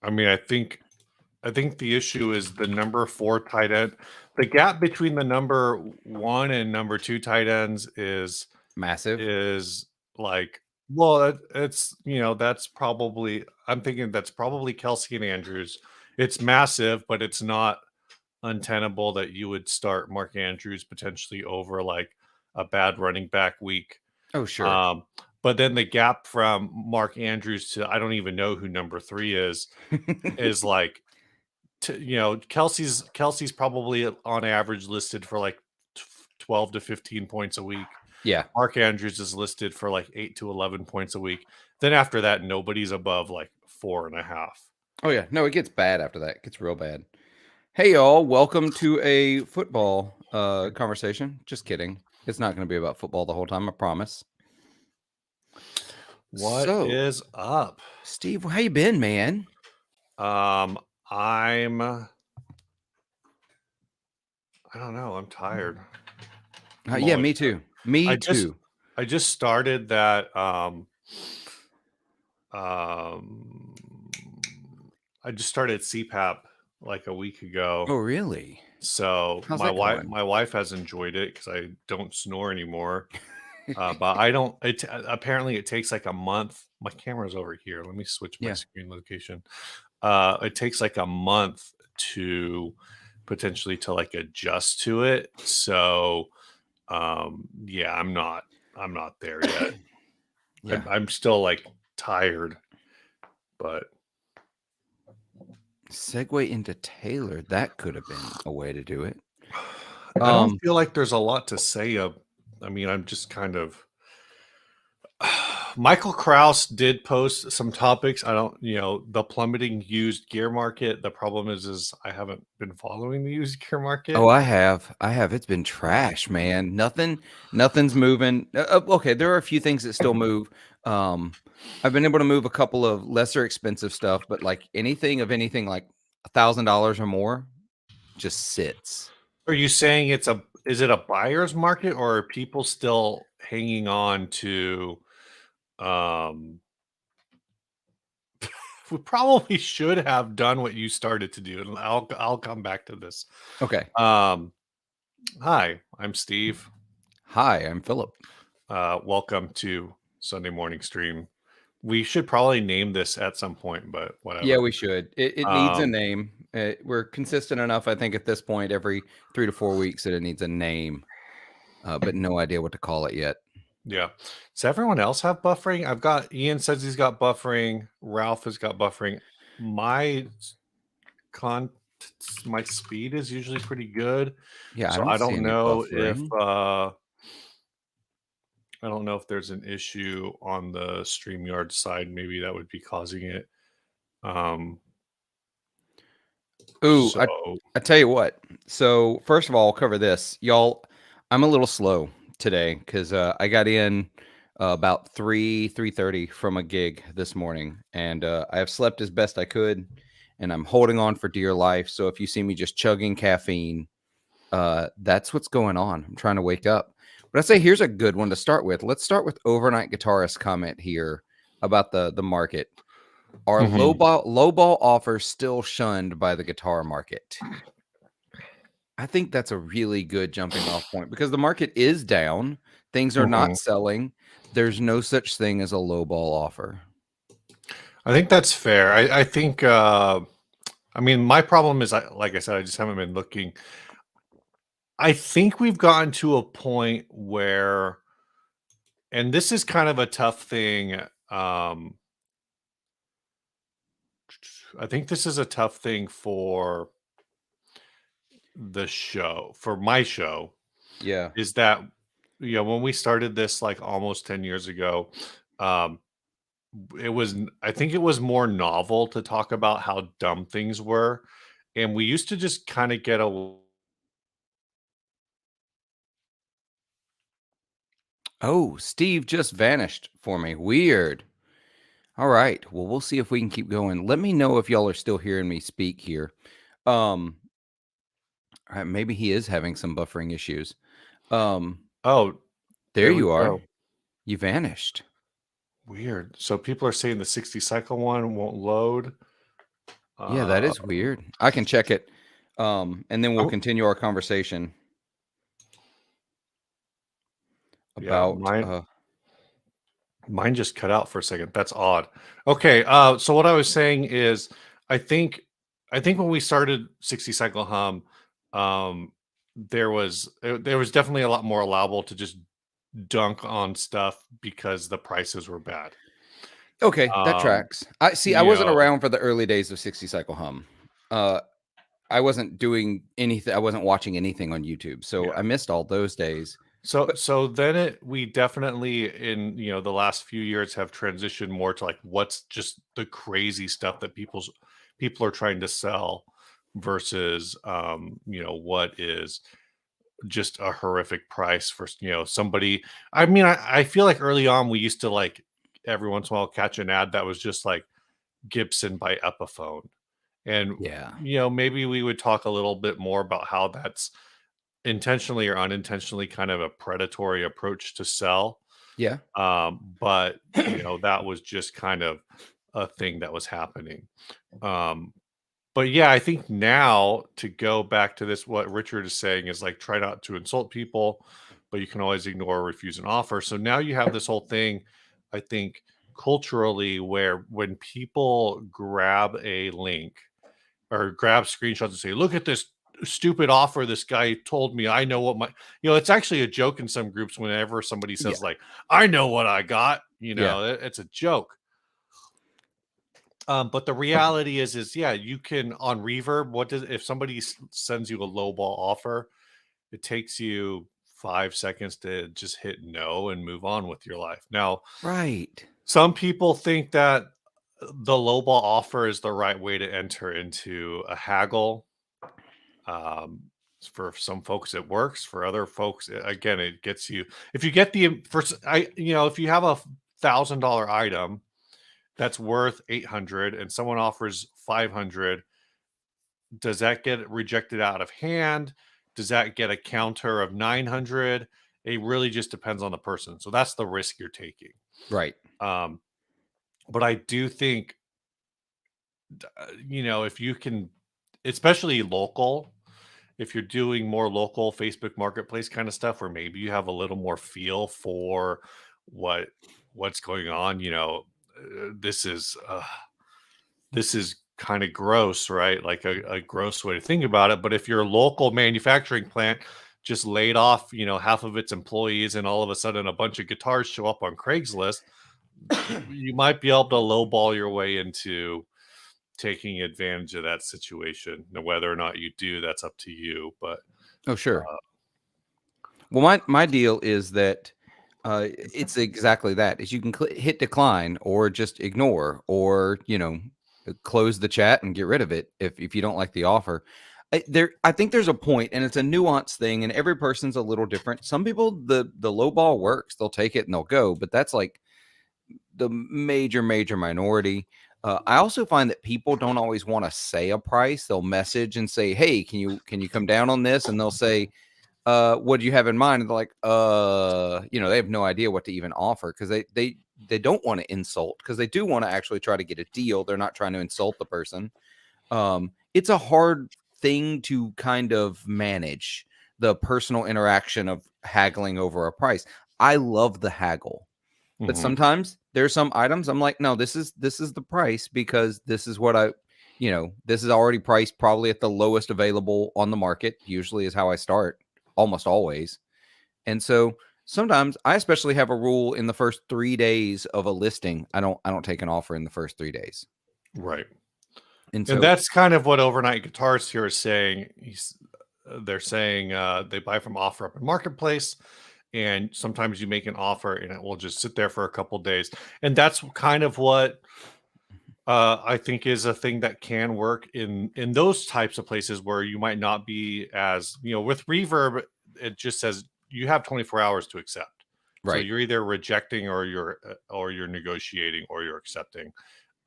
I mean, I think the issue is the number 4 tight end. The gap between the number 1 and number 2 tight ends Massive. is like, well, it's that's probably, I'm thinking that's probably Kelsey and Andrews. It's massive, but it's not untenable that you would start Mark Andrews potentially over like a bad running back week. Oh, sure. Um, but then the gap from Mark Andrews to I don't even know who number 3 is like, Kelsey's probably on average listed for like 12 to 15 points a week. Yeah. Mark Andrews is listed for like 8 to 11 points a week. Then after that, nobody's above like 4.5. Oh, yeah. No, it gets bad after that. It gets real bad. Hey, y'all. Welcome to a football conversation. Just kidding. It's not going to be about football the whole time, I promise. What So, is up? Steve, how you been, man? I'm I don't know. I'm tired. I'm Yeah, always me tired. too. Me I just too. I just started that um I just started CPAP like a week ago. Oh, really? So How's that going? my wife has enjoyed it because I don't snore anymore. But I don't. Apparently it takes like a month. My camera's over here. Let me switch my Yeah. screen location. It takes like a month to potentially to like adjust to it. So yeah, I'm not there yet. Yeah. I'm still like tired, but Segue into Taylor. That could have been a way to do it. I don't feel like there's a lot to say. I mean, I'm just kind of. Michael Kraus did post some topics. I don't, the plummeting used gear market. The problem is I haven't been following the used gear market. Oh, I have. It's been trash, man. Nothing's moving. Okay, there are a few things that still move. I've been able to move a couple of lesser expensive stuff, but like anything like $1,000 or more just sits. Are you saying is it a buyer's market, or are people still hanging on to, we probably should have done what you started to do, and I'll come back to this. Okay. Hi, I'm Steve. Hi, I'm Phillip. Welcome to Sunday morning stream. We should probably name this at some point, but whatever. Yeah, we should. It needs a Um, name. We're consistent enough, I think, at this point, every 3 to 4 weeks that it needs a name, but no idea what to call it yet. yeah. Does everyone else have buffering? I've got Ian says he's got buffering. Ralph has got buffering. My con my speed is usually pretty good. Yeah, I So don't see any buffering. I don't know if there's an issue on the StreamYard side. Maybe that would be causing it. Ooh, So I tell you what. So first of all, I'll cover this, y'all. I'm a little slow today because I got in about 3:30 from a gig this morning, and I have slept as best I could, and I'm holding on for dear life. So if you see me just chugging caffeine, that's what's going on. I'm trying to wake up. But I say here's a good one to start with. Let's start with Overnight Guitarist comment here about the market. Are lowball offers still shunned by the guitar market? I think that's a really good jumping off point because the market is down. Things are not selling. There's no such thing as a lowball offer. I think that's fair. I think I mean, my problem is, like I said, I just haven't been looking. I think we've gotten to a point where, and this is kind of a tough thing. I think this is a tough thing for the show, for my show, Yeah. is that, when we started this like almost 10 years ago, um, I think it was more novel to talk about how dumb things were. And we used to just kind of get a. Oh, Steve just vanished for me. Weird. All right. Well, we'll see if we can keep going. Let me know if y'all are still hearing me speak here. All right, maybe he is having some buffering issues. Oh, There there we you are. go. You vanished. Weird. So people are saying the 60 cycle one won't load. Yeah, that Uh, is weird. I can check it, and then we'll oh, continue our conversation yeah, about. mine just cut out for a second. That's odd. Okay, so what I was saying is, I think, I think when we started 60 cycle hum, um, there was definitely a lot more allowable to just dunk on stuff because the prices were bad. Okay, that Um, tracks. I see. I you wasn't know, around for the early days of 60 cycle hum. Uh, I wasn't doing anything. I wasn't watching anything on YouTube, so yeah. I missed all those days. So But so then we definitely in, the last few years have transitioned more to like what's just the crazy stuff that people are trying to sell versus what is just a horrific price for somebody. I mean, I feel like early on we used to like every once in a while catch an ad that was just like Gibson by Epiphone. And yeah, maybe we would talk a little bit more about how that's intentionally or unintentionally kind of a predatory approach to sell. yeah, But that was just kind of a thing that was happening. Um, but yeah, I think now to go back to this, what Richard is saying is like try not to insult people, but you can always ignore or refuse an offer. So now you have this whole thing, I think, culturally, where when people grab a link or grab screenshots and say, "Look at this stupid offer this guy told me. I know what my," it's actually a joke in some groups whenever somebody yeah, says like, "I know what I got." yeah. It's a joke. But the reality is yeah, you can on Reverb. What does if somebody sends you a lowball offer? It takes you 5 seconds to just hit no and move on with your life. Now, Right. some people think that the lowball offer is the right way to enter into a haggle. Um, for some folks, it works. For other folks, again, it gets you. If you get the first, if you have $1,000 item that's worth 800 and someone offers 500, does that get rejected out of hand? Does that get a counter of 900? It really just depends on the person. So that's the risk you're taking. Right. Um, but I do think, if you can, especially local, if you're doing more local Facebook Marketplace kind of stuff, where maybe you have a little more feel for what what's going on, this is kind of gross, right? Like a gross way to think about it. But if your local manufacturing plant just laid off, half of its employees, and all of a sudden a bunch of guitars show up on Craigslist, you might be able to lowball your way into taking advantage of that situation. Now, whether or not you do, that's up to you. But Oh, sure. Well, my deal is that it's exactly that. Is you can hit decline or just ignore or close the chat and get rid of it if you don't like the offer. I think there's a point, and it's a nuance thing, and every person's a little different. Some people the low ball works, they'll take it and they'll go, but that's like the major minority. I also find that people don't always want to say a price. They'll message and say, "Hey, can you come down on this?" And they'll say, what do you have in mind? And they're like, they have no idea what to even offer because they don't want to insult because they do want to actually try to get a deal. They're not trying to insult the person. It's a hard thing to kind of manage the personal interaction of haggling over a price. I love the haggle, but mhm, sometimes there's some items I'm like, no, this is the price because this is what this is already priced probably at the lowest available on the market, usually is how I start almost always. And so sometimes I especially have a rule in the first 3 days of a listing. I don't take an offer in the first 3 days. right. And And so that's kind of what Overnight Guitars here is saying. They're saying they buy from OfferUp and Marketplace, and sometimes you make an offer and it will just sit there for a couple days. And that's kind of what I think is a thing that can work in those types of places where you might not be as with Reverb. It just says you have 24 hours to accept. So right, you're either rejecting or you're negotiating or you're accepting.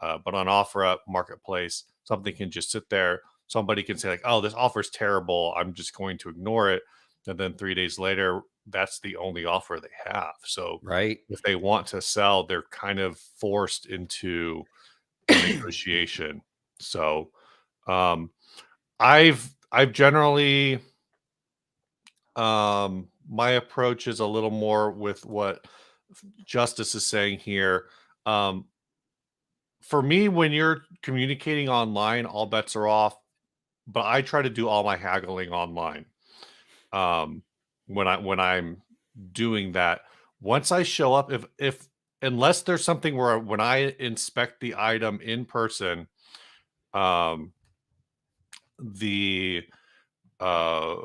But on OfferUp Marketplace, something can just sit there. Somebody can say like, "Oh, this offer is terrible. I'm just going to ignore it." And then 3 days later, that's the only offer they have. So right. if they want to sell, they're kind of forced into a negotiation. So Um, I've generally, my approach is a little more with what Justice is saying here. Um, for me, when you're communicating online, all bets are off. But I try to do all my haggling online. Um, when I'm doing that, once I show up, if unless there's something where when I inspect the item in person, um, the uh,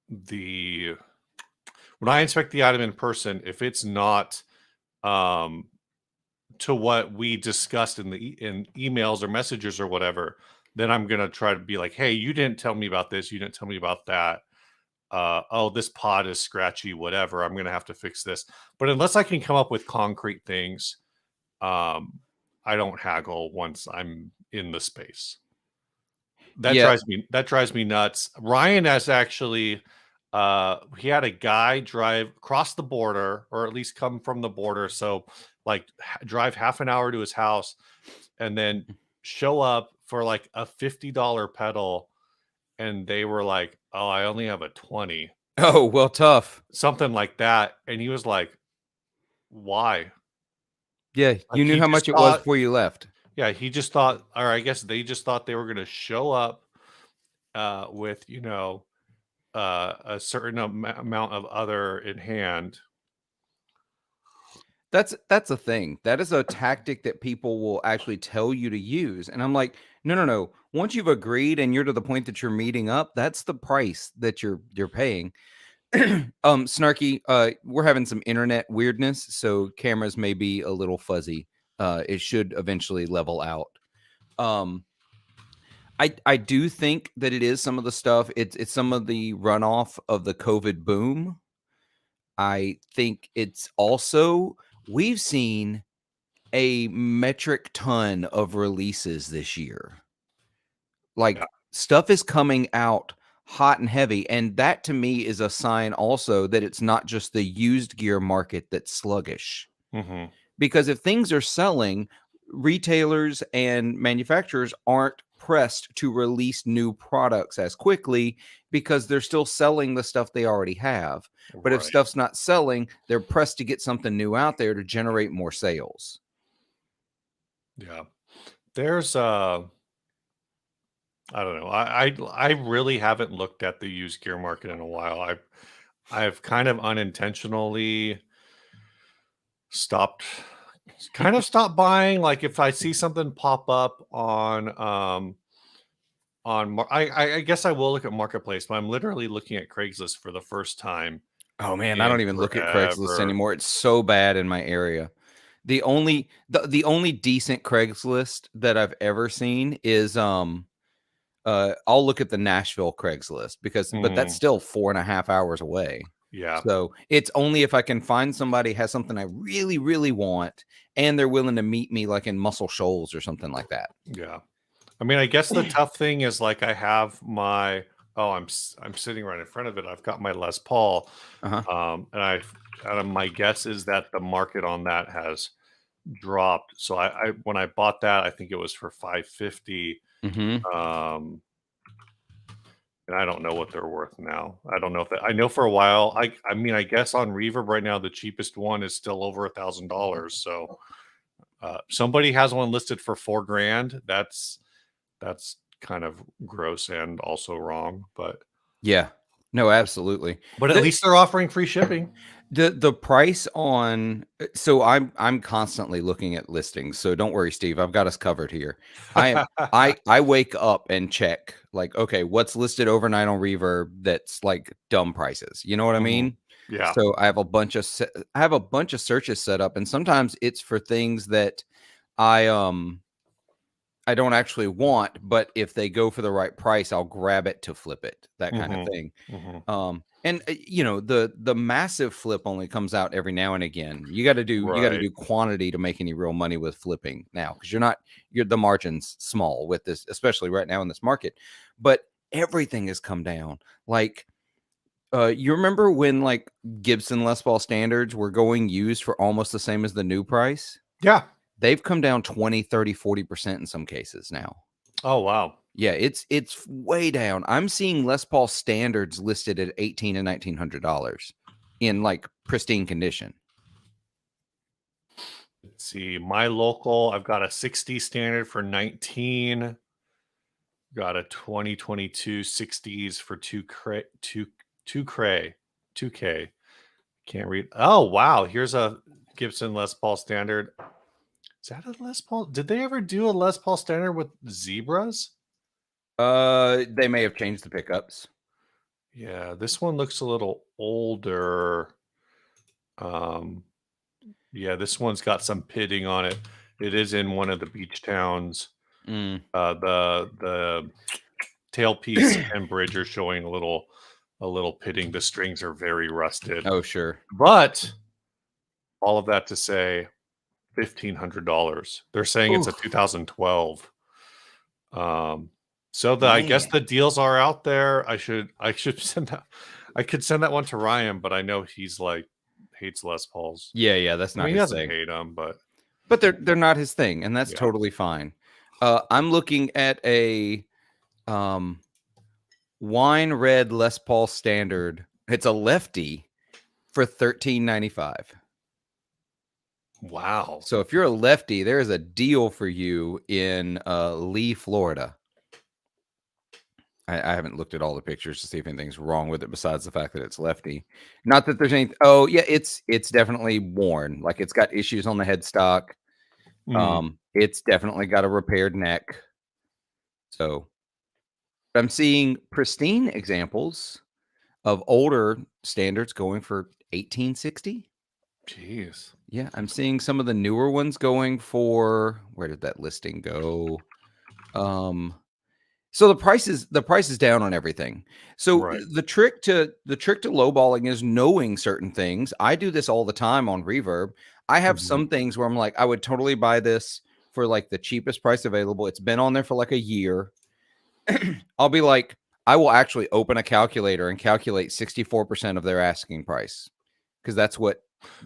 the when I inspect the item in person, if it's not um, to what we discussed in in emails or messages or whatever, then I'm gonna try to be like, hey, you didn't tell me about this, you didn't tell me about that. Oh, this pod is scratchy, whatever. I'm gonna have to fix this. But unless I can come up with concrete things, um, I don't haggle once I'm in the space. Yeah. That drives me nuts. Ryan has actually he had a guy drive across the border, or at least come from the border, so like drive half an hour to his house and then show up for like a $50 pedal, and they were like, oh, I only have a 20, Oh, well, tough. something like that. And he was like, why? Yeah, Like you knew he how just much it was thought, before you left. yeah, he just thought, or I guess they just thought they were going to show up with, a certain amount of other in hand. That's a thing. That is a tactic that people will actually tell you to use, and I'm like, "No, no, no. Once you've agreed and you're to the point that you're meeting up, that's the price that you're paying." Snarky, we're having some internet weirdness, so cameras may be a little fuzzy. It should eventually level out. Um, I do think that it is some of the stuff. It's some of the runoff of the COVID boom. I think it's also we've seen a metric ton of releases this year. Yeah. Like stuff is coming out hot and heavy, and that to me is a sign also that it's not just the used gear market that's sluggish. Hmm. Because if things are selling, retailers and manufacturers aren't pressed to release new products as quickly because they're still selling the stuff they already have. But if Right. stuff's not selling, they're pressed to get something new out there to generate more sales. Yeah. There's I don't know. I really haven't looked at the used gear market in a while. I've kind of unintentionally stopped stopped buying. Like if I see something pop up I guess I will look at Marketplace, but I'm literally looking at Craigslist for the first time Oh man, I in don't even look at Craigslist forever. anymore. It's so bad in my area. The only decent Craigslist that I've ever seen is I'll look at the Nashville Craigslist but that's Mm, still 4.5 hours away. yeah, So it's only if I can find somebody has something I really, really want and they're willing to meet me like in Muscle Shoals or something like that. yeah. I mean, I guess the tough thing is like I have my oh, I'm sitting right in front of it. I've got my Les Paul, Uh-huh. and my guess is that the market on that has dropped. So I when I bought that, I think it was for 550. Mhm. Um, and I don't know what they're worth now. I don't know if I know for a while. I mean, I guess on Reverb right now, the cheapest one is still over $1,000. So somebody has one listed for 4 grand. That's kind of gross and also wrong, Yeah. No, absolutely. but at The least they're offering free shipping. the price on so I'm constantly looking at listings. So don't worry, Steve. I've got us covered here. I am I wake up and check like, okay, what's listed overnight on Reverb that's like dumb prices. You know what I Mhm. mean? Yeah. So I have a bunch of searches set up, and sometimes it's for things that I I don't actually want, but if they go for the right price, I'll grab it to flip it, that kind of Mhm. thing. Mhm. The massive flip only comes out every now and again. You got to Right. do quantity to make any real money with flipping now because you're the margins small with this, especially right now in this market. But everything has come down. Like you remember when like Gibson Les Paul standards were going used for almost the same as the new price? Yeah. They've come down 20, 30, 40% in some cases now. Oh, wow. Yeah, it's way down. I'm seeing Les Paul standards listed at $1,800 and $1,900 in like pristine condition. Let's see. My local, I've got a 60 standard for 19. Got a 2022 60s for 2K. Can't read. Oh, wow. Here's a Gibson Les Paul standard. Is that a Les Paul? Did they ever do a Les Paul standard with zebras? They may have changed the pickups. Yeah, this one looks a little older. Um, yeah, this one's got some pitting on it. It is in one of the beach towns. Mm. The tailpiece and bridge are showing a little pitting. The strings are very rusted. Oh, sure. But all of that to say, $1,500. They're saying it's a Oof, 2012. Um, so I guess man. the deals are out there. I should send that. I could send that one to Ryan, but I know he's like hates Les Pauls. Yeah, that's I not mean, he his doesn't thing. hate them, but But they're not his thing, and that's yeah. totally fine. I'm looking at a um, wine red Les Paul standard. It's a lefty for $13.95. Wow. So if you're a lefty, there is a deal for you in Lee, Florida. I haven't looked at all the pictures to see if anything's wrong with it besides the fact that it's lefty. Not that there's any. Oh yeah, it's definitely worn. Like it's got issues on the headstock. Mm, It's definitely got a repaired neck. So I'm seeing pristine examples of older standards going for 1860. jeez. Yeah, I'm seeing some of the newer ones going for, where did that listing go? Um so the price is down on everything. So Right. the trick to lowballing is knowing certain things. I do this all the time on Reverb. I have Mhm. some things where I'm like, I would totally buy this for like the cheapest price available. It's been on there for like a year. I'll be like, I will actually open a calculator and calculate 64% of their asking price because that's what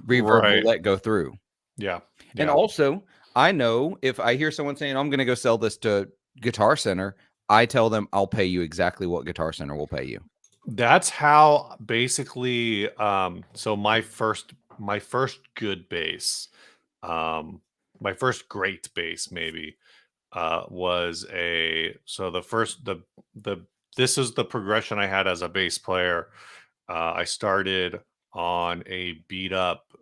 Reverb will Right. let go through. Yeah. And Yeah. also, I know if I hear someone saying, I'm going to go sell this to Guitar Center, I tell them I'll pay you exactly what Guitar Center will pay you. That's how basically so my first good bass, um my first great bass maybe was a so the first the this is the progression I had as a bass player. I started on a beat up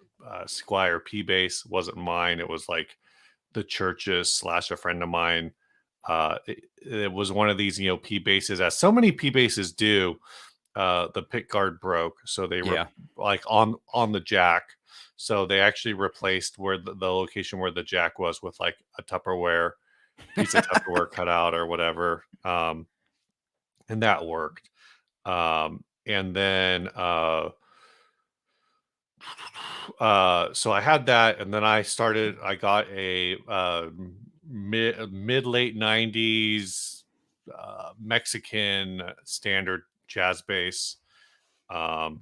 Squier P bass. Wasn't mine. It was like the church's slash a friend of mine. It was one of these, P basses, as so many P basses do. The pick guard broke, so they were Yeah. like on the jack. So they actually replaced where the location where the jack was with like a Tupperware piece of Tupperware cut out or whatever. And that worked. And then so I had that, and then I got a mid late 90s Mexican standard jazz bass. And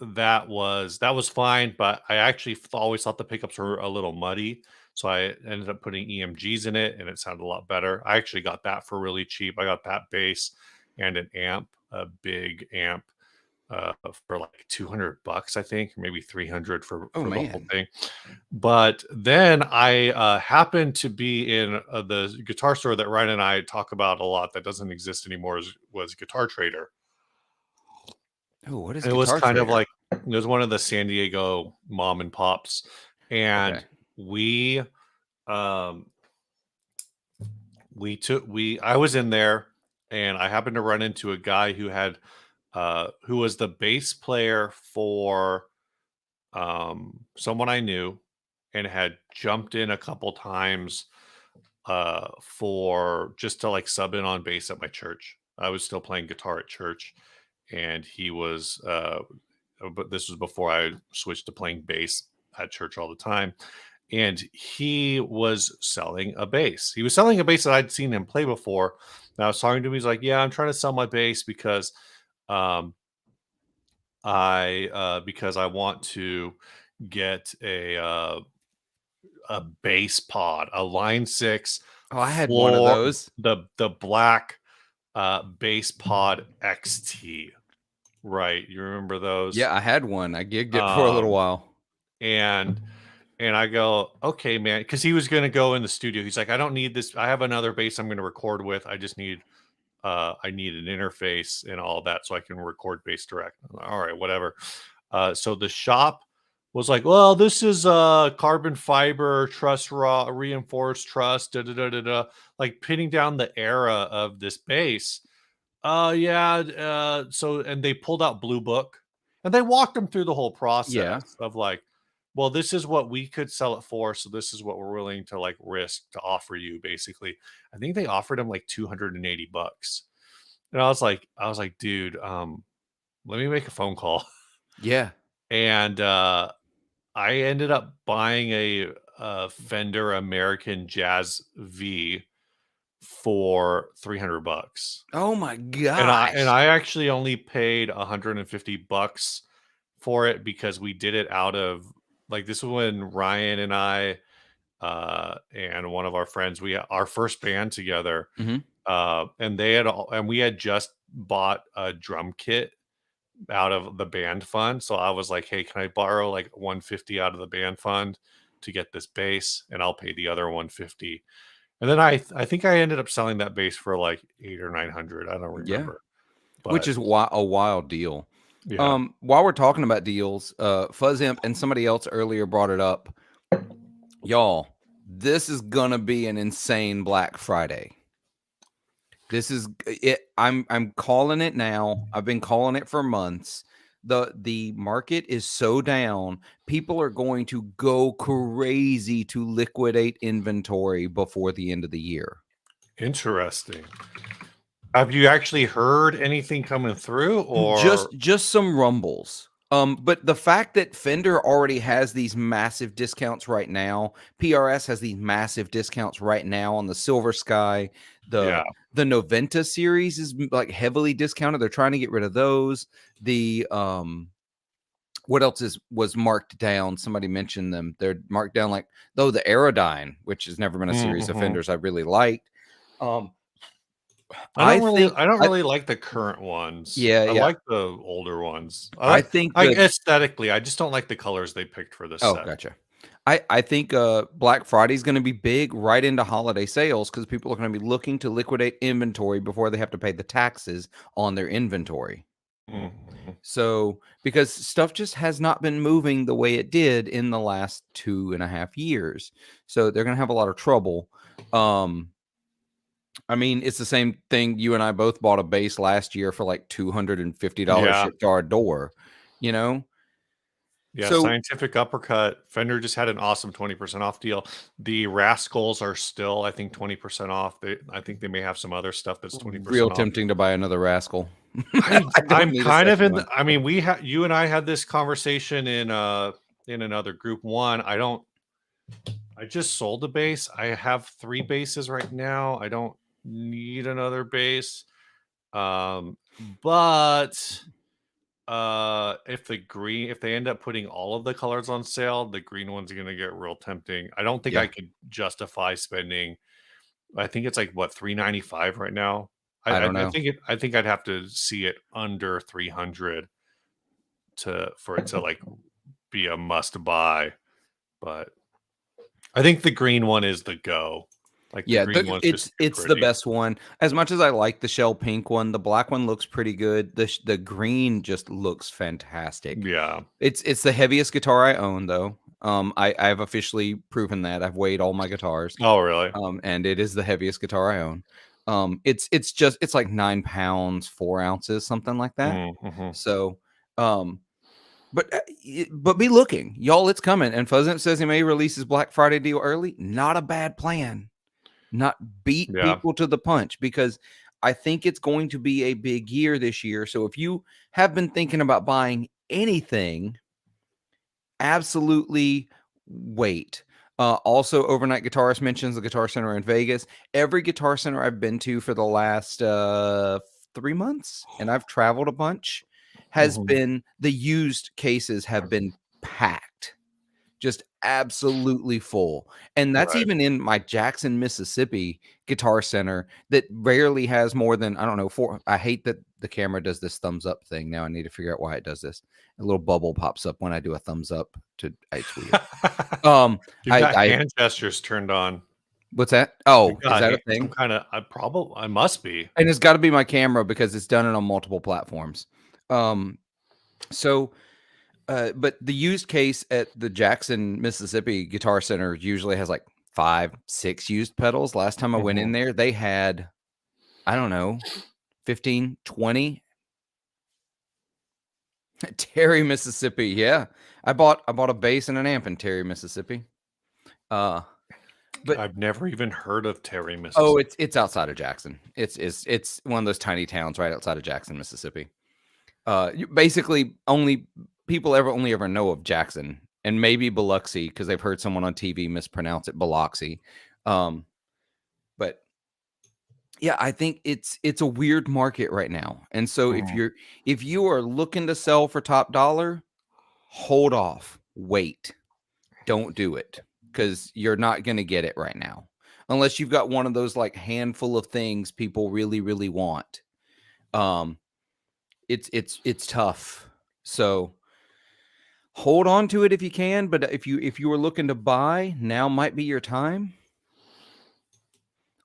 that was fine, but I actually always thought the pickups were a little muddy, so I ended up putting EMGs in it, and it sounded a lot better. I actually got that for really cheap. I got that bass and an amp, a big amp, for like $200, I think, or maybe 300 Oh for the whole man. thing. But then I happened to be in the guitar store that Ryan and I talk about a lot that doesn't exist anymore. Was Guitar Trader. Oh, what is It was Guitar kind of Trader? like it was one of the San Diego mom and pops, Okay. and we um we I was in there, and I happened to run into a guy who was the bass player for someone I knew, and had jumped in a couple times for just to like sub in on bass at my church. I was still playing guitar at church, and he was but this was before I switched to playing bass at church all the time. And he was selling a bass. He was selling a bass that I'd seen him play before. And I was talking to him. He's like, "Yeah, I'm trying to sell my bass um, because I want to get a bass pod, a Line 6 Oh, I had one of floor, those. the black bass pod XT. Right. You remember those? Yeah, I had one. I gigged it for a little Um, while. and I go, okay, man, because he was gonna go in the studio. He's like, I don't need this. I have another bass I'm gonna record with. I need an interface and all that so I can record bass direct. All right, whatever. So the shop was like, well, this is carbon fiber truss raw reinforced truss, da da da da da, like pinning down the era of this bass. Yeah. So, and they pulled out Blue Book and they walked them through the whole Yeah. process of like, well, this is what we could sell it for. So this is what we're willing to like risk to offer you. Basically, I think they offered him like $280. And I was like, dude, let me make a phone call. Yeah. And I ended up buying a Fender American Jazz V for $300. Oh my And gosh. I actually only paid $150 for it because we did it out of like this was when Ryan and I and one of our friends our first band together Mhm. and we had just bought a drum kit out of the band fund. So I was like, hey, can I borrow like 150 out of the band fund to get this bass and I'll pay the other 150. And then I think I ended up selling that bass for like 8 or 900. I don't Yeah. remember. Which But is a wild deal. yeah, While we're talking about deals, Fuzz Imp and somebody else earlier brought it up. Y'all, this is gonna be an insane Black Friday. This is it. I'm calling it now. I've been calling it for months. The market is so down. People are going to go crazy to liquidate inventory before the end of the year. interesting. Have you actually heard anything coming through or Just some rumbles. But the fact that Fender already has these massive discounts right now, PRS has these massive discounts right now on the Silver Sky. yeah. The Noventa series is like heavily discounted. They're trying to get rid of those. The what else was marked down? Somebody mentioned them. They're marked down like the Aerodyne, which has never been a series of Mhm. Fenders I really liked. Um, I think don't I really like the current ones. yeah, I yeah. like the older ones. I think like the aesthetically, I just don't like the colors they picked for this Oh, set. gotcha. I think Black Friday is going to be big right into holiday sales because people are going to be looking to liquidate inventory before they have to pay the taxes on their inventory. Mhm. So, because stuff just has not been moving the way it did in the last 2.5 years. So, they're going to have a lot of trouble. I mean, it's the same thing. You and I both bought a base last year for like $250 Yeah. shipped to our door, you know? Yeah, So, Scientific Uppercut. Fender just had an awesome 20% off deal. The Rascals are still, I think, 20% off. I think they may have some other stuff that's real 20% off. tempting to buy another Rascal. I don't I'm need a kind of second in one. I mean, you and I had this conversation in another group one. I just sold a base. I have 3 bases right now. I don't need another base. But if they end up putting all of the colors on sale, the green one's gonna get real tempting. I don't think I Yeah, could justify spending. I think it's like what 395 right now. I don't know. I think I'd have to see it under 300 to for it to like be a must buy. But I think the green one is the go. Like the Yeah, green one's just too it's the pretty. best one. As much as I like the shell pink one, the black one looks pretty good. The green just looks fantastic. Yeah. It's the heaviest guitar I own, though. I've officially proven that. I've weighed all my guitars, Oh, really? and it is the heaviest guitar I own. It's like 9 pounds 4 ounces, something like that. Mm-hmm. So, um, but be looking, y'all. It's coming. And Fuzzimp says he may release his Black Friday deal early. Not a bad plan. Not beat Yeah. people to the punch because I think it's going to be a big year this year. So if you have been thinking about buying anything, absolutely wait. Also, Overnight Guitarist mentions the Guitar Center in Vegas. Every Guitar Center I've been to for the last 3 months, and I've traveled a bunch, has Mhm. been the used cases have been packed, just absolutely full. And that's Right. even in my Jackson, Mississippi Guitar Center that rarely has more than, I don't know, four. I hate that the camera does this thumbs up thing. Now I need to figure out why it does this. A little bubble pops up when I do a thumbs up to it's weird. Um You've got I hand gestures turned on. what's that? You've Oh, is got that a some thing? kinda I must be. And it's got to be my camera because it's done it on multiple platforms. Um so but the used case at the Jackson, Mississippi Guitar Center usually has like 5, 6 used pedals. Last time I went in Mhm. there, they had, I don't know, 15, 20. Terry, Mississippi. Yeah. I bought a bass and an amp in Terry, Mississippi. Uh but I've never even heard of Terry, oh, Mississippi. it's outside of Jackson. It's one of those tiny towns right outside of Jackson, Mississippi. Basically only people only ever know of Jackson and maybe Biloxi because they've heard someone on TV mispronounce it Biloxi. Um, but yeah, I think it's a weird market right now. And so Mhm. if you are looking to sell for top dollar, hold off, wait, don't do it because you're not going to get it right now unless you've got one of those like handful of things people really really want. Um, it's tough. So hold on to it if you can, but if you were looking to buy, now might be your time.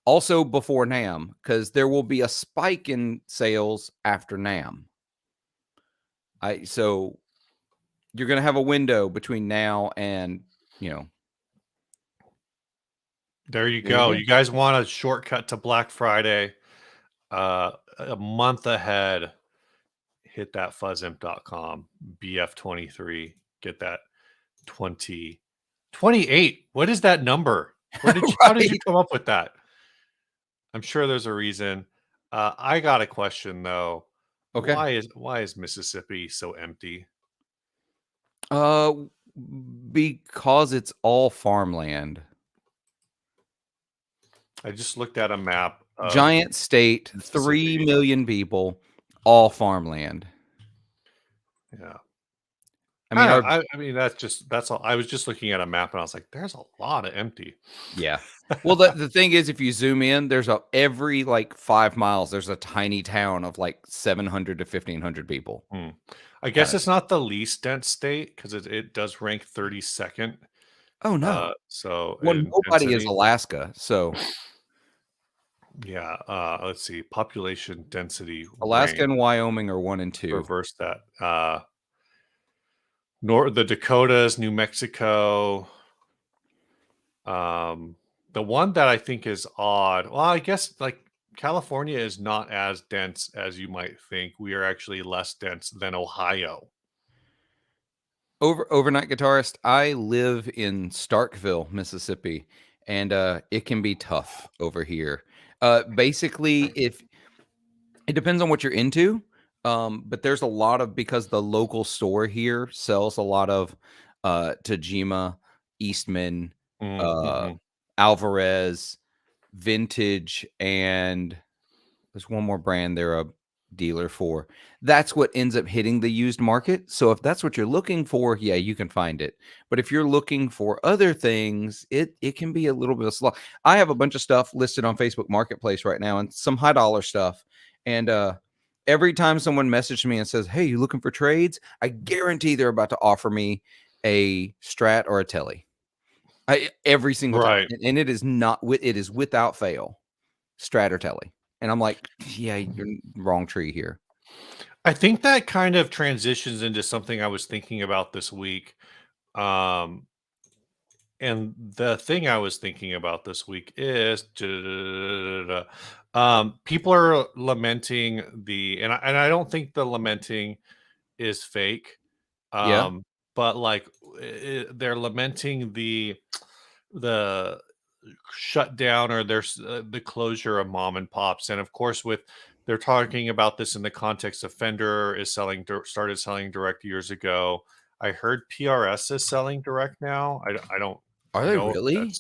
Also before NAMM, because there will be a spike in sales after NAMM. So you're gonna have a window between now and you know. There you There you go. go. You guys want a shortcut to Black Friday, a month ahead, hit that fuzzimp.com, BF23, get that 28. What is that number? How did you Right. come up with that? I'm sure there's a reason. I got a question though. Okay. Why is Mississippi so empty? Uh, because it's all farmland. I just looked at a map of Giant state, 3 Mississippi. million people, all farmland. Yeah. I mean, our I mean, that's all. I was just looking at a map and I was like, there's a lot of empty. Yeah. Well, the thing is, if you zoom in, there's every like 5 miles, there's a tiny town of like 700 to 1,500 people. Hmm. I Kind guess of. it's not the least dense state because it does rank 32nd. Oh no. So Well, in nobody is density. Alaska, so Yeah. Let's see. Population density Alaska rank. and Wyoming are 1 and 2. Reverse that. The Dakotas, New Mexico. Um, the one that I think is odd. Well, I guess like California is not as dense as you might think. We are actually less dense than Ohio. Overnight guitarist. I live in Starkville, Mississippi, and it can be tough over here. Basically, if it depends on what you're into. But there's a lot of because the local store here sells a lot of Tajima, Eastman, uh, Mm-hmm. Alvarez, Vintage, and there's one more brand they're a dealer for. That's what ends up hitting the used market. So if that's what you're looking for, yeah, you can find it. But if you're looking for other things, it can be a little bit of slow. I have a bunch of stuff listed on Facebook Marketplace right now and some high dollar stuff. And every time someone messages me and says, "Hey, you looking for trades?" I guarantee they're about to offer me a Strat or a Telly. Every single time. Right. And it is not it is without fail. Strat or Telly. And I'm like, yeah, you're wrong tree here. I think that kind of transitions into something I was thinking about this week. Um, and the thing I was thinking about this week is people are lamenting and I don't think the lamenting is fake. Yeah. Um, but like they're lamenting the shutdown or there's the closure of mom and pops, and of course with they're talking about this in the context of Fender is started selling direct years ago. I heard PRS is selling direct now. I don't Are they know if really?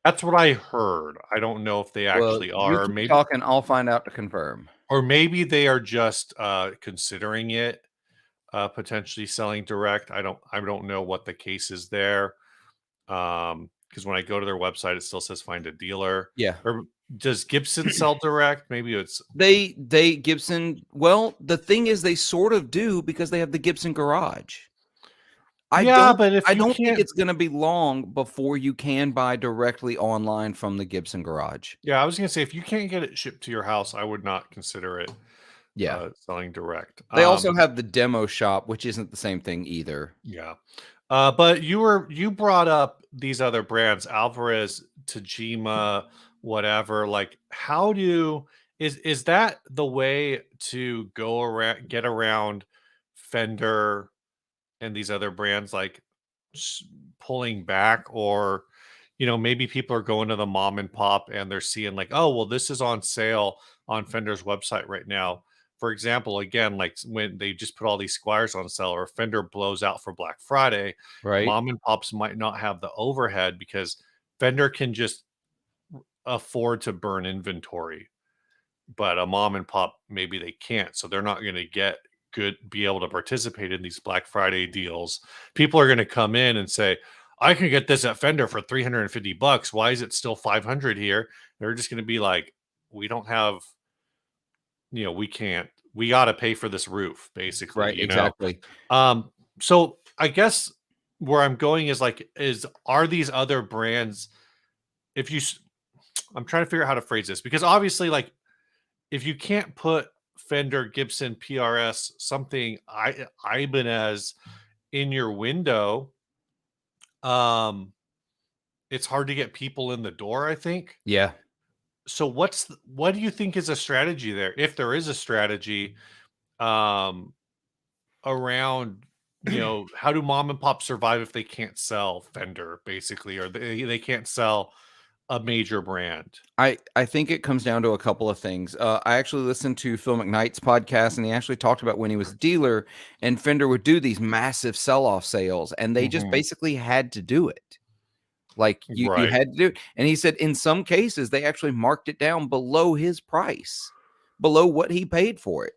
that's what I heard. I don't know if they Well, actually you are. keep Maybe, talking. I'll find out to confirm. or maybe they are just considering it, potentially selling direct. I don't know what the case is there. Because when I go to their website, it still says find a dealer. Yeah. Or does Gibson sell direct? Maybe it's They Gibson, well, the thing is they sort of do because they have the Gibson garage. I yeah, don't but if I you don't think can't, it's gonna be long before you can buy directly online from the Gibson garage. yeah, I was gonna say if you can't get it shipped to your house, I would not consider it Yeah. selling direct. They also have the demo shop, which isn't the same thing either. Yeah. But you brought up these other brands, Alvarez, Tajima, whatever. Like, how do is that the way to go around get around Fender and these other brands like s- pulling back, or maybe people are going to the mom and pop and they're seeing like, oh well, this is on sale on Fender's website right now. For example, again, like when they just put all these Squiers on sale, or Fender blows out for Black Friday, Right? mom and pops might not have the overhead because Fender can just afford to burn inventory, but a mom and pop maybe they can't, so they're not going to be able to participate in these Black Friday deals. People are going to come in and say, I can get this at Fender for $350. Why is it still 500 here? They're just going to be like, we don't have, we can't, we got to pay for this roof basically, Right, exactly. um so I guess where I'm going is like, are these other brands, if you I'm trying to figure out how to phrase this, because obviously, like, if you can't put Fender, Gibson, PRS, something, Ibanez in your window, um, it's hard to get people in the door, I think. Yeah. So what do you think is a strategy there? If there is a strategy, um, around, how do mom and pop survive if they can't sell Fender, basically, or they can't sell a major brand? I think it comes down to a couple of things. I actually listened to Phil McKnight's podcast, and he actually talked about when he was a dealer and Fender would do these massive sell-off sales, and they just Mhm. basically had to do it. Like, you Right. had to do it, and he said in some cases, they actually marked it down below his price, below what he paid for it.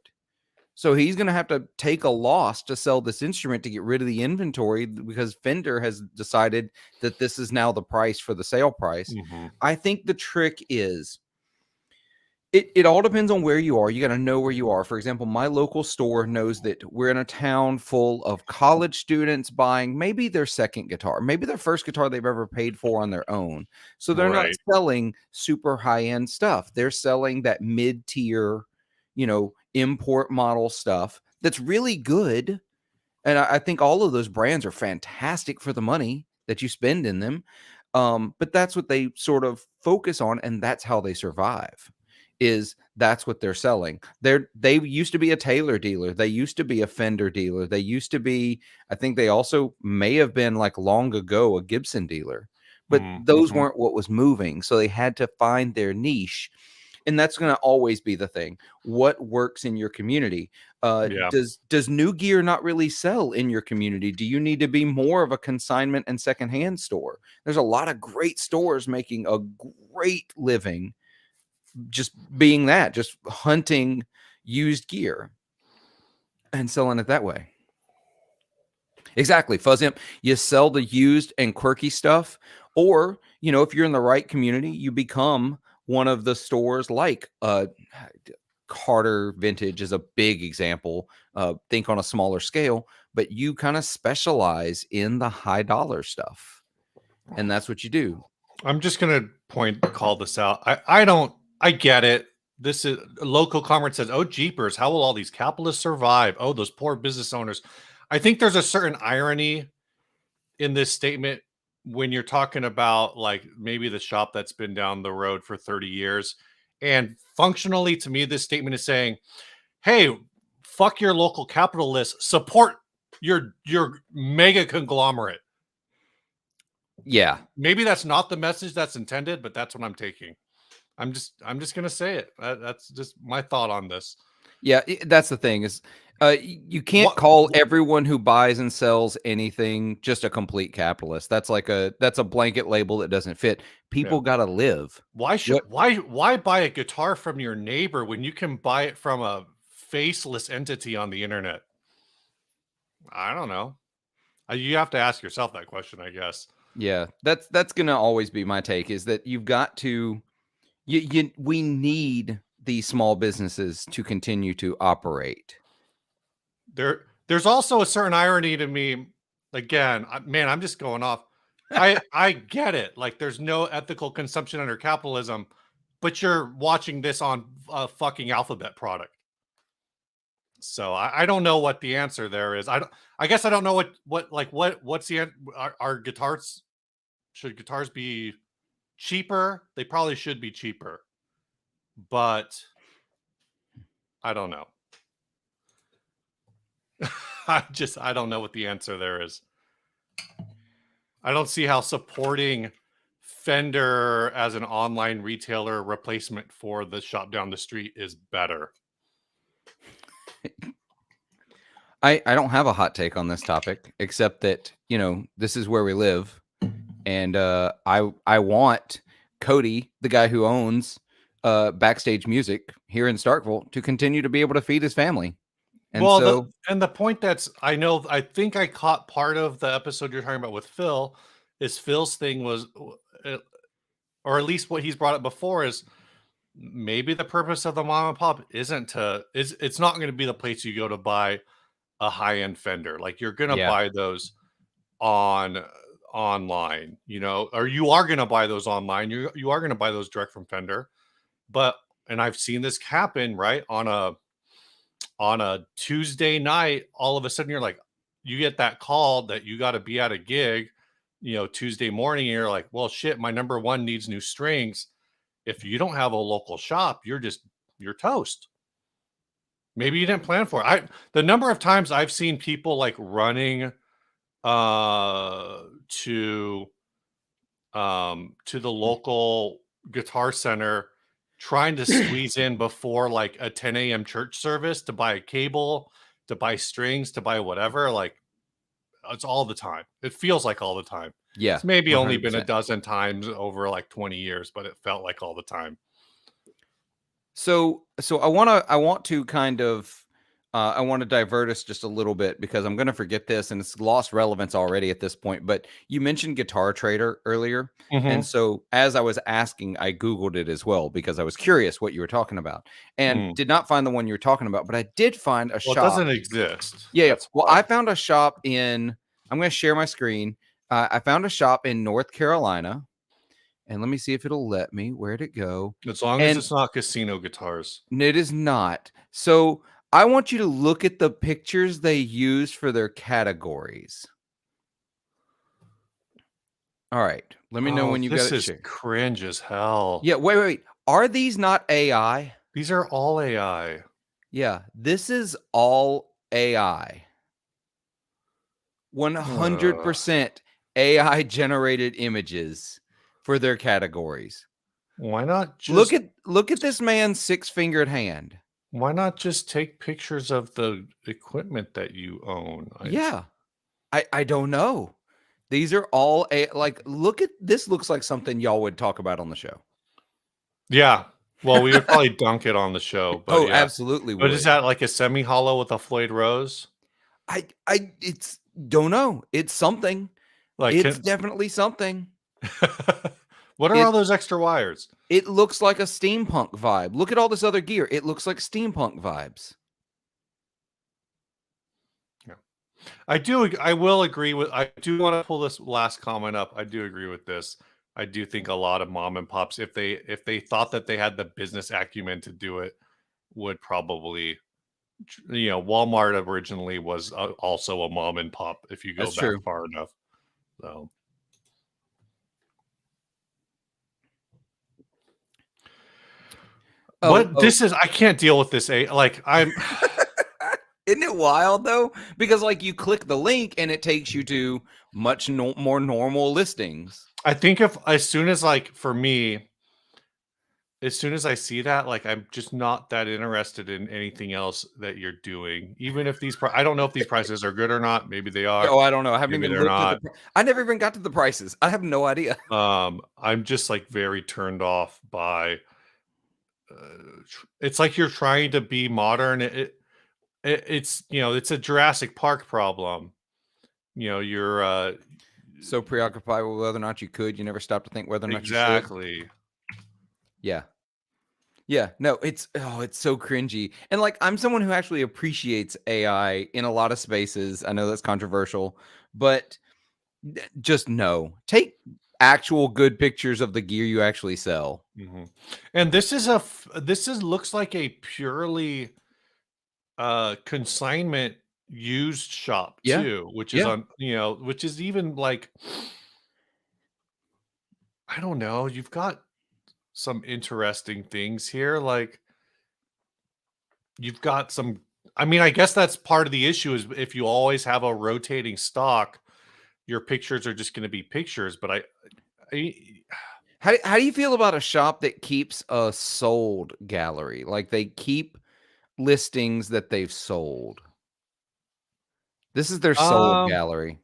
So he's gonna have to take a loss to sell this instrument to get rid of the inventory because Fender has decided that this is now the price for the sale price. Mhm. I think the trick is it all depends on where you are. You gotta know where you are. For example, my local store knows that we're in a town full of college students buying maybe their second guitar, maybe their first guitar they've ever paid for on their own. So they're not Right. selling super high-end stuff. They're selling that mid-tier, import model stuff that's really good, and I think all of those brands are fantastic for the money that you spend in them. But that's what they sort of focus on, and that's how they survive. Is that's what they're selling. They used to be a Taylor dealer. They used to be a Fender dealer. They used to be, I think they also may have been like long ago a Gibson dealer. But those Mhm. weren't what was moving. So they had to find their niche, and that's going to always be the thing. What works in your community? Yeah. Does new gear not really sell in your community? Do you need to be more of a consignment and secondhand store? There's a lot of great stores making a great living just being that, just hunting used gear and selling it that way. Exactly. Fuzz Imp. You sell the used and quirky stuff, or if you're in the right community, you become one of the stores like Carter Vintage is a big example. Think on a smaller scale, but you kind of specialize in the high dollar stuff, and that's what you do. I'm just gonna call this out. I get it. This is a local comrade says, "Oh jeepers, how will all these capitalists survive? Oh, those poor business owners." I think there's a certain irony in this statement when you're talking about like maybe the shop that's been down the road for 30 years. And functionally, to me, this statement is saying, "Hey, fuck your local capitalists, support your mega conglomerate." Yeah, Maybe that's not the message that's intended, but that's what I'm taking. I'm just gonna say it. That's just my thought on this. yeah, that's the thing is, you can't What? call everyone who buys and sells anything just a complete capitalist. That's a blanket label that doesn't fit. Yeah. People got to live. Why should What why buy a guitar from your neighbor when you can buy it from a faceless entity on the internet? I don't know. You have to ask yourself that question, I guess. Yeah, that's gonna always be my take, is that you've got to we need these small businesses to continue to operate. There's also a certain irony to me. Again, man, I'm just going off. I get it. Like, there's no ethical consumption under capitalism, but you're watching this on a fucking Alphabet product. So I don't know what the answer there is. I guess I don't know what's the are guitars, should guitars be cheaper? They probably should be cheaper, but I don't know. I don't know what the answer there is. I don't see how supporting Fender as an online retailer replacement for the shop down the street is better. I don't have a hot take on this topic, except that, this is where we live, and I want Cody, the guy who owns Backstage Music here in Starkville, to continue to be able to feed his family. And Well, so, the point that's I think I caught part of the episode you're talking about with Phil, is Phil's thing was, uh, or at least what he's brought up before, is maybe the purpose of the mom and pop isn't to is it's not going to be the place you go to buy a high end Fender. Like, you're going to yeah, buy those on online, or you are going to buy those online. You are going to buy those direct from Fender. But and I've seen this happen, right? On a Tuesday night, all of a sudden you get that call that you got to be at a gig, Tuesday morning, and you're like, well, shit, my number one needs new strings. If you don't have a local shop, you're toast. Maybe you didn't plan for it. The number of times I've seen people like running to the local guitar center, trying to squeeze in before like a 10 a.m. church service to buy a cable, to buy strings, to buy whatever. Like, it's all the time. It feels like all the time. yeah, It's maybe only been a 100%. dozen times over like 20 years, but it felt like all the time. So I want to kind of I want to divert us just a little bit, because I'm going to forget this and it's lost relevance already at this point. But you mentioned Guitar Trader earlier, and Mm-hmm. so as I was asking, I Googled it as well because I was curious what you were talking about, and Mm. did not find the one you were talking about. But I did find a Well, it shop. doesn't exist. Yeah, yeah. That's Well, why. I found a shop in. I'm going to share my screen. I found a shop in North Carolina, and let me see if it'll let me. Where'd it go? As long as And it's not casino guitars. it is not. So I want you to look at the pictures they use for their categories. All right. Let me know Oh, when you got this it is shared. cringe as hell. Yeah, wait. Are these not AI? These are all AI. Yeah, this is all AI. Ugh. 100% AI generated images for their categories. Why not Look just at look at this man's six-fingered hand. take pictures of the equipment that you own? Yeah. I don't know. These are all like, look at this, looks like something y'all would talk about on the show. Yeah. Well, we would probably dunk it on the show, but Oh, yeah. absolutely But is would. that like a semi hollow with a Floyd Rose? I it's don't know. It's something. Like, It's definitely something. what are all It those extra wires? it looks like a steampunk vibe. Look at all this other gear. It looks like steampunk vibes. Yeah. I will agree with, I do want to pull this last comment up. I do agree with this. I do think a lot of mom and pops, if they thought that they had the business acumen to do it, would probably, Walmart originally was also a mom and pop if you go That's back true. far enough. So, what Oh. this is, I can't deal with this. Like, I'm, Isn't it wild though? Because like you click the link and it takes you to much more normal listings. I think if as soon as like for me, as soon as I see that, like, I'm just not that interested in anything else that you're doing. Even if I don't know if these prices are good or not. Maybe they are. Oh, I don't know. I haven't Maybe even they're looked at not. I never even got to the prices. I have no idea. I'm just like very turned off by. It's like you're trying to be modern. It's it's a Jurassic Park problem. You're So preoccupied with whether or not you could, you never stopped to think whether or not you should. exactly. Yeah. Yeah. No, it's so cringy. And like I'm someone who actually appreciates AI in a lot of spaces. I know that's controversial, but just no. Take actual good pictures of the gear you actually sell. Mhm. And this is looks like a purely consignment used shop Yeah. too, which is Yeah. on, which is even like, I don't know, you've got some interesting things here. Like, you've got some, I mean, I guess that's part of the issue is if you always have a rotating stock, your pictures are just going to be pictures. But I How do you feel about a shop that keeps a sold gallery? Like they keep listings that they've sold. This is their sold um gallery.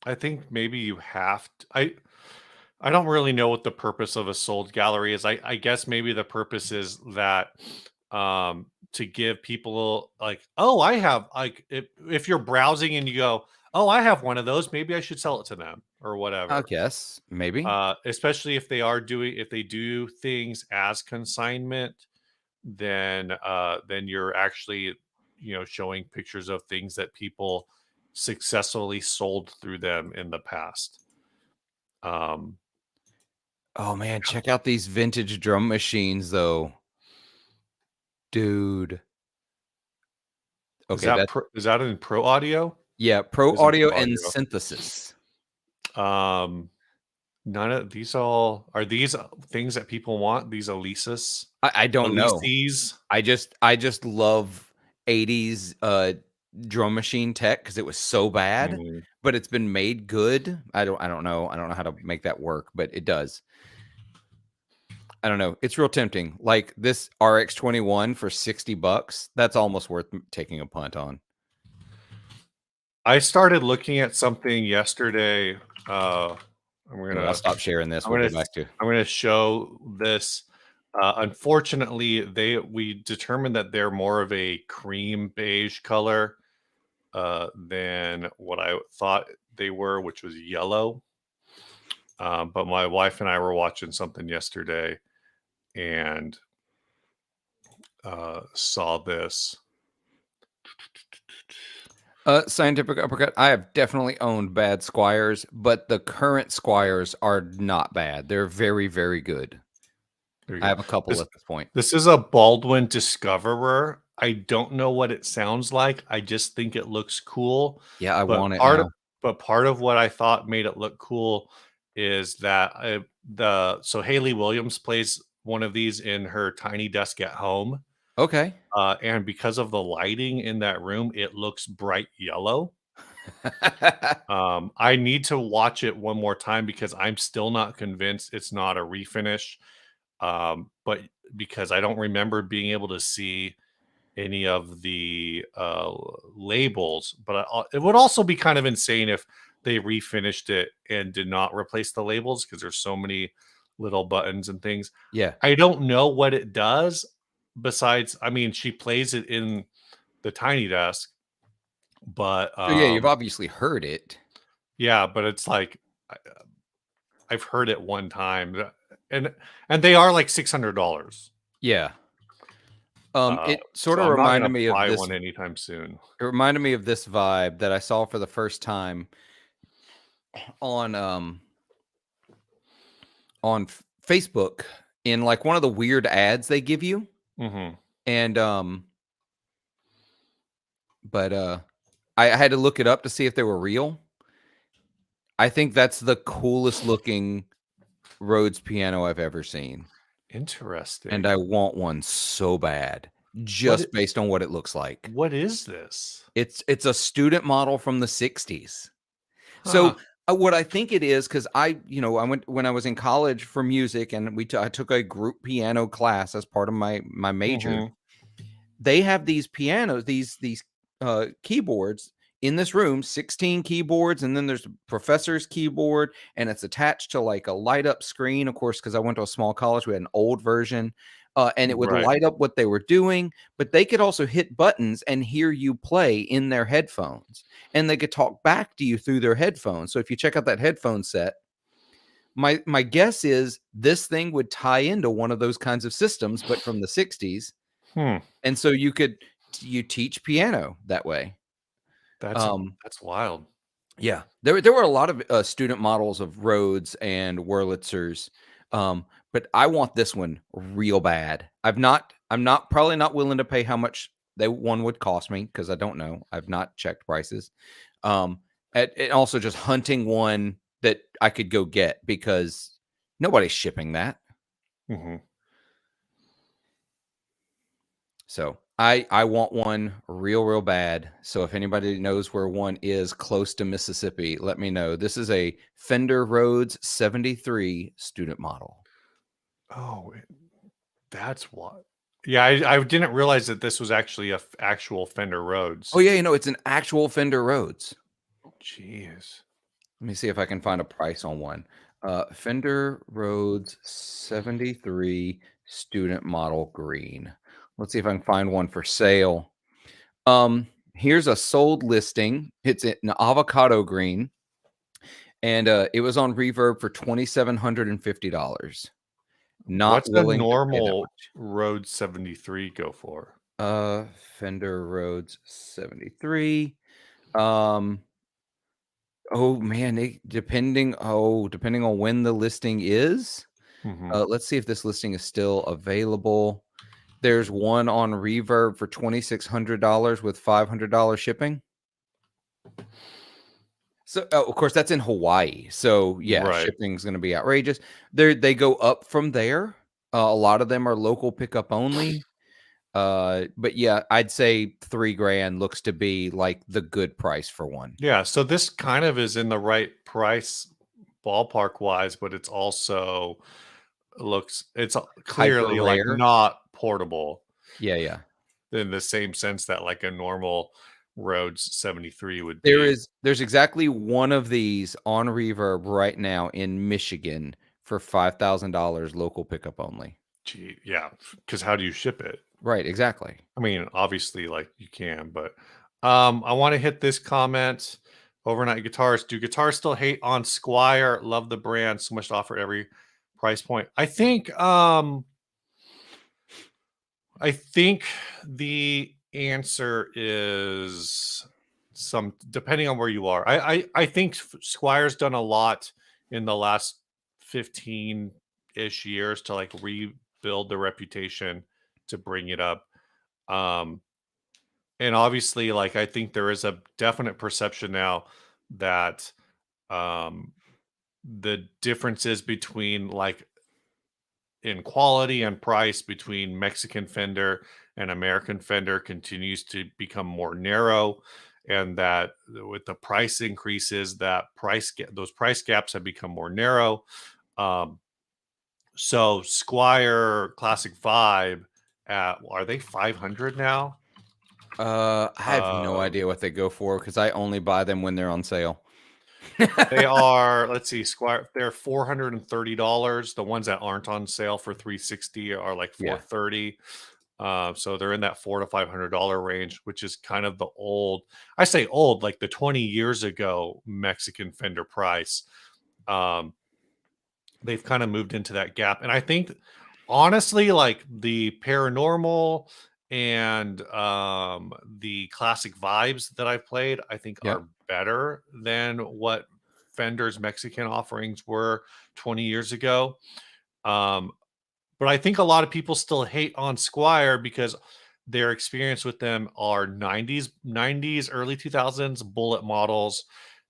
I think maybe you have to, I don't really know what the purpose of a sold gallery is. I guess maybe the purpose is that to give people like, oh, I have, like, if you're browsing and you go, oh, I have one of those, maybe I should sell it to them or I whatever. guess maybe. Especially if they do things as consignment, then you're actually, showing pictures of things that people successfully sold through them in the past. Um, Oh man, check out these vintage drum machines though. Dude. Okay, that is that in pro audio? yeah, Pro Is in Audio pro and audio. Synthesis. Um, none of these all are these things that people want. These I don't know. Elises. I just love 80s drum machine tech because it was so bad, Mm. but it's been made good. I don't know. I don't know how to make that work, but it does. I don't know. It's real tempting. Like this RX-21 for $60. That's almost worth taking a punt on. I started looking at something yesterday. I'm Here, I'll gonna stop sharing this. I'm We'll gonna go back to. I'm gonna show this. Unfortunately, we determined that they're more of a cream beige color than what I thought they were, which was yellow. But my wife and I were watching something yesterday and saw this. Scientific uppercut. I have definitely owned bad Squiers, but the current Squiers are not bad. They're very, very good. There you I go. have a couple This at this point. this is a Baldwin Discoverer. I don't know what it sounds like. I just think it looks cool. Yeah, I But want it part of now. but part of what I thought made it look cool is that the so Haley Williams plays one of these in her tiny desk at home. Okay. And because of the lighting in that room, it looks bright yellow. I need to watch it one more time because I'm still not convinced it's not a refinish. But because I don't remember being able to see any of the labels, but it would also be kind of insane if they refinished it and did not replace the labels because there's so many little buttons and things. Yeah. I don't know what it does besides, I mean, she plays it in the tiny desk, but So, yeah, you've obviously heard it. yeah, but it's like I've heard it one time, and they are like $600. Yeah. It So sorta I'm not reminded gonna me of buy this one anytime soon. it reminded me of this vibe that I saw for the first time on, Facebook in, like, one of the weird ads they give you, Mhm. and, but, I had to look it up to see if they were real. I think that's the coolest looking Rhodes piano I've ever seen, and Interesting. I want one so bad, What just i based on what it looks like. what is this? It's a student model from the '60s. Huh. So, what I think it is, because I went when I was in college for music, and I took a group piano class as part of my major. Mhm. They have these pianos, these keyboards in this room, 16 keyboards, and then there's a professor's keyboard, and it's attached to like a light up screen. Of course, because I went to a small college, we had an old version. and it would Right. light up what they were doing, but they could also hit buttons and hear you play in their headphones, and they could talk back to you through their headphones. So if you check out that headphone set, my guess is this thing would tie into one of those kinds of systems, but from the 60s, Hmm. and so you teach piano that way. That's Um, that's wild. yeah, there were a lot of student models of Rhodes and Wurlitzers, but I want this one real bad. I'm not probably not willing to pay how much one would cost me because I don't know. I've not checked prices. Um, and also just hunting one that I could go get because nobody's shipping that. Hmm. So I want one real bad. So if anybody knows where one is close to Mississippi, let me know. This is a Fender Rhodes 73 student model. Oh, that's what. Yeah, I didn't realize that this was actually a actual Fender Oh Rhodes. yeah, it's an actual Fender Rhodes. Jeez. Let me see if I can find a price on one. Fender Rhodes 73 student model green. Let's see if I can find one for sale. Here's a sold listing. It's an avocado green, and it was on Reverb for $2,750. Not What's a willing to pay that normal much. Rhodes 73 go for? Fender Rhodes 73. Um, oh man, depending on when the listing is. Hmm. Let's see if this listing is still available. There's one on Reverb for $2,600 with $500 shipping. So, of course, that's in Hawaii. So, yeah, Right. shipping is going to be outrageous. They go up from there. A lot of them are local pickup only. But yeah, I'd say 3 grand looks to be like the good price for one. Yeah, so this kind of is in the right price ballpark wise, but it's also it's Hyper clearly like rare. not portable Yeah, yeah. in the same sense that like a normal Rhodes 73 would be. There's exactly one of these on Reverb right now in Michigan for $5,000 local pickup only. Gee, yeah, because how do you ship it? Right, exactly. I mean, obviously, like you can, but I want to hit this comment. Overnight guitars. Do guitars still hate on Squier? Love the brand. So much to offer at every price point. I think the answer is some depending on where you are. I think Squire's done a lot in the last 15-ish years to like rebuild the reputation to bring it up. Um and obviously like I think there is a definite perception now that um the differences between like in quality and price between Mexican Fender and American Fender continues to become more narrow, and that with the price increases, those price gaps have become more narrow. Um, so Squire Classic Vibe at are they 500 now? I have no Uh, idea what they go for because I only buy them when they're on sale. they are, let's see, Squire, they're $430. The ones that aren't on sale for 360 are like Yeah. 430. So they're in that $400 to $500 range, which is kind of the old, I say old, like the 20 years ago Mexican Fender price. Um, they've kind of moved into that gap. And I think honestly, like the paranormal and the classic vibes that I've played, I think Yep. are better than what Fender's Mexican offerings were 20 years ago. Um, but I think a lot of people still hate on Squire because their experience with them are 90s, early 2000s bullet models,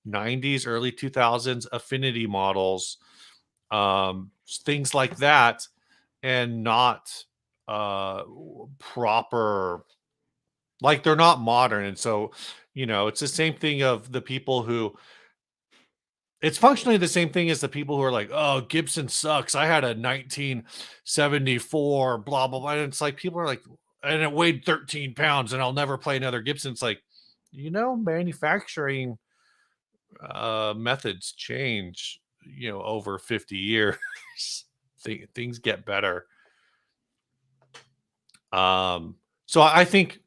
90s, early 2000s affinity models, things like that, and not proper, like they're not modern. And so, it's the same thing of the people who it's functionally the same thing as the people who are like, "Oh, Gibson sucks. I had a 1974, blah blah blah." And it's like people are like, and it weighed 13 pounds, and I'll never play another Gibson. It's like, manufacturing methods change, over 50 years. Things get better. So I think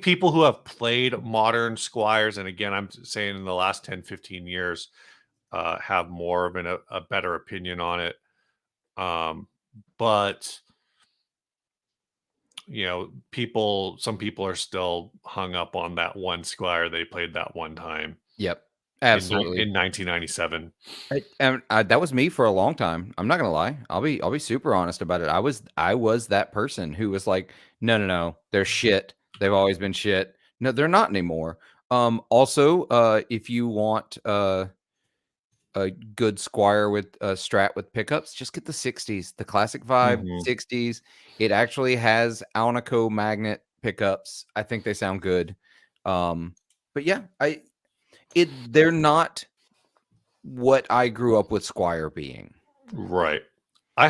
people who have played modern Squiers, and again, I'm saying in the last 10, 15 years, have more of a better opinion on it. Um, but some people are still hung up on that one Squire they played that one time Yep, absolutely. in 1997. That was me for a long time. I'm not gonna lie. I'll be super honest about it. I was that person who was like, no, no, no, they're shit. They've always been shit. No, they're not anymore. Also, if you want a good Squire with a Strat with pickups, just get the 60s, the classic vibe Mhm. 60s. It actually has Alnico magnet pickups. I think they sound good. Um, but yeah, they're not what I grew up with Squire being. Right. I Oh,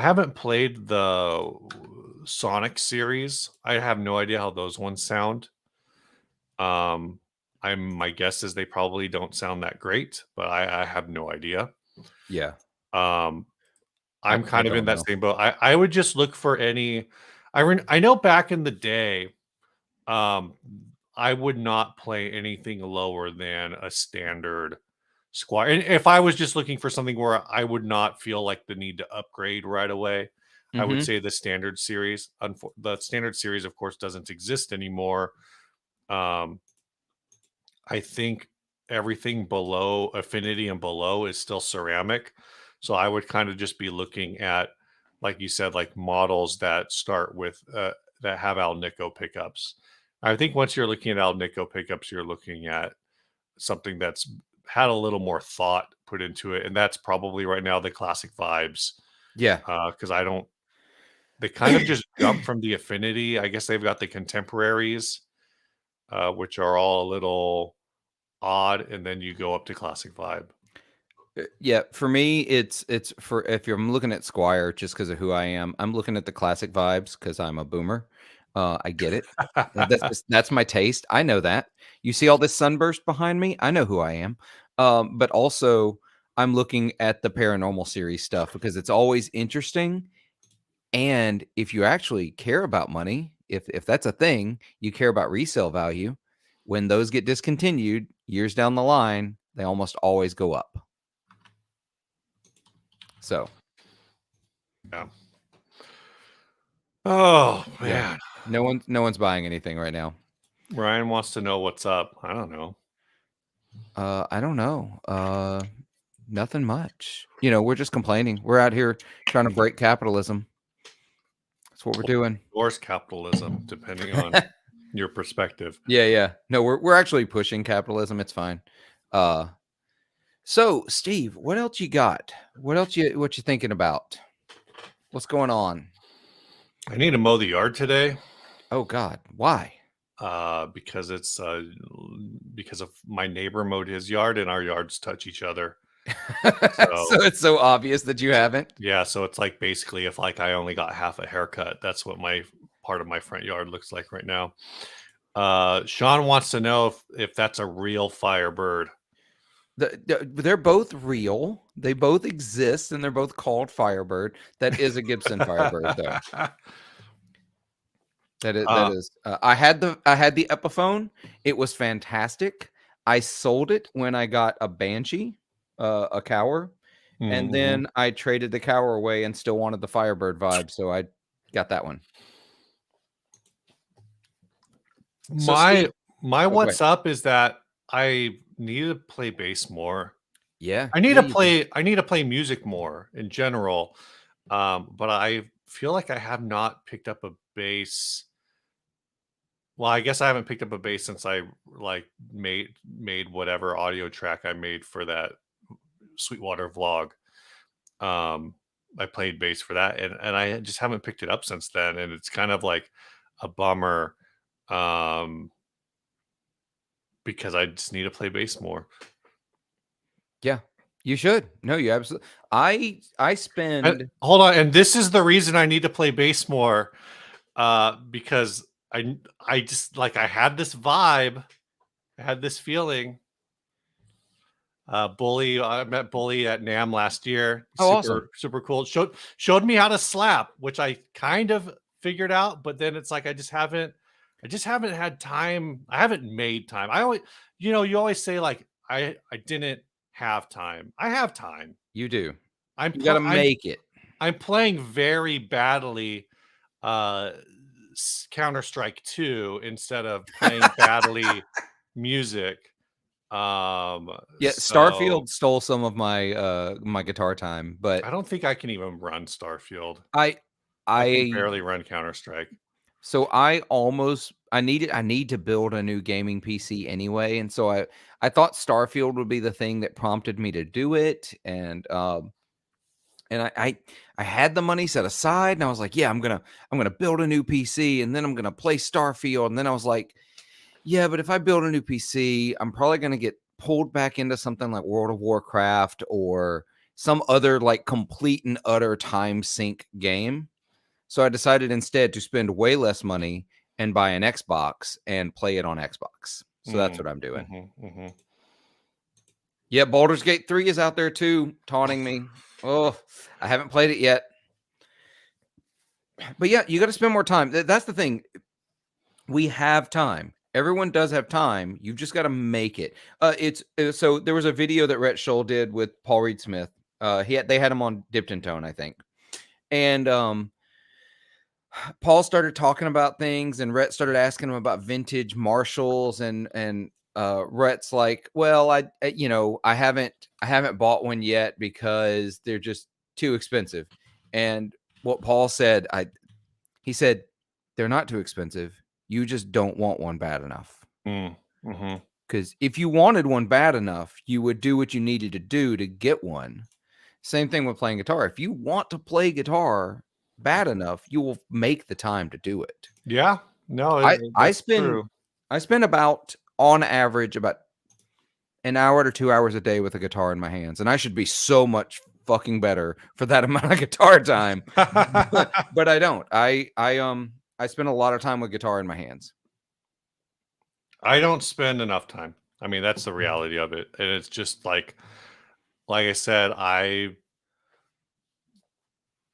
haven't played the Sonic series. I have no idea how those ones sound. Um, my guess is they probably don't sound that great, but I have no idea. yeah. Um, I I'm I kind of in don't that know. same boat. I would just look for any. I know back in the day, um, I would not play anything lower than a standard Squire. And if I was just looking for something where I would not feel like the need to upgrade right away, I would Mhm. say the standard series. The standard series, of course, doesn't exist anymore. Um, I think everything below affinity and below is still ceramic. So I would kind of just be looking at, like you said, like models that start with that have Alnico pickups. I think once you're looking at Alnico pickups, you're looking at something that's had a little more thought put into it, and that's probably right now the classic vibes. Yeah. Because I don't, they kind of just jump from the affinity. I guess they've got the contemporaries, which are all a little odd, and then you go up to classic vibe. Yeah, for me, it's for if you're I'm looking at Squire just because of who I am, I'm looking at the classic vibes because 'cause I'm a boomer. I get it. That's my taste. I know that. You see all this sunburst behind me? I know who I am. But also I'm looking at the paranormal series stuff because it's always interesting, and if you actually care about money, if that's a thing, you care about resale value, when those get discontinued years down the line, they almost always go up. So, Yeah. Oh yeah. man, No one's buying anything right now. Ryan wants to know what's up. I don't know. I don't know. Nothing much. We're just complaining. We're out here trying to break capitalism. That's what we're doing. Or capitalism, depending on your perspective. Yeah, yeah. No, we're actually pushing capitalism. It's fine. Uh, so Steve, what else you got? What you thinking about? What's going on? I need to mow the yard today. Oh God, why? Because it's because of my neighbor mowed his yard and our yards touch each other. So So it's so obvious that you haven't. yeah, so it's like basically if like I only got half a haircut, that's what my part of my front yard looks like right now. Sean wants to know if that's a real firebird. They're both real. They both exist, and they're both called Firebird. That is a Gibson Firebird, though. That is that uh, is. I had the Epiphone. It was fantastic. I sold it when I got a Banshee, a Cower, and mhm. then I traded the Cower away and still wanted the Firebird vibe, so I got that one. So My Steve, my oh, go ahead. what's up is that I need to play bass more. Yeah, yeah, you do. I need to play music more in general. But I feel like I have not picked up a bass. Well, I guess I haven't picked up a bass since I like made whatever audio track I made for that Sweetwater vlog. Um, I played bass for that, and I just haven't picked it up since then, and it's kind of like a bummer. Um, because I just need to play bass more. Yeah, you should. No, you absolutely. I And spend. hold on, and this is the reason I need to play bass more, because I just like I had this vibe, I had this feeling. Bully. I met Bully at NAMM last year. Oh, awesome. Super cool. Showed me how to slap, which I kind of figured out, but then it's like I just haven't had time. I haven't made time. I always, you always say like I didn't have time. I have time. You do. I'm You got to make it. I'm playing very badly uh Counter-Strike 2 instead of playing badly music. Yeah, So Starfield stole some of my my guitar time, but I don't think I can even run Starfield. I I can I barely run Counter-Strike. so I need to build a new gaming PC anyway, and so I thought Starfield would be the thing that prompted me to do it, and I had the money set aside, and I was like, yeah, I'm gonna build a new PC, and then I'm gonna play Starfield, and then I was like, yeah, but if I build a new PC, I'm probably gonna get pulled back into something like World of Warcraft or some other like complete and utter time sink game. So I decided instead to spend way less money and buy an Xbox and play it on Xbox. So that's what I'm doing. Yeah, Baldur's Gate 3 is out there too, taunting me. Oh, I haven't played it yet. But yeah, you got to spend more time. That's the thing. We have time. Everyone does have time. You've just got to make it. So there was a video that Rhett Scholl did with Paul Reed Smith. They had him on Dipped in Tone, I think. And Paul started talking about things, and Rhett started asking him about vintage Marshalls, and Rhett's like, "Well, I haven't bought one yet because they're just too expensive." And what Paul said, he said, "They're not too expensive. You just don't want one bad enough." Because if you wanted one bad enough, you would do what you needed to do to get one. Same thing with playing guitar. If you want to play guitar bad enough, you will make the time to do it. Yeah, no, I that's spend true. I spend about on average about an hour to 2 hours a day with a guitar in my hands, and I should be so much fucking better for that amount of guitar time. But I don't. I spend a lot of time with guitar in my hands. I don't spend enough time. I mean, that's the reality of it. And it's just like I said, I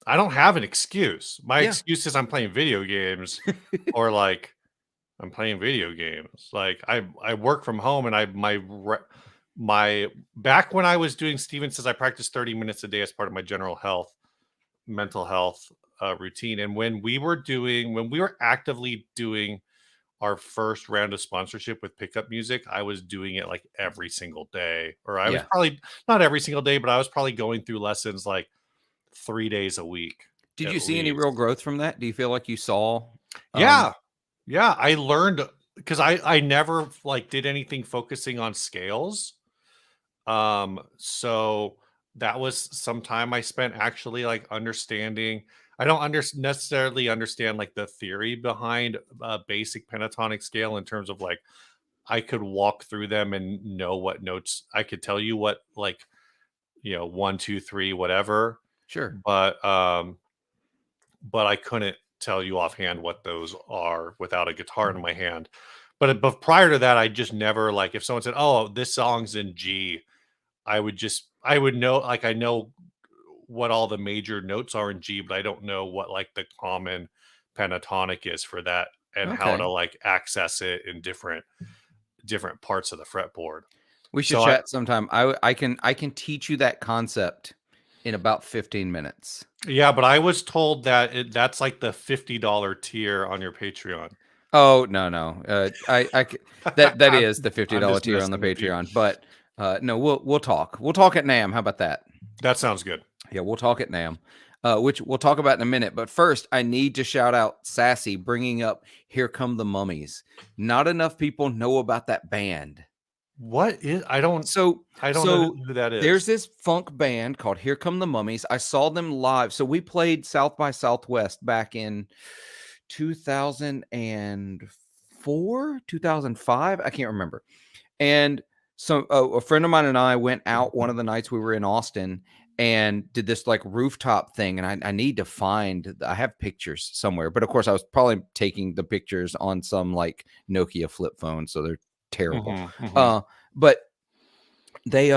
don't have an excuse. My Yeah. excuse is I'm playing video games or like I'm playing video games. Like I work from home and my back when I was doing Steven Says I practiced 30 minutes a day as part of my mental health routine. And when we were actively doing our first round of sponsorship with Pickup Music, I was doing it like every single day, or I was Yeah. probably not every single day, but I was probably going through lessons like 3 days a week Did at you see any least. real growth from that? Do you feel like you saw Yeah. Yeah, I learned because I never like did anything focusing on scales. So that was some time I spent actually like understanding. I don't necessarily understand like the theory behind a basic pentatonic scale in terms of like I could walk through them and know what notes I could tell you what like 1, 2, 3, whatever. Sure. But I couldn't tell you offhand what those are without a guitar in my hand. But prior to that, I just never like if someone said, "Oh, this song's in G," I would know like I know what all the major notes are in G, but I don't know what like the common pentatonic is for that and how to Okay. like access it in different parts of the fretboard. We should So I chat sometime. I can teach you that concept in about 15 minutes. yeah, but I was told that that's like the $50 tier on your Patreon. Oh, no. That is the I'm $50 just tier on the messing with you. Patreon, but no, we'll talk. We'll talk at NAMM. How about that? That sounds good. Yeah, we'll talk at NAMM. Which we'll talk about in a minute. But first, I need to shout out Sassy bringing up Here Come the Mummies. Not enough people know about that band. What is I don't So know who that there's is. this funk band called Here Come the Mummies. I saw them live. So we played South by Southwest back in 2004, 2005. I can't remember. And so a friend of mine and I went out one of the nights we were in Austin and did this like rooftop thing. And I need to I have pictures somewhere, but of course I was probably taking the pictures on some like Nokia flip phone. So they're terrible. But They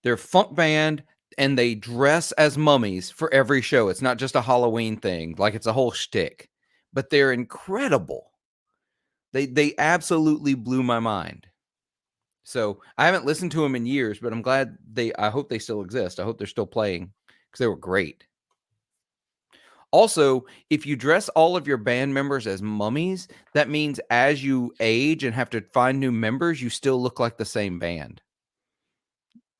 they're a funk band and they dress as mummies for every show. It's not just a Halloween thing, like it's a whole shtick. But they're incredible. They absolutely blew my mind. So I haven't listened to them in years, but I'm glad I hope they still exist. I hope they're still playing because they were great. Also, if you dress all of your band members as mummies, that means as you age and have to find new members, you still look like the same band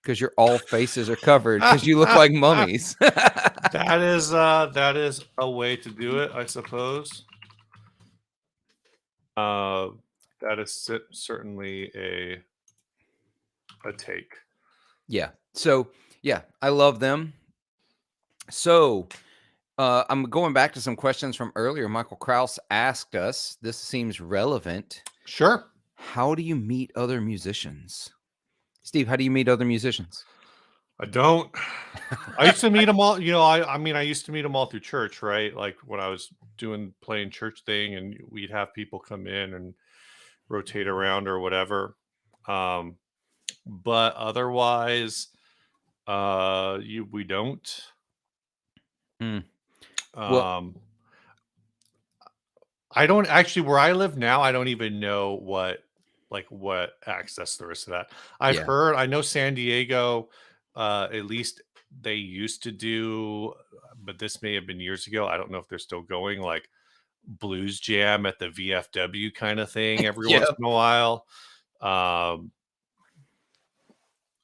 because your all faces are covered because you look like mummies. That is a way to do it, I suppose. Uh, that is certainly a take. Yeah. So, yeah, I love them. So, I'm going back to some questions from earlier. Michael Kraus asked us, this seems relevant. Sure. How do you meet other musicians? Steve, how do you meet other musicians? I don't. I used to meet them all. You know, I mean, I used to meet them all through church, right? Like when I was playing church thing, and we'd have people come in and rotate around or whatever. Um, but otherwise, we don't. Mm. Well, Um, I don't actually where I live now, I don't even know what access there is to that. yeah. I know San Diego, at least they used to do, but this may have been years ago. I don't know if they're still going like blues jam at the VFW kind of thing every Yeah. once in a while. Um,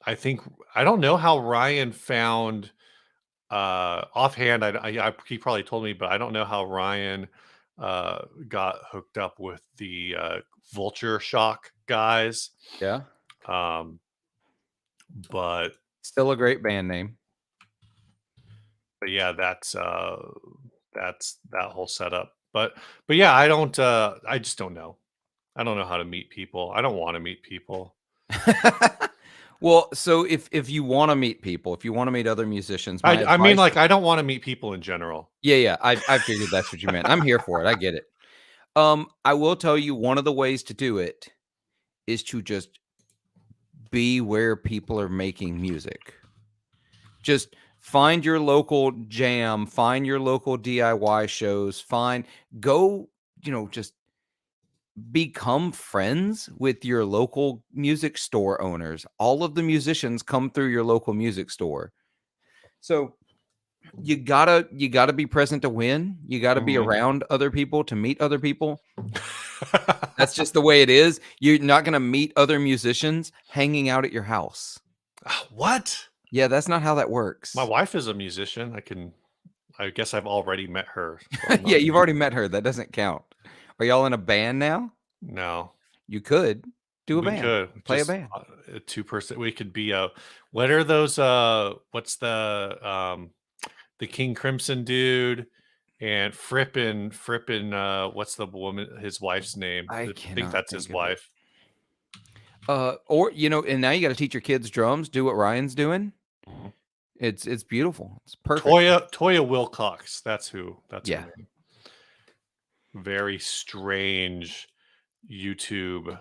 I think I don't know how Ryan found offhand. He probably told me, but I don't know how Ryan got hooked up with the Vulture Shock guys. Yeah. Um, but Still a great band name. yeah, that's that whole setup. But yeah, I don't. I just don't know. I don't know how to meet people. I don't want to meet people. Well, so if you wanna meet people, if you wanna meet other musicians, my I mean, advice. like, I don't want to meet people in general. Yeah, I figured that's what you meant. I'm here for it, I get it. I will tell you one of the ways to do it is to just be where people are making music. Just find your local jam, find your local DIY shows, go, just become friends with your local music store owners. All of the musicians come through your local music store. So you gotta be present to win. You gotta be Mhm. around other people to meet other people. That's just the way it is. You're not gonna meet other musicians hanging out at your house. What? Yeah, that's not how that My works. wife is a musician. I guess I've already met her, so I'm Yeah, not you've gonna. already met her. That doesn't count. Are y'all in a band now? No, You could do a we band. could Play a just band. a two-person. We could be a. What are those? What's the King Crimson dude and Frippin? What's the woman? His wife's name? I I think cannot that's his think of it. wife. Or and now you gotta teach your kids drums, do what Ryan's doing. Mhm. It's beautiful. It's perfect. Toya Wilcox. That's her Yeah. name. Very strange YouTube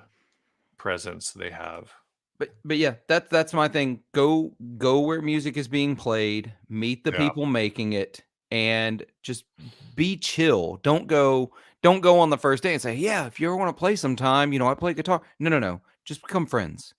presence they have. But yeah, that's my thing. Go where music is being played, meet the Yeah. people making it, and just be chill. Don't go on the first day and say, "Yeah, if you ever want to play sometime, I play guitar." No, no, no. Just become friends.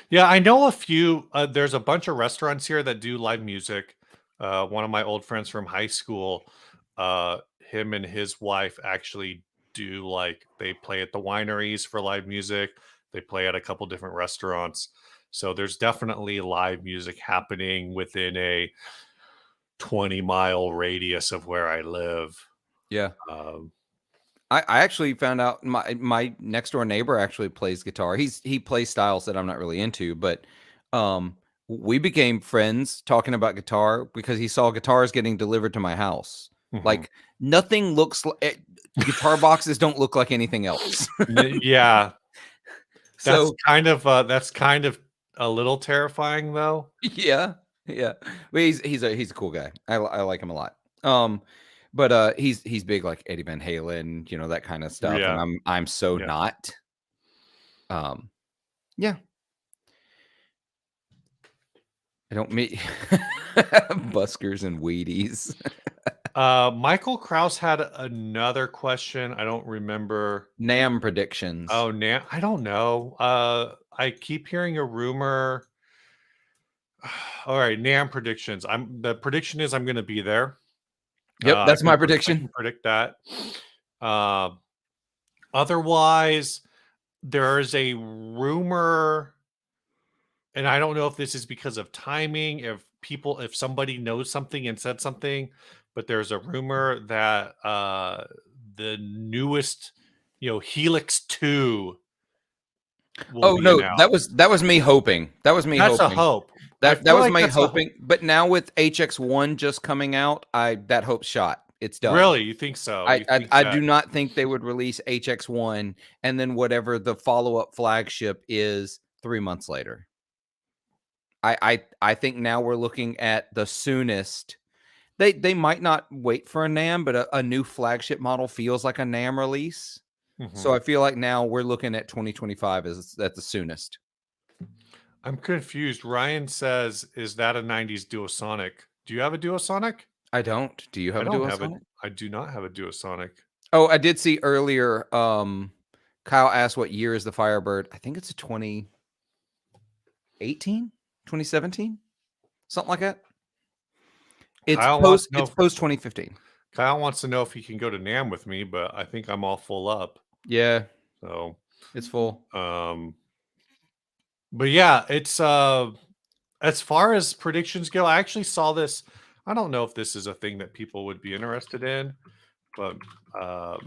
Yeah, I know a few. There's a bunch of restaurants here that do live music. One of my old friends from high school, him and his wife actually do like they play at the wineries for live music. They play at a couple different restaurants. So there's definitely live music happening within a 20-mile radius of where I live. Yeah. Um, I actually found out my next door neighbor actually plays guitar. He plays styles that I'm not really into, but um we became friends talking about guitar because he saw guitars getting delivered to my house. mhm. Like nothing looks like guitar boxes don't look like anything else. Yeah, So that's kind of a little terrifying though. yeah, yeah. But he's a cool guy. I like him a lot. But he's big like Eddie Van Halen, that kind of stuff, and Yeah, I'm so yeah. not. Um, yeah. I don't meet buskers and Wheaties. Michael Kraus had another question. I don't remember. NAMM predictions. Oh, I don't know. I keep hearing a rumor. All right, NAMM predictions. The prediction is I'm going to be there. Yep, that's my I can prediction. predict that. Uh, Otherwise, there is a rumor, and I don't know if this is because of timing, if somebody knows something and said something, but there's a rumor that the newest, Helix 2 will Oh be no, announced. that was me hoping. That was me That's a hoping. hope. I That feel was like me that's a hope. hoping. But now with HX1 just coming out, that hope's shot. It's done. Really, you think so? You think I that? do not think they would release HX1 and then whatever the follow-up flagship is 3 months later. I think now we're looking at the soonest. They might not wait for a NAMM, but a new flagship model feels like a NAMM release. So Mhm. I feel like now we're looking at 2025 as at the soonest. I'm confused. Ryan says, "Is that a '90s Duosonic?" Do you have a Duosonic? I don't. Do you I have a don't have it. Duosonic? I do not have a Duosonic. Oh, I did see earlier, Kyle asked what year is the Firebird. I think it's a 2018, 2017, something like that. Kyle wants to know. It's post 2015. Kyle wants to know if he can go to NAM with me, but I think I'm all full up. Yeah, So, it's full. um, but yeah, it's as far as predictions go, I actually saw this. I don't know if this is a thing that people would be interested in, but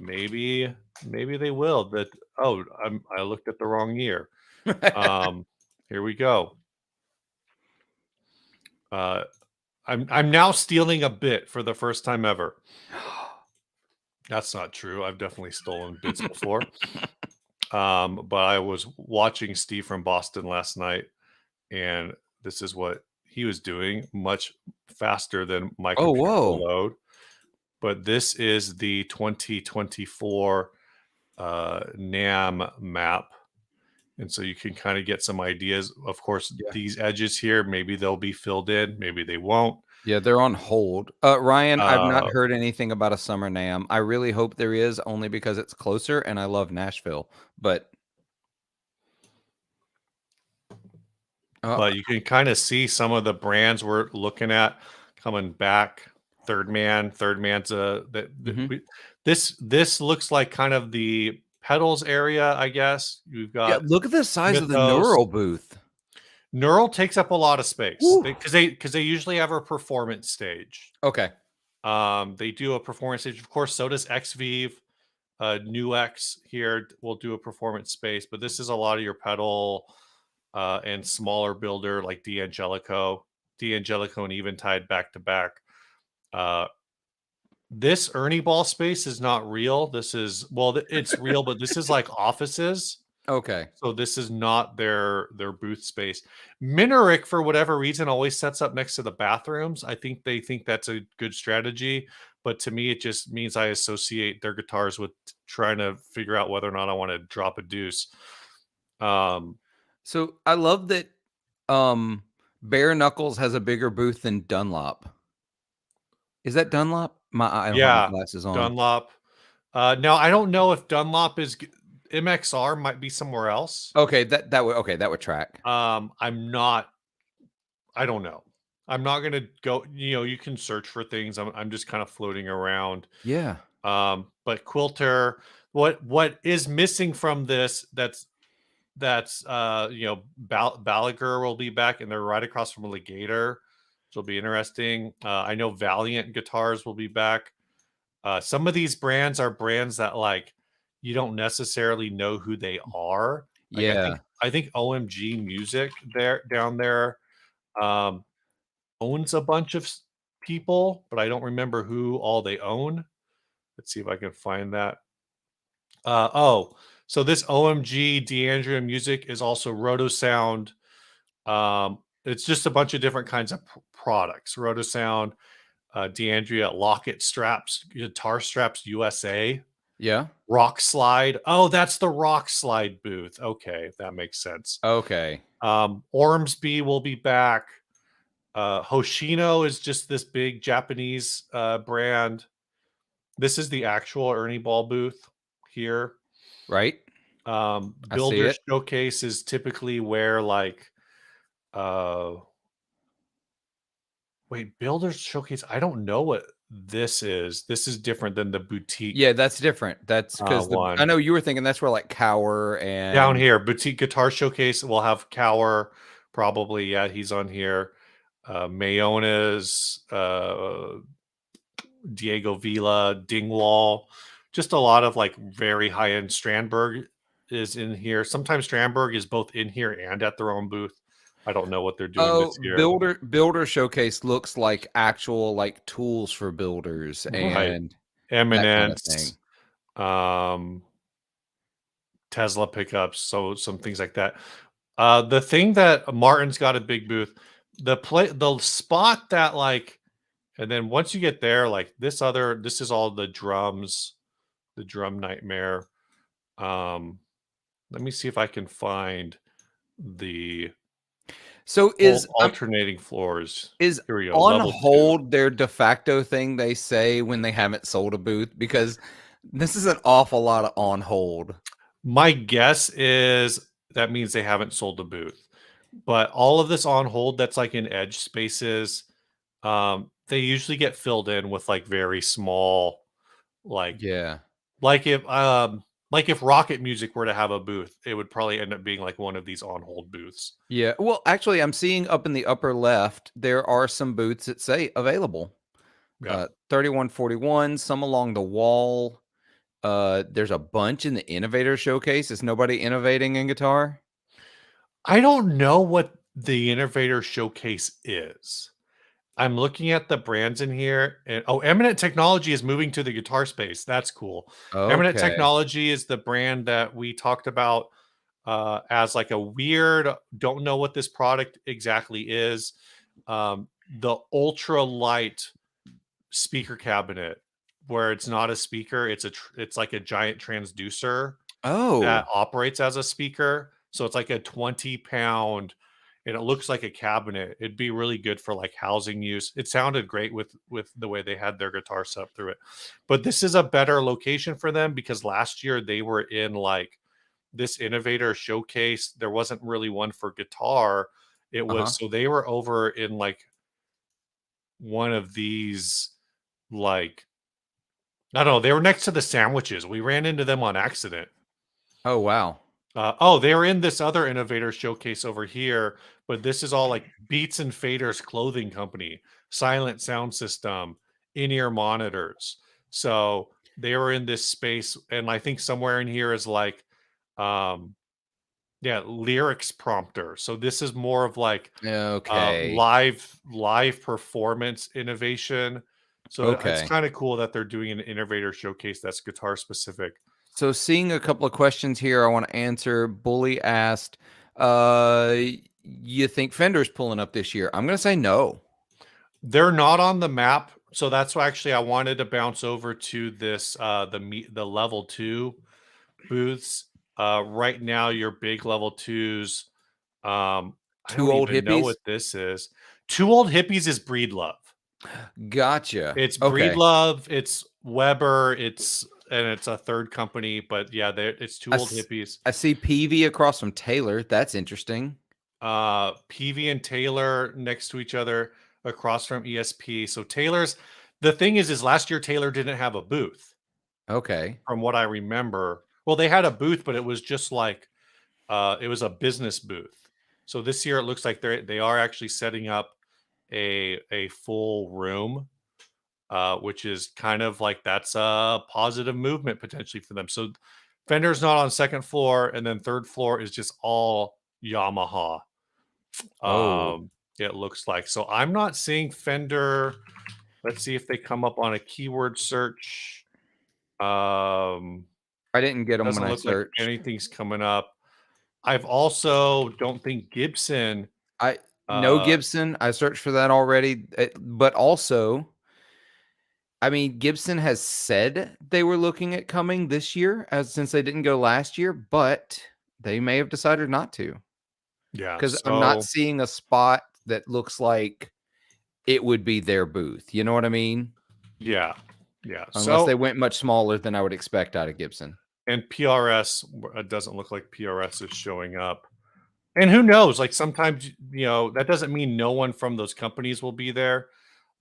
maybe they will. That I looked at the wrong year. Um, Here we go. Uh, I'm now stealing a bit for the first time ever. That's not true. I've definitely stolen bits before. But I was watching Steve from Boston last night, and this is what he was doing, much faster than my Oh, computer will whoa. load. But this is the 2024 NAM map. And so you can kind of get some ideas. Of course, Yeah. these edges here, maybe they'll be filled in, maybe they won't. Yeah, they're on hold. Ryan, I've not Uh, heard anything about a summer NAMM. I really hope there is, only because it's closer and I love Nashville. But but you can kind of see some of the brands we're looking at coming back. Third Man's mhm. this looks like kind of the pedals area, I guess. You've Yeah, got look at the size of the Mythos. Neural booth. Neural takes up a lot of space Woo. because they usually have a performance stage. Okay. They do a performance stage, of course. So does XVive. New X here will do a performance space, but this is a lot of your pedal and smaller builder like D'Angelico and Eventide back to back. This Ernie Ball space is not real. This is it's real, but this is like offices. Okay. So this is not their booth space. Minerick, for whatever reason, always sets up next to the bathrooms. I think they think that's a good strategy, but to me, it just means I associate their guitars with trying to figure out whether or not I want to drop a deuce. Um, So I love that Bare Knuckles has a bigger booth than Dunlop. Is that Dunlop? I don't have my yeah, glasses on. Dunlop. Now I don't know if Dunlop is MXR might be somewhere else. Okay, that would track. I'm not. I don't know. I'm not gonna go. You can search for things. I'm just kind of floating around. Yeah. But Quilter, what is missing from this? That's Balaguer will be back, and they're right across from Legator, which will be interesting. I know Valiant guitars will be back. Some of these brands are brands that like you don't necessarily know who they are. Like Yeah. I think OMG Music there down there um, owns a bunch of people, but I don't remember who all they own. Let's see if I can find that. So this OMG D'Andrea Music is also Roto Sound. It's just a bunch of different kinds of products. Roto Sound, D'Andrea Locket Straps, Guitar Straps USA, Yeah. Rock Slide. Oh, that's the Rock Slide booth. Okay, that makes sense. Okay. Ormsby will be back. Hoshino is just this big Japanese brand. This is the actual Ernie Ball booth here. Right? I see Builder it. Showcase is typically where like uh wait, Builder Showcase. I don't know what this is. This is different than the boutique Yeah, that's different. That's because the I one. know you were thinking that's where like Cower Down and here, Boutique Guitar Showcase will have Cower, probably. Yeah, he's on here. Mayona's, Diego Vila, Dingwall, just a lot of like very high end. Strandberg is in here. Sometimes Strandberg is both in here and at their own booth. I don't know what they're doing oh, this year. builder showcase looks like actual like tools for builders Right. and that kind of Eminence, thing. um, Tesla pickups, so some things like that. The thing that Martin's got a big booth, the spot that like, and then once you get there, like this is all the drums, the drum nightmare. Um, Let me see if I can find the So whole alternating floors. is Here we go, on level 2. hold their de facto thing they say when they haven't sold a booth? Because this is an awful lot of on hold. My guess is that means they haven't sold the booth. But all of this on hold that's like in edge spaces, they usually get filled in with like very small, like Yeah. like if like if Rocket Music were to have a booth, it would probably end up being like one of these on hold booths. Yeah. Well, actually, I'm seeing up in the upper left, there are some booths that say available. Yeah. 3141, some along the wall. There's a bunch in the innovator showcase. Is nobody innovating in guitar? I don't know what the Innovator Showcase is. I'm looking at the brands in here, and oh, Eminent Technology is moving to the guitar space. That's cool. Eminent Okay. Technology is the brand that we talked about as like a weird, don't know what this product exactly is. The ultra light speaker cabinet, where it's not a speaker, it's like a giant transducer that Oh, operates as a speaker. So it's like a 20 pound, and it looks like a cabinet. It'd be really good for like housing use. It sounded great with the way they had their guitar set up through it. But this is a better location for them because last year they were in like this innovator showcase. There wasn't really one for guitar. It uh-huh. was so they were over in like one of these, like, I don't know, they were next to the sandwiches. We ran into them on accident. Oh, wow. Oh, they were in this other innovator showcase over here, but this is all like Beats and Faders Clothing Company, Silent Sound System, in-ear monitors. So they were in this space, and I think somewhere in here is like, um, yeah, lyrics prompter. So this is more of like Okay. live performance innovation. So it's Okay. kind of cool that they're doing an innovator showcase that's guitar specific. So seeing a couple of questions here I want to answer. Bully asked, uh, you think Fender's pulling up this year? I'm going to say no. They're not on the map, so that's why actually I wanted to bounce over to this the level 2 booths. Right now your big level 2s, I Two don't old even know hippies? what this is. Two Old Hippies is Breedlove. Gotcha. It's Okay. Breedlove, it's Weber, it's a third company, but yeah, it's Two I, Old s- Hippies. I see PV across from Taylor. That's interesting. PV and Taylor next to each other across from ESP. So Taylor's, the thing is last year Taylor didn't have a booth Okay. from what I remember. Well, they had a booth, but it was just like it was a business booth. So this year it looks like they are actually setting up a full room, which is kind of like that's a positive movement potentially for them. So Fender's not on second floor, and then third floor is just all Yamaha. Oh, It looks like. So I'm not seeing Fender. Let's see if they come up on a keyword search. Um, I didn't get them when doesn't I look like searched. anything's coming up. I've also don't think Gibson. I no Uh, Gibson. I searched for that already. But also, I mean, Gibson has said they were looking at coming this year, as since they didn't go last year, but they may have decided not to. yeah. Because I'm not So seeing a spot that looks like. it would be their booth. You know what I mean? Yeah. Yeah. Unless they So, went much smaller than I would expect out of Gibson. and PRS doesn't look like PRS is showing up. And who knows? Like sometimes, that doesn't mean no one from those companies will be there.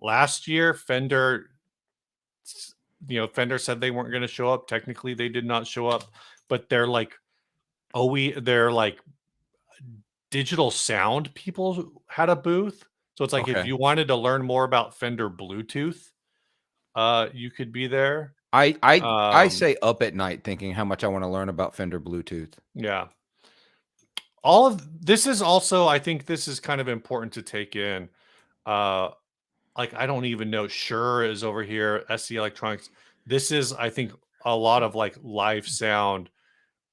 Last year, Fender said they weren't going to show up. Technically, they did not show up, but they're like digital sound people who had a booth. So it's like if Okay. you wanted to learn more about Fender Bluetooth, you could be there. I Um, stay up at night thinking how much I want to learn about Fender Bluetooth. yeah. All of this is also, I think this is kind of important to take in. Uh, like I don't even know. Shure is over here. SC Electronics. This is, I think, a lot of like live sound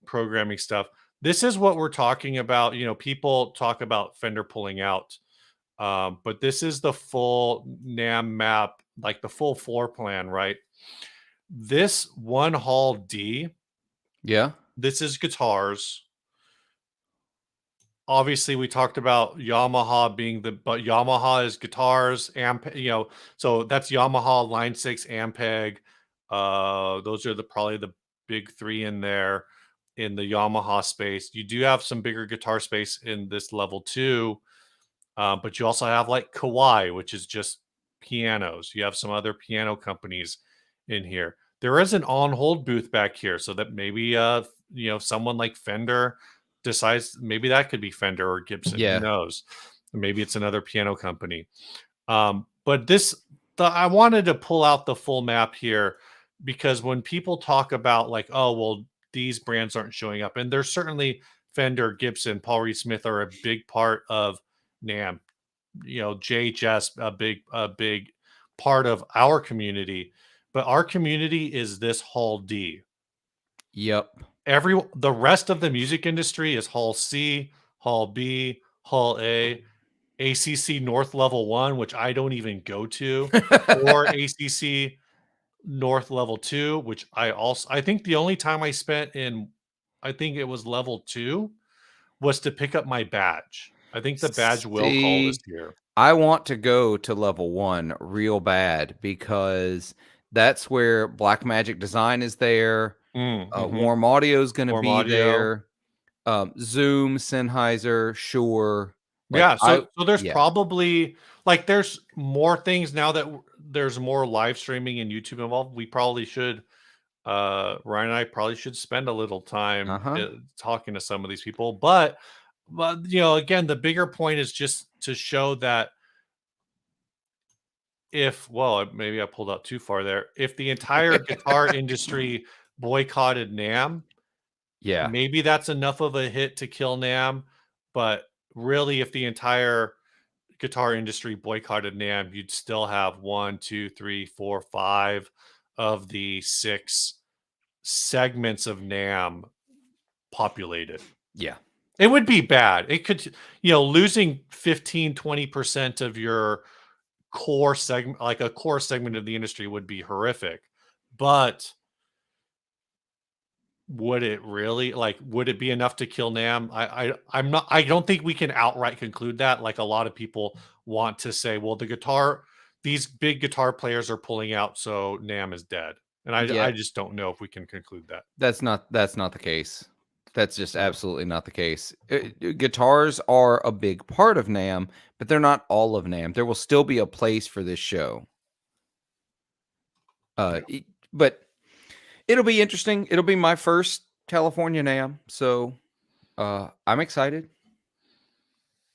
programming stuff. This is what we're talking about. People talk about Fender pulling out, but this is the full NAMM map, like the full floor plan, right? This one hall D. Yeah. This is guitars. Obviously we talked about Yamaha being but Yamaha is guitars, so that's Yamaha line 6 Ampeg. Those are probably the big three in there in the Yamaha space. You do have some bigger guitar space in this level 2, but you also have like Kawai, which is just pianos. You have some other piano companies in here. There is an on hold booth back here, so that maybe someone like Fender decides maybe that could be Fender or Gibson. Who Yeah. knows? Maybe it's another piano company. But I wanted to pull out the full map here because when people talk about like, oh well, these brands aren't showing up, and there's certainly Fender, Gibson, Paul Reed Smith are a big part of NAMM. JHS a big part of our community, but our community is this Hall D. Yep. The rest of the music industry is Hall C, Hall B, Hall A, ACC North Level 1, which I don't even go to, or ACC North Level 2, which I think the only time I spent in, I think it was level 2, was to pick up my badge. I think the badge will call this See, year. I want to go to level 1 real bad because that's where Black Magic Design is there. Mhm. Warm Audio is going to Warm be audio. there. Zoom, Sennheiser, Shure. Like Yeah, so there's yeah. probably like there's more things now that there's more live streaming and YouTube involved. We probably should Ryan and I probably should spend a little time Uh-huh. talking to some of these people, but again, the bigger point is just to show that maybe I pulled out too far there. If the entire guitar industry boycotted NAMM, Yeah. maybe that's enough of a hit to kill NAMM. But really, if the entire guitar industry boycotted NAMM, you'd still have one, two, three, four, five of the six segments of NAMM populated. Yeah. It would be bad. It could, losing 15-20% of your core segment, like a core segment of the industry, would be horrific. But would it really, would it be enough to kill NAMM? I don't think we can outright conclude that. Like a lot of people want to say, well, these big guitar players are pulling out, so NAMM is dead. And Yeah. I just don't know if we can conclude that. That's not the case. That's just Yeah. absolutely not the case. Guitars are a big part of NAMM, but they're not all of NAMM. There will still be a place for this show. Yeah. But it'll be interesting. It'll be my first California NAMM, so I'm excited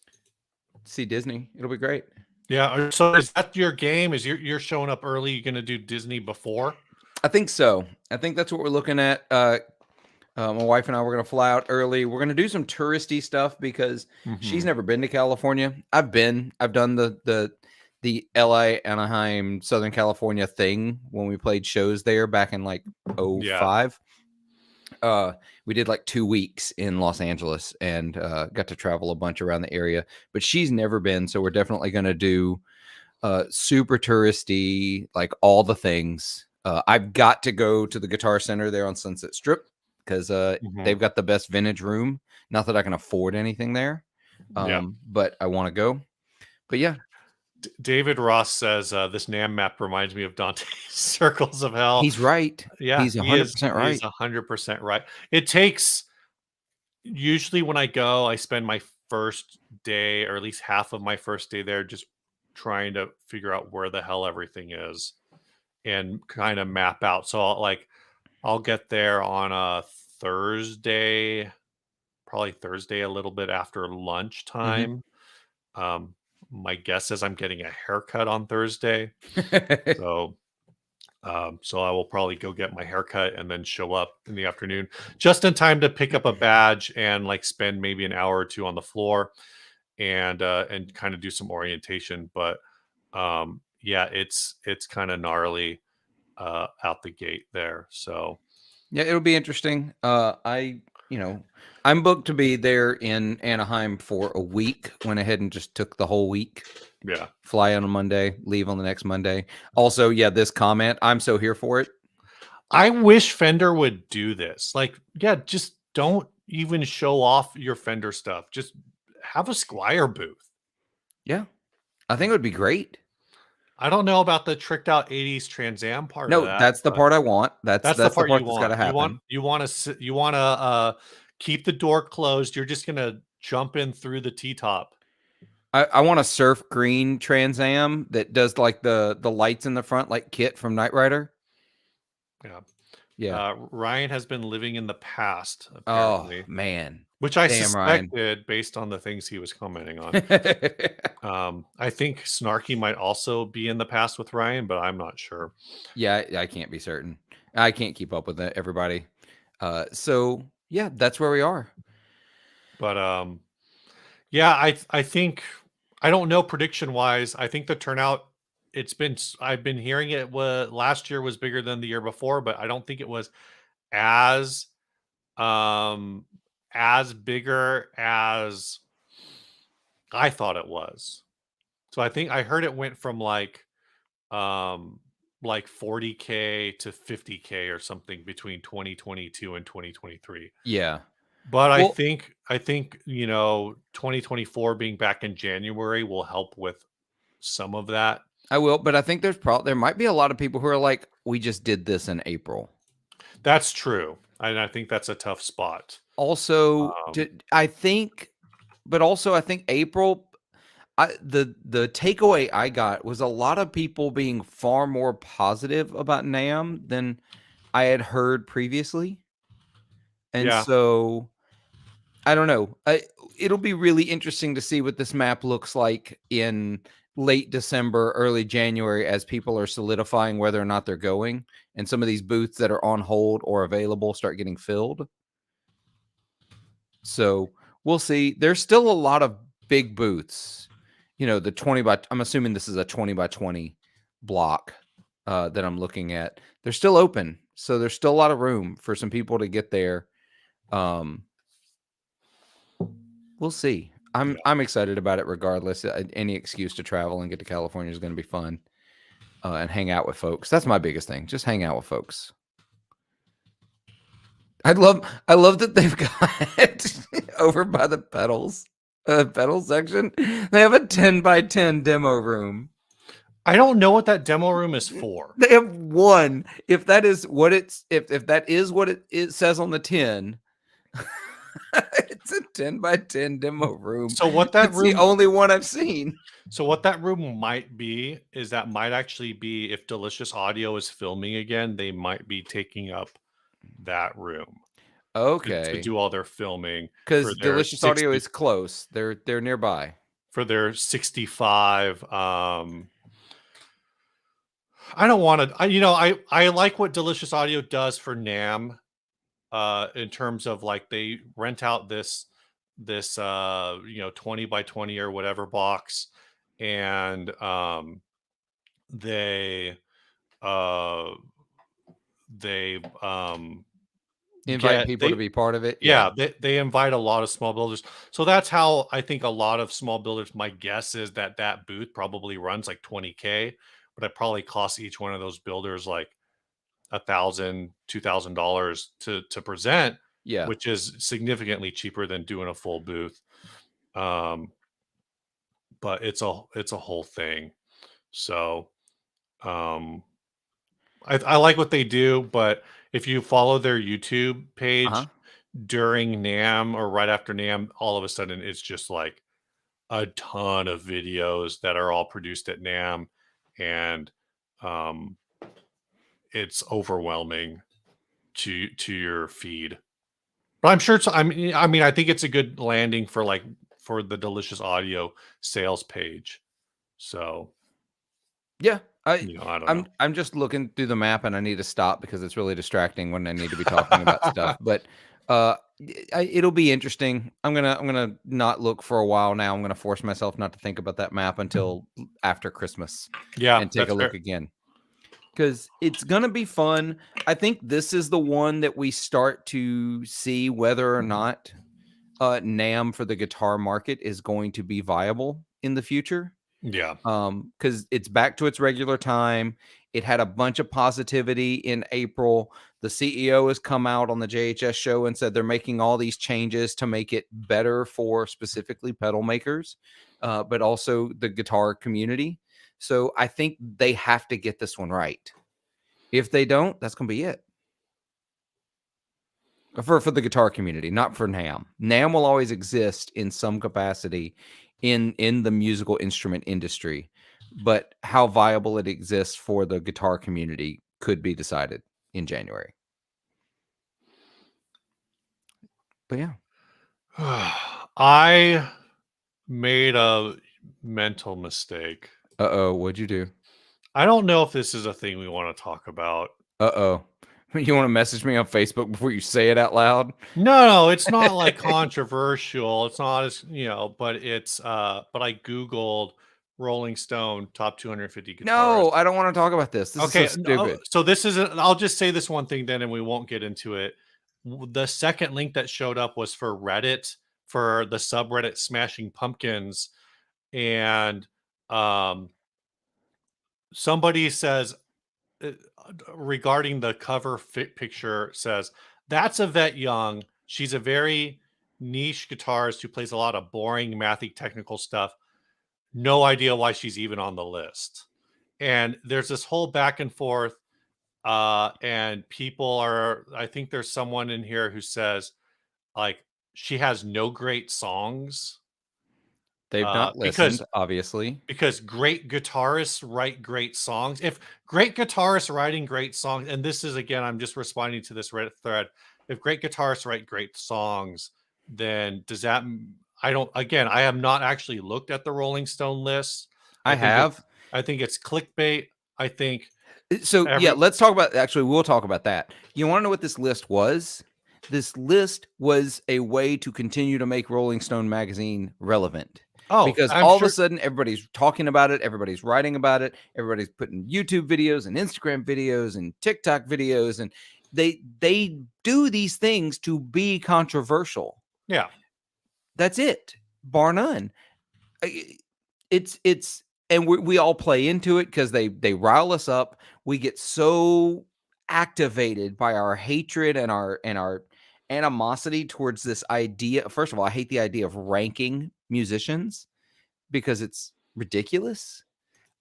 to see Disney. It'll be great. Yeah. So is that your game? Is you're showing up early? You're going to do Disney before? I think so. I think that's what we're looking at. My wife and I were going to fly out early. We're going to do some touristy stuff because she's Mhm. never been to California. I've been. I've done the LA, Anaheim, Southern California thing when we played shows there back in like Yeah. '05. We did like 2 weeks in Los Angeles and got to travel a bunch around the area. But she's never been, so we're definitely going to do super touristy, like all the things. I've got to go to the Guitar Center there on Sunset Strip because Mhm. they've got the best vintage room. Not that I can afford anything there, Yeah. but I want to go. But yeah, David Ross says this NAMM map reminds me of Dante's Circles of Hell. He's right. Yeah, He's he is. 100% He's right. 100% right. It takes usually when I go, I spend my first day or at least half of my first day there just trying to figure out where the hell everything is and kind of map out. So I'll get there on a Thursday, probably Thursday a little bit after Mhm. lunchtime. Um, my guess is I'm getting a haircut on Thursday. So so I will probably go get my haircut and then show up in the afternoon just in time to pick up a badge and like spend maybe an hour or two on the floor and kind of do some orientation. But yeah, it's kind of gnarly out the gate there. So Yeah, it'll be interesting. I'm booked to be there in Anaheim for a week. Went ahead and just took the whole week. yeah. Fly on a Monday, leave on the next Monday. Also, yeah, this comment, I'm so here for it. I wish Fender would do this. Like, yeah, just don't even show off your Fender stuff. Just have a Squier booth. Yeah, I think it would be great. I don't know about the tricked out 80s Trans Am part of No, that, that's the but part I want. That's that's the that's the part you part that's got to want. happen. You want to keep the door closed. You're just gonna jump in through the T-top. I want a surf green Trans Am that does like the lights in the front, like Kit from Knight Rider. Yeah. Yeah. Ryan has been living in the past, Oh apparently, man, which I damn Ryan. suspected based on the things he was commenting on. I think Snarky might also be in the past with Ryan, but I'm not sure. Yeah, I can't be certain. I can't keep up with everybody. So yeah, that's where we are. But yeah, I think I don't know prediction wise. I think the turnout I've been hearing it was last year was bigger than the year before, but I don't think it was as um as bigger as I thought it was. So I think I heard it went from um like 40K to 50K or something between 2022 and 2023. Yeah. But Well, I think, you know, 2024 being back in January will help with some of that. I will, but I think there might be a lot of people who are like, we just did this in April. That's true. And I think that's a tough spot. Also, Um, I think, but also I think April. The takeaway I got was a lot of people being far more positive about NAMM than I had heard previously, and yeah, so I don't know. It'll be really interesting to see what this map looks like in late December, early January, as people are solidifying whether or not they're going, and some of these booths that are on hold or available start getting filled. So we'll see. There's still a lot of big booths. You know, the 20 by, I'm assuming this is a 20 by 20 block that I'm looking at. They're still open. So there's still a lot of room for some people to get there. Um, we'll see. yeah. I'm excited about it regardless. Any excuse to travel and get to California is going to be fun and hang out with folks. That's my biggest thing. Just hang out with folks. I love that they've got over by the pedal section. They have a 10 by 10 demo room. I don't know what that demo room is for. They have one. If that is what if that is what it says on the 10, it's a 10 by 10 demo room. So what that It's the room only one I've seen. so what that room might be is that might actually be if Delicious Audio is filming again, they might be taking up that room to Okay. do all their filming Because Delicious Audio is close. They're nearby. for their 65 I don't want to you know I like what Delicious Audio does for NAMM in terms of like they rent out this you know 20 by 20 or whatever box and they uh they Invite get people to they be part of it. Yeah. yeah they invite a lot of small builders, so that's how I think a lot of small builders, my guess is that that booth probably runs like 20K, but it probably costs each one of those builders like $1,000 to present, Yeah. which is significantly cheaper than doing a full booth. um but it's a whole thing. So, um, I like what they do, but if you follow their YouTube Uh-huh. page during NAMM or right after NAMM, all of a sudden it's just like a ton of videos that are all produced at NAMM, and um, it's overwhelming to your feed. But I'm sure it's. I mean, I think it's a good landing for like for the Delicious Audio sales page. So Yeah, I I don't I'm know. I'm just looking through the map and I need to stop because it's really distracting when I need to be talking about stuff. But it'll be interesting. I'm gonna not look for a while now. I'm gonna force myself not to think about that map until after Christmas Yeah, and take that's a look fair. again because it's gonna be fun. I think this is the one that we start to see whether or not NAM for the guitar market is going to be viable in the future. Yeah. Because it's back to its regular time. It had a bunch of positivity in April. The CEO has come out on the JHS show and said they're making all these changes to make it better for specifically pedal makers, but also the guitar community. So I think they have to get this one right. If they don't, that's going to be it for the guitar community, not for NAM. NAM will always exist in some capacity in the musical instrument industry, but how viable it exists for the guitar community could be decided in January. But yeah. I made a mental mistake. Uh-oh, what'd you do? I don't know if this is a thing we want to talk about. Uh-oh. You want to message me on Facebook before you say it out loud? No, no, it's not like controversial. It's not as, but but I Googled Rolling Stone top 250 No, guitarists. I don't want to talk about this. This is so Okay, stupid. so this is I'll just say this one thing then and we won't get into it. The second link that showed up was for Reddit for the subreddit Smashing Pumpkins, and um somebody says uh, regarding the cover fit picture says that's Yvette Young. She's a very niche guitarist who plays a lot of boring mathy technical stuff. No idea why she's even on the list. And there's this whole back and forth. And people are, I think there's someone in here who says, like, she has no great songs. They've not Because listened, obviously. great guitarists write great songs. If great guitarists writing great songs, and this is again, I'm just responding to this Reddit thread. If great guitarists write great songs, then does that? I don't. Again, I have not actually looked at the Rolling Stone list. I I think it's. have. I think it's clickbait. I think So yeah, every. let's talk about actually we'll talk about that. You want to know what this list was? This list was a way to continue to make Rolling Stone magazine relevant Oh, because I'm all of a sure. sudden everybody's talking about it, everybody's writing about it, everybody's putting YouTube videos and Instagram videos and TikTok videos and they do these things to be controversial. Yeah. That's it. Bar none. I it's and we all play into it because they rile us up. We get so activated by our hatred and our animosity towards this idea. First of all, I hate the idea of ranking musicians because it's ridiculous.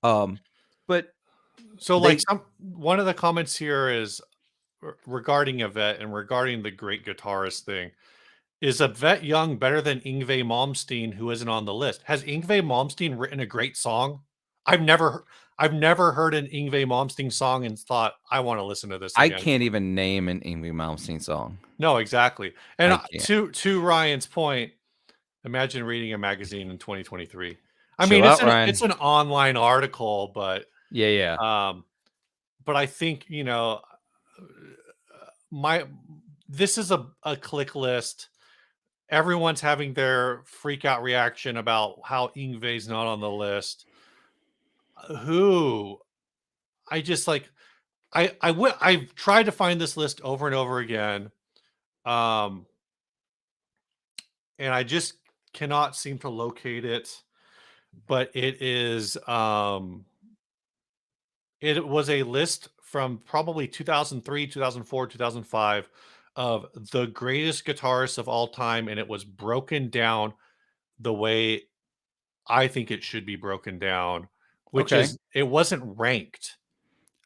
Um, but So, like, they one of the comments here is regarding Yvette and regarding the great guitarist thing. Is Yvette Young better than Yngwie Malmsteen, who isn't on the list? Has Yngwie Malmsteen written a great song? I've never I've never heard an Yngwie Malmsteen song and thought, "I wanna listen to this I again." can't even name an Ingrid Malmsteen song. No, exactly. And, I can't. to Ryan's point, imagine reading a magazine in 2023. I Chill mean, out, it's Ryan. an online article, Yeah, yeah. um, but I think, my this is a click list. Everyone's having their freak out reaction about how Ingve's not on the list. Who I just like I've tried to find this list over and over again. Um and I just cannot seem to locate it, but it was a list from probably 2003, 2004, 2005 of the greatest guitarists of all time, and it was broken down the way I think it should be broken down, which Okay. is it wasn't ranked.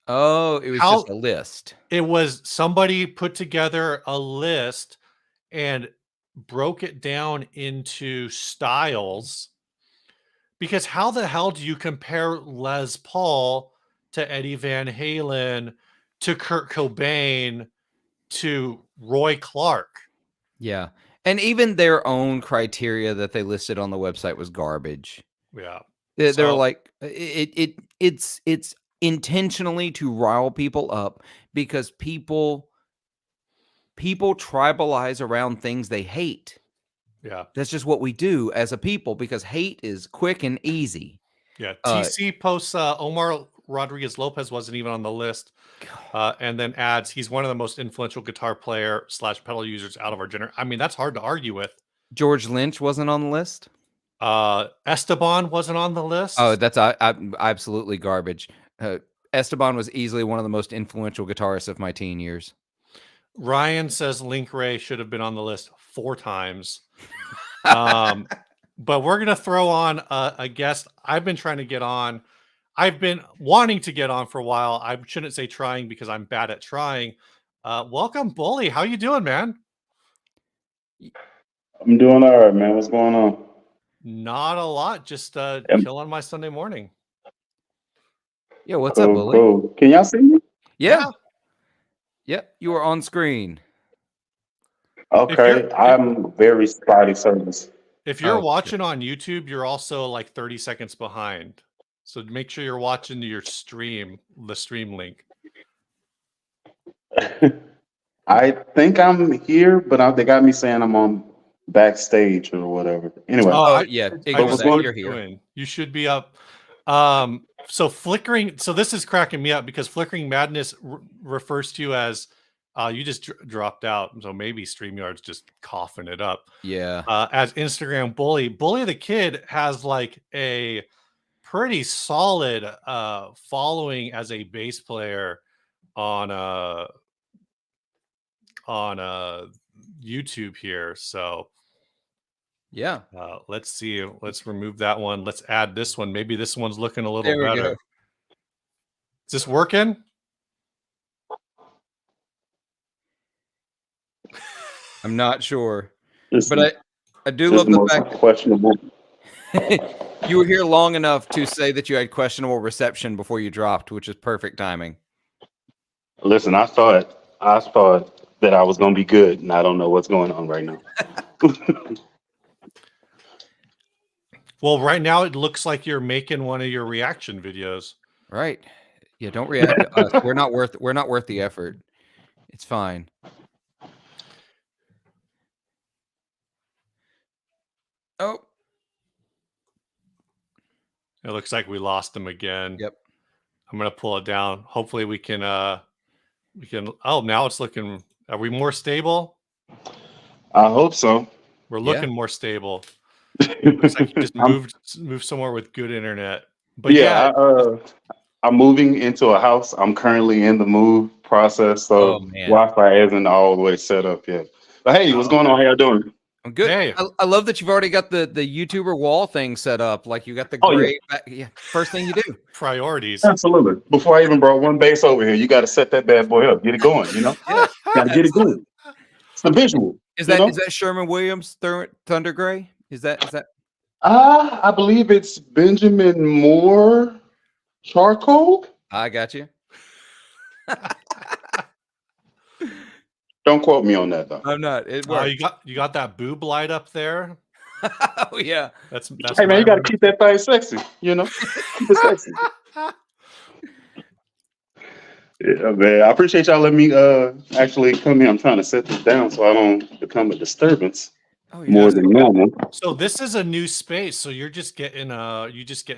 Oh, it was just How a list. it was somebody put together a list and broke it down into styles, because how the hell do you compare Les Paul to Eddie Van Halen to Kurt Cobain to Roy Clark? Yeah. And even their own criteria that they listed on the website was garbage. Yeah. They were So like, it's intentionally to rile people up because people tribalize around things they hate. yeah. That's just what we do as a people because hate is quick and easy. Yeah. Uh, TC posts Omar Rodriguez Lopez wasn't even on the list. And then adds he's one of the most influential guitar player / pedal users out of our generation. I mean, that's hard to argue with. George Lynch wasn't on the list. Esteban wasn't on the Oh, list. that's absolutely garbage. Esteban was easily one of the most influential guitarists of my teen years. Ryan says Link Ray should have been on the list 4 times. But we're gonna throw on a guest I've been trying to get on. I've been wanting to get on for a while. I shouldn't say trying because I'm bad at trying. Welcome, Bully. How you doing, man? I'm doing all right, man. What's going on? Not a lot. Just Am- killing my Sunday morning. Yeah, what's up, Cool, Bully? cool. Can y'all see me? Yeah. Yep, you are on screen. Okay, I'm very spotty service. If you're Oh, watching on YouTube, you're also like 30 seconds behind. So make sure you're watching your stream, the stream link. I think I'm here, but they got me saying I'm on backstage or whatever. Anyway, Oh, yeah, I ignore just that. loaded You're you here. in. You should be up. So flickering. So this is cracking me up because flickering madness refers to you as you just dropped out. So maybe StreamYard's just coughing it up. Yeah. As Instagram Bully. Bully the Kid has like a pretty solid following as a bass player on YouTube here. So Yeah. let's see. Let's remove that one. Let's add this one. Maybe this one's looking a little There we better. go. Is this working? I'm not sure. Listen, But I do this love is the most fact questionable. you were here long enough to say that you had questionable reception before you dropped, which is perfect timing. Listen, I thought that I was gonna be good, and I don't know what's going on right now. Well, right now it looks like you're making one of your reaction videos. Right. Yeah, don't react to us. We're not worth the effort. It's fine. Oh. It looks like we lost him again. Yep. I'm gonna pull it down. Hopefully we can oh, now it's looking, are we more stable? I hope so. We're Yeah. looking more stable. Looks like you just moved somewhere with good internet. But yeah, I'm moving into a house. I'm currently in the move process, so Oh, man. Wi-Fi isn't all the way set up yet. But hey, what's going on? How y'all doing? I'm good. Hey. I love that you've already got the YouTuber wall thing set up. Like you got the Oh, yeah. gray back. Yeah. First thing you do. Priorities. Absolutely. Before I even brought one bass over here, you got to set that bad boy up, get it going. You know, Yeah. got to get it going. It's the visual. Is you know? that Sherman Williams Thunder Gray? Is that? I believe it's Benjamin Moore charcoal. I got you. Don't quote me on that though. I'm not. It works. You got that boob light up there. Oh yeah. That's Hey man, you got to keep that thing sexy. You know, keep it sexy. Yeah, man. I appreciate y'all letting me actually come in. I'm trying to set this down so I don't become a disturbance more than normal. So this is a new space. So you're just getting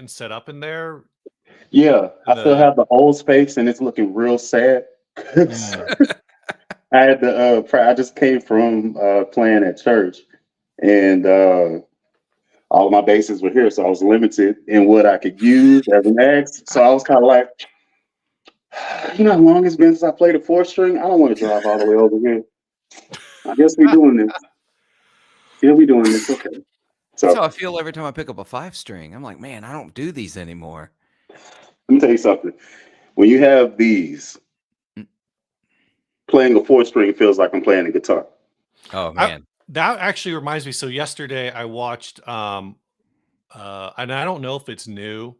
set up in there. Yeah, I still have the old space and it's looking real sad. I had to I just came from playing at church and all my bases were here, so I was limited in what I could use as an axe. So I was kind of like, you know how long it's been since I played a 4-string? I don't want to drive all the way over here. I guess we're doing this. Yeah, we're doing this. Okay. That's So how I feel every time I pick up a 5-string. I'm like, man, I don't do these anymore. let me tell you something. When you have these, playing a 4-string feels like I'm playing a guitar. Oh man. That actually reminds me. So yesterday I watched, and I don't know if it's new,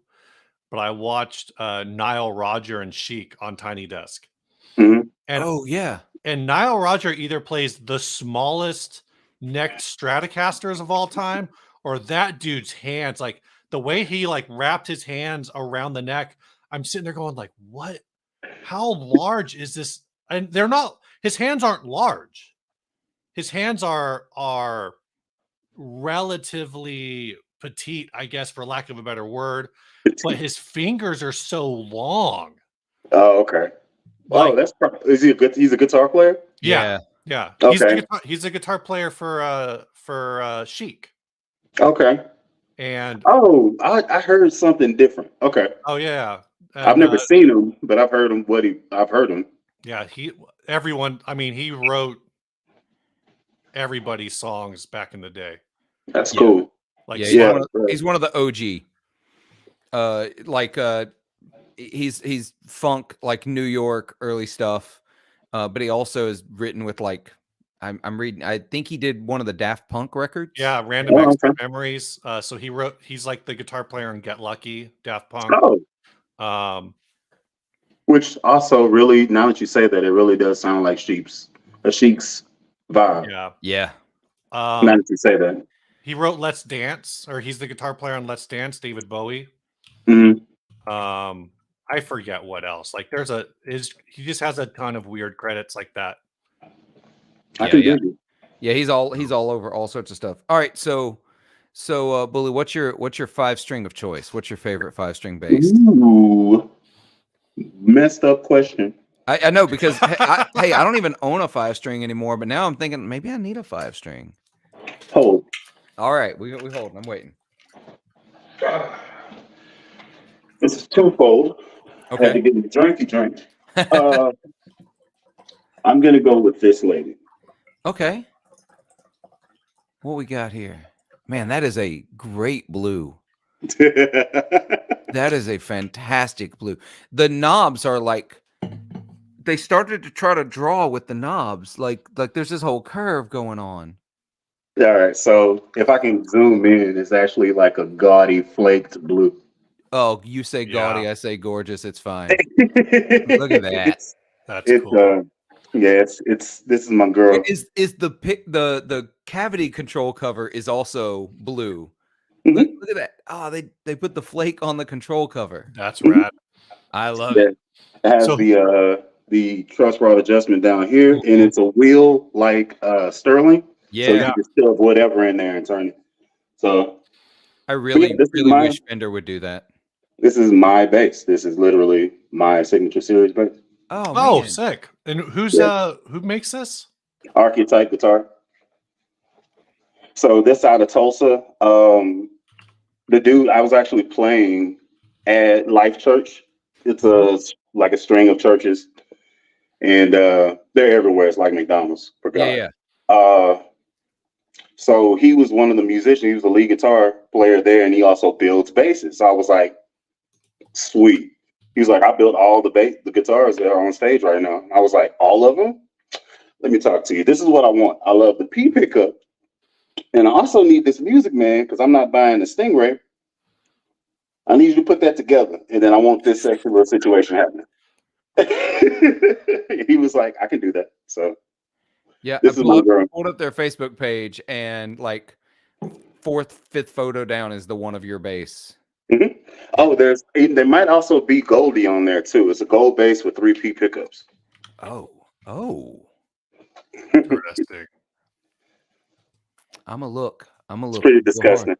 but I watched Nile Rodgers and Chic on Tiny Desk, Mhm. and Oh yeah. Nile Rodgers either plays the smallest necked Stratocasters of all time, or that dude's hands, like the way he like wrapped his hands around the neck. I'm sitting there going like, what? How large is this? And they're not. His hands aren't large. His hands are relatively petite, I guess, for lack of a better word, but his fingers are so long. Oh, okay. Like, Is he a good? He's a guitar player. yeah, yeah. Okay. He's a guitar player for Chic. Okay. And Oh, I heard something different. Okay. oh yeah. I've And never seen him, but I've heard him. I've heard him. yeah, everyone, I mean, he wrote everybody's songs back in the day. That's Yeah. cool. Like Yeah, Yeah. he's one of the OG. He's funk, like New York early stuff. But he also is written with like I'm reading. I think he did one of the Daft Punk records. Yeah, Random Oh, Access okay. Memories. So he's like the guitar player in Get Lucky, Daft Punk. Oh, which also really, now that you say that, it really does sound like Sheep's vibe. Yeah. Yeah. Now that you say that. He wrote Let's Dance, or he's the guitar player on Let's Dance, David Bowie. Mhm. I forget what else. Like he just has a ton of weird credits like that. I can dig it. Yeah, he's all over all sorts of stuff. All right, so Bully, what's your 5-string of choice? What's your favorite 5-string bass? Ooh, messed up question. I know because hey, I don't even own a 5-string anymore, but now I'm thinking maybe I need a 5-string. Hold. All right, we hold. I'm waiting. This is twofold. I had to Okay. get a drink. I'm gonna go with this lady. Okay. What we got here? Man, that is a great blue. That is a fantastic blue. The knobs are like they started to try to draw with the knobs. Like there's this whole curve going on. All right, so if I can zoom in, it's actually like a gaudy flaked blue. Oh, you say gaudy, Yeah. I say gorgeous. It's fine. Look at that. That's cool. Yeah, this is my girl. Is the cavity control cover is also blue. Mhm. Look at that. Oh, they put the flake on the control cover. That's rad. I love Yeah. it. It has So- the truss rod adjustment down here, and Mhm. it's a wheel like Sterling. So Yeah. you can still have whatever in there and turn it. So I really this is really my wish Fender would do that. this is my bass. This is literally my signature series bass. Oh, Oh, man. sick. And who makes this? Archetype guitar. So this out of Tulsa. The dude I was actually playing at Life Church. It's like a string of churches, and they're everywhere. It's like McDonald's for God. Yeah. So he was one of the musicians. He was the lead guitar player there, and he also builds basses. So I was like, sweet. He was like, I built all the guitars that are on stage right now. I was like, all of them? Let me talk to you. This is what I want. I love the P pickup, and I also need this Music Man because I'm not buying the Stingray. I need you to put that together, and then I want this sexual situation happening. He was like, I can do that. So Yeah. this I is my girl. pulled up their Facebook page, and like 4th, 5th photo down is the one of your bass. Mhm. Oh, there might also be Goldie on there too. It's a gold bass with 3 P pickups. Oh. Interesting. I'm a look. It's pretty disgusting.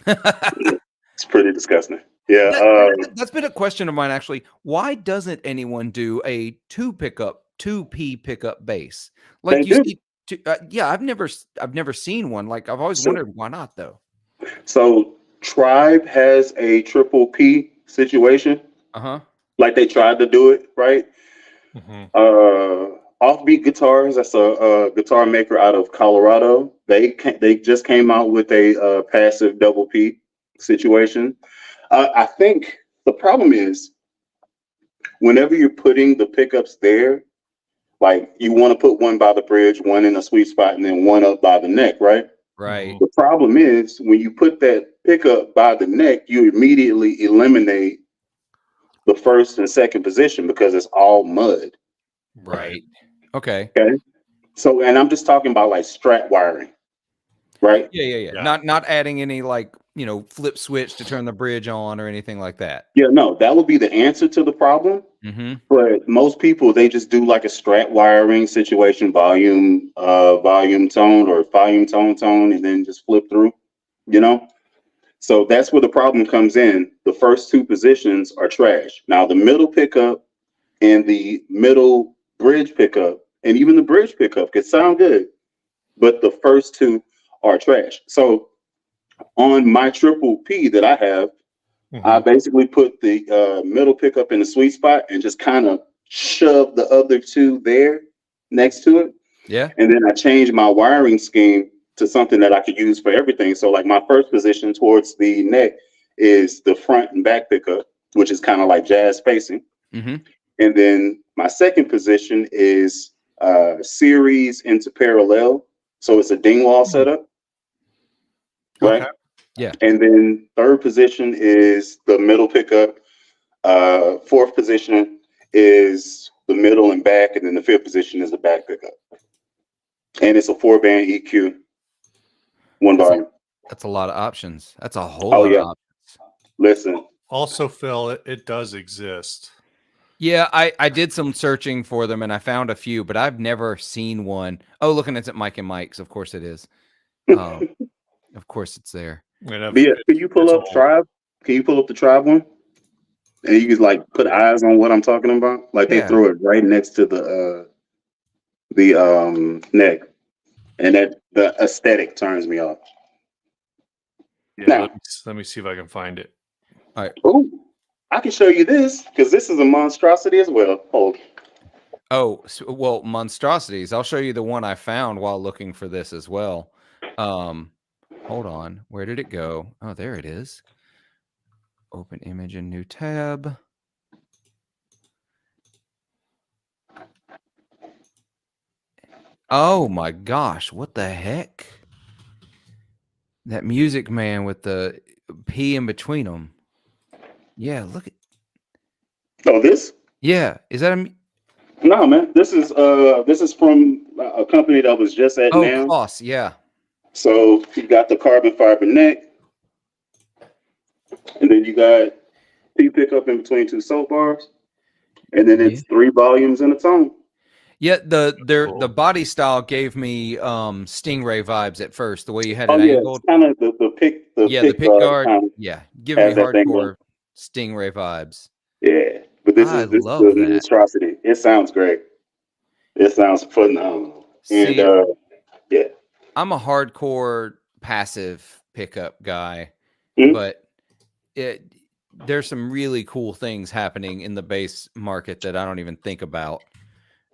It's pretty disgusting. Yeah. That's been a question of mine actually. Why doesn't anyone do a 2P pickup bass? Like They you do. see, yeah, I've never seen one. Like I've always wondered why not though. So Tribe has a triple P situation. Uh-huh. Like they tried to do it, right? Mhm. Off Offbeat Guitars. That's a guitar maker out of Colorado. They just came out with a passive double P situation. I think the problem is whenever you're putting the pickups there, like you want to put one by the bridge, one in a sweet spot, and then one up by the neck, right? Right. The problem is when you put that pickup by the neck, you immediately eliminate the first and second position because it's all mud. Right. Okay. Okay. So, and I'm just talking about like strat wiring, right? Yeah. Not adding any like, flip switch to turn the bridge on or anything like that. Yeah, no, that would be the answer to the problem. Mm-hmm. But most people, they just do like a strat wiring situation, volume tone, or volume tone, and then just flip through, So that's where the problem comes in. The first two positions are trash. Now the middle pickup and the middle bridge pickup, and even the bridge pickup could sound good, but the first two are trash. So on my triple P that I have, I basically put the middle pickup in the sweet spot and just kind of shove the other two there next to it. Yeah. And then I changed my wiring scheme to something that I could use for everything. So like my first position towards the neck is the front and back pickup, which is kind of like jazz spacing. Mm-hmm. And then my second position is series into parallel. So it's a dingwall setup. Right. Okay. Yeah. And then third position is the middle pickup. Fourth position is the middle and back. And then the fifth position is the back pickup. And it's a 4-band EQ. One volume. That's a lot of options. That's a whole lot of options. Listen. Also, Phil, it does exist. Yeah, I did some searching for them and I found a few, but I've never seen one. Oh, looking at Mike and Mike's. Of course it is. Of course it's there. But yeah, can you pull up Tribe? Can you pull up the Tribe one? And you can like put eyes on what I'm talking about. Like they throw it right next to the neck, and that the aesthetic turns me off. Yeah, now, let me see if I can find it. All right. Oh, I can show you this because this is a monstrosity as well. Hold. Oh, well, monstrosities. I'll show you the one I found while looking for this as well. Hold on. Where did it go? Oh, there it is. Open image in new tab. Oh my gosh, what the heck? That Music Man with the P in between them. Yeah, look at. Oh, this? Yeah, is that a? No, man. This is from a company that was just at NAMM. Kloss, yeah. So you got the carbon fiber neck, and then you got P pickup in between two soap bars, and then it's 3 volumes in a tone. Yeah, the body style gave me Stingray vibes at first. The way you had it angled. It's kind of the pick guard. Yeah, giving me hardcore Stingray vibes. Yeah, but this is the monstrosity. It sounds great. It sounds phenomenal. And yeah, I'm a hardcore passive pickup guy, but there's some really cool things happening in the bass market that I don't even think about.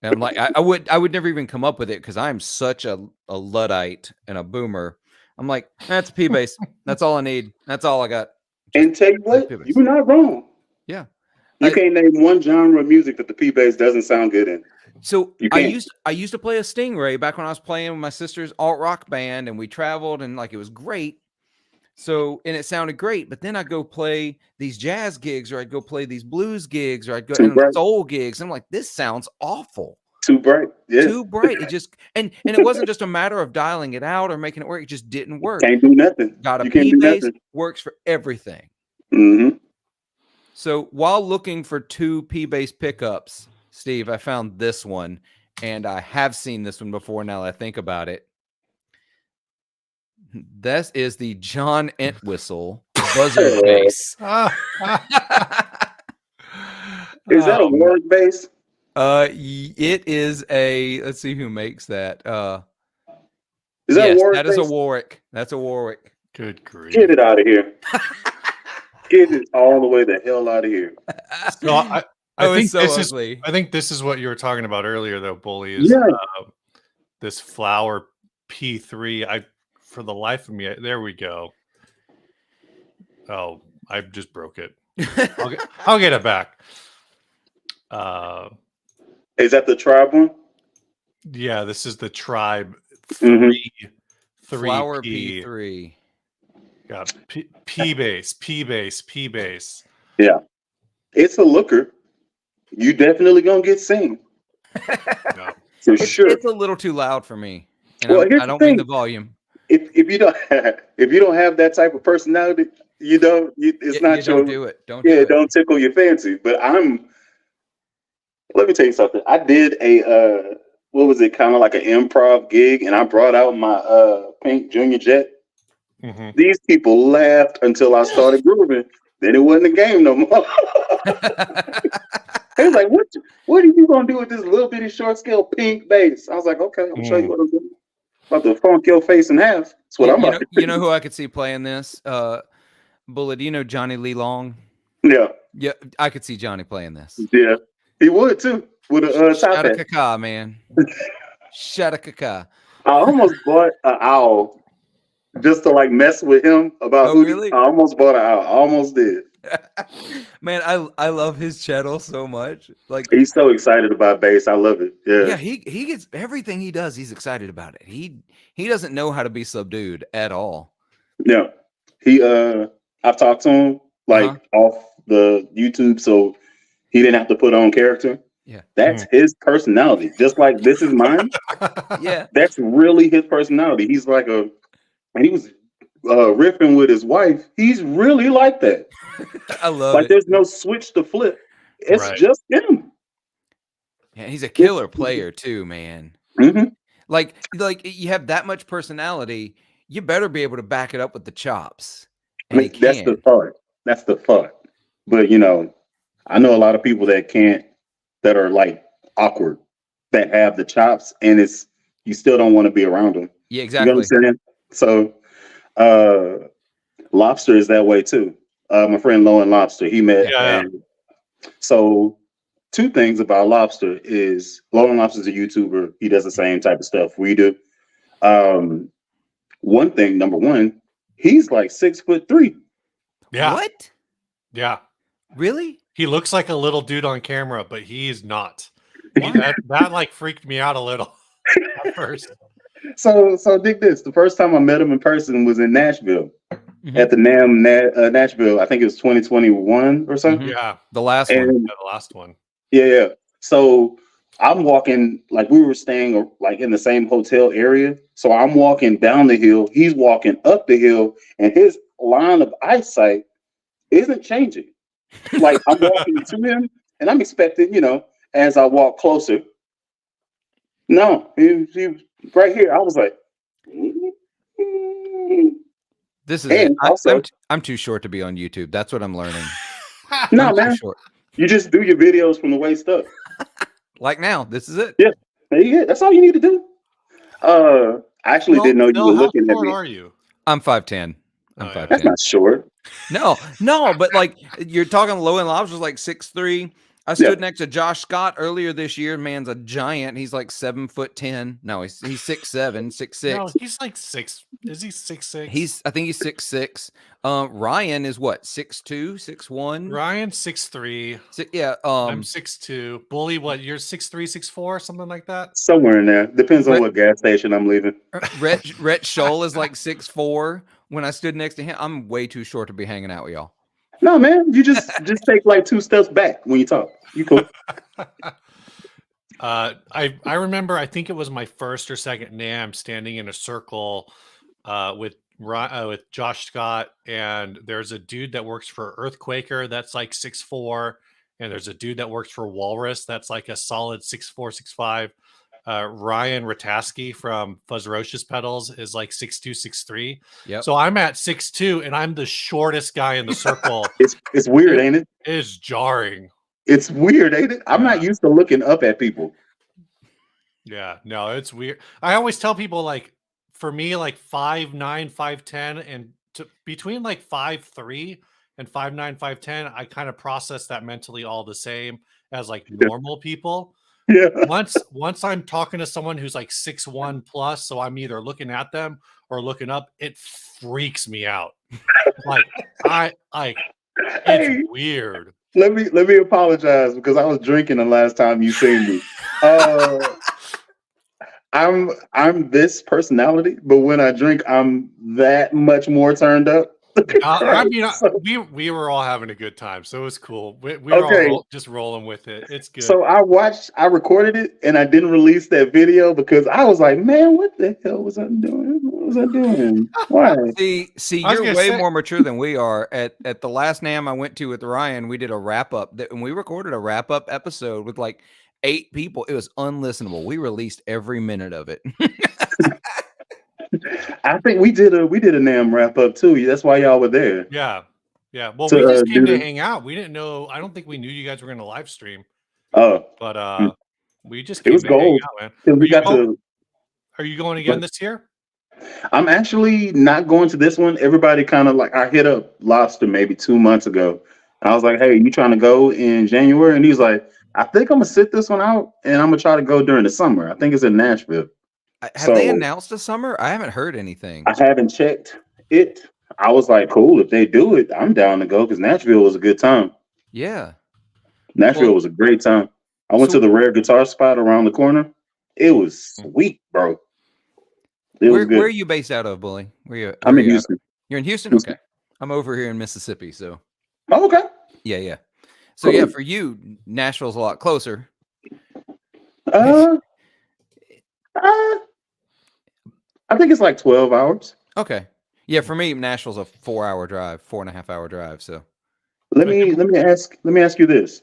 And I'm like, I would never even come up with it because I'm such a Luddite and a boomer. I'm like, that's a P bass. That's all I need. That's all I got. And tell you what, you're not wrong. Yeah. You can't name one genre of music that the P bass doesn't sound good in. So I used to play a Stingray back when I was playing with my sister's alt rock band, and we traveled, and like it was great. So, and it sounded great, but then I'd go play these jazz gigs, or I'd go play these blues gigs, or I'd go soul gigs. I'm like, this sounds awful. Too bright. Yeah. Too bright. It just and it wasn't just a matter of dialing it out or making it work. It just didn't work. Can't do nothing. Got a P bass, works for everything. Mm-hmm. So while looking for 2 P bass pickups, Steve, I found this one, and I have seen this one before now that I think about it. This is the John Entwistle buzzer bass. Is that a Warwick bass? It is a. Let's see who makes that. Is that yes, Warwick? That is a Warwick. That's a Warwick. Good grief! Get it out of here. Get it all the way the hell out of here. So Oh, it's so this ugly. I think this is what you were talking about earlier, though, Bully. Is Yeah. this flower P3? For the life of me, there we go. Oh, I just broke it. I'll get it back. Is that the tribe one? Yeah, this is the tribe Mhm. 3 Flower P. P3. Got P base. Yeah, it's a looker. You definitely gonna get seen No. for sure. It's a little too loud for me, and Well, here's I the don't mean thing: the volume. if you don't if you don't have that type of personality, it's You not don't your do it. Don't yeah. do It it. don't tickle your fancy. But let me tell you something. I did a what was it? Kind of like an improv gig, and I brought out my pink Junior Jet. Mhm. These people laughed until I started grooving. Then it wasn't a game no more. They was like, what are you gonna do with this little bitty short scale pink bass? I was like, okay, I'm gonna show you what I'm doing. About to funk your face in half. That's what I'm about to You know who I could see playing this? Bullet, do you know Johnny Lee Long? do. Yeah, I could see Johnny playing this. Yeah. He would too, with a top hat. Shadakaka, man. Shadakaka. I almost bought an owl just to like mess with him about Oh, really? I almost bought an owl. I almost did. Man, I love his channel so much. Like, He's so excited about bass. I love it. Yeah. yeah, he gets everything he does. He's excited about it. He doesn't know how to be subdued at all. Yeah. He I've talked to him like off the YouTube, so he didn't have to put on character. Yeah. That's his personality. Just like this is mine. Yeah. That's really his personality. He's like and he was riffing with his wife. He's really like that. I love Like it. there's no switch to flip. It's just him. Yeah, he's a killer player too, man. Mm-hmm. Like you have that much personality, you better be able to back it up with the chops. And he That's the can. thought. That's the thought. But I know a lot of people that can't, that are like awkward, that have the chops, and you still don't want to be around them. Yeah, You know what I'm exactly. saying? So Lobster is that way too. My friend Lowen Lobster, he met, and so two things about Lobster is Lowen Lobster's a YouTuber. He does the same type of stuff we do. One thing, number one, he's like 6'3". Yeah. What? Yeah. Really? He looks like a little dude on camera, but he's not. That like freaked me out a little at first. So dig this. The first time I met him in person was in Nashville at the NAMM Nashville. I think it was 2021 or something. Yeah. The last one. one. Yeah, the last one. Yeah. So I'm walking, like we were staying like in the same hotel area. So I'm walking down the hill. He's walking up the hill, and his line of eyesight isn't changing. Like I'm walking to him, and I'm expecting, as I walk closer. No, he right here. I was like, this is and it. also, I'm too short to be on YouTube. That's what I'm learning. no, I'm too man, short. you just do your videos from the waist up. Like now, this is it. Yeah, there you go. That's all you need to do. I actually didn't know you were looking at me. How short are you? I'm 5'10". I'm 5'10". That's not short. No, but like you're talking low end lobsters like 6'3". I stood next to Josh Scott earlier this year. Man's a giant. He's like 7'10". No, he's 6'7", 6'6". No, he's like 6. Is he 6'6"? I think he's 6'6". Ryan is what, 6'2", 6'1"? Ryan 6'3". Yeah. I'm 6'2". Bully, what? You're 6'3", 6'4", something like that? Somewhere in there. Depends on what gas station I'm leaving. Rhett Scholl is like 6'4". When I stood next to him, I'm way too short to be hanging out with y'all. No, man, you just take like 2 steps back when you talk. You cool. I remember, I think it was my first or second NAMM, standing in a circle with Josh Scott, and there's a dude that works for Earthquaker that's like 6'4", and there's a dude that works for Walrus that's like a solid 6'4", 6'5". Ryan Rataski from Fuzzrocious Pedals is like 6'2", 6'3". Yep. So I'm at 6'2", and I'm the shortest guy in the circle. It's weird, ain't it? It is jarring. It's weird, ain't it? I'm not used to looking up at people. Yeah, no, it's weird. I always tell people, like, for me, like 5'9", 5'10", and between like 5'3" and 5'9", 5'10", I kind of process that mentally all the same. as like normal people. Yeah. Once I'm talking to someone who's like 6'1" plus, so I'm either looking at them or looking up, it freaks me out. It's Hey, weird. let me apologize because I was drinking the last time you seen me. I'm this personality, but when I drink, I'm that much more turned up. Right. We were all having a good time, so it was cool. We were Okay. all just rolling with it. It's good. So I recorded it and I didn't release that video because I was like, man, what the hell was I doing? What was I doing? Why? See, I was you're gonna way say- more mature than we are. At the last NAMM I went to with Ryan, we did a wrap up and we recorded a wrap up episode with like 8 people. It was unlistenable. We released every minute of it. I think we did a NAMM wrap up too. That's why y'all were there. Yeah. Well, To, we just came do to the- hang out. We didn't know. I don't think we knew you guys were going to live stream, Oh, but we just it came was to hang gold. out, man. 'Cause we got to. Are you going again this year? I'm actually not going to this one. Everybody kind of like I hit up Lobster maybe 2 months ago. I was like, "Hey, you trying to go in January?" And he's like, "I think I'm gonna sit this one out, and I'm gonna try to go during the summer. I think it's in Nashville." Have they So- announced a summer? I haven't heard anything. I haven't checked it. I was like, "Cool, if they do it, I'm down to go." Because Nashville was a good time. Yeah. Nashville Well, was a great time. I went so- to the Rare Guitar spot around the corner. It was sweet, bro. It was good. Where are you based out of, Bully? I'm in Houston. You're in Houston? Houston. Okay. I'm over here in Mississippi, so Oh, okay. yeah. So yeah, Cool. for you, Nashville's a lot closer. Uh, I think it's like 12 hours. Okay. Yeah, for me, Nashville's a 4-hour drive, 4.5-hour drive. So Let me ask you this.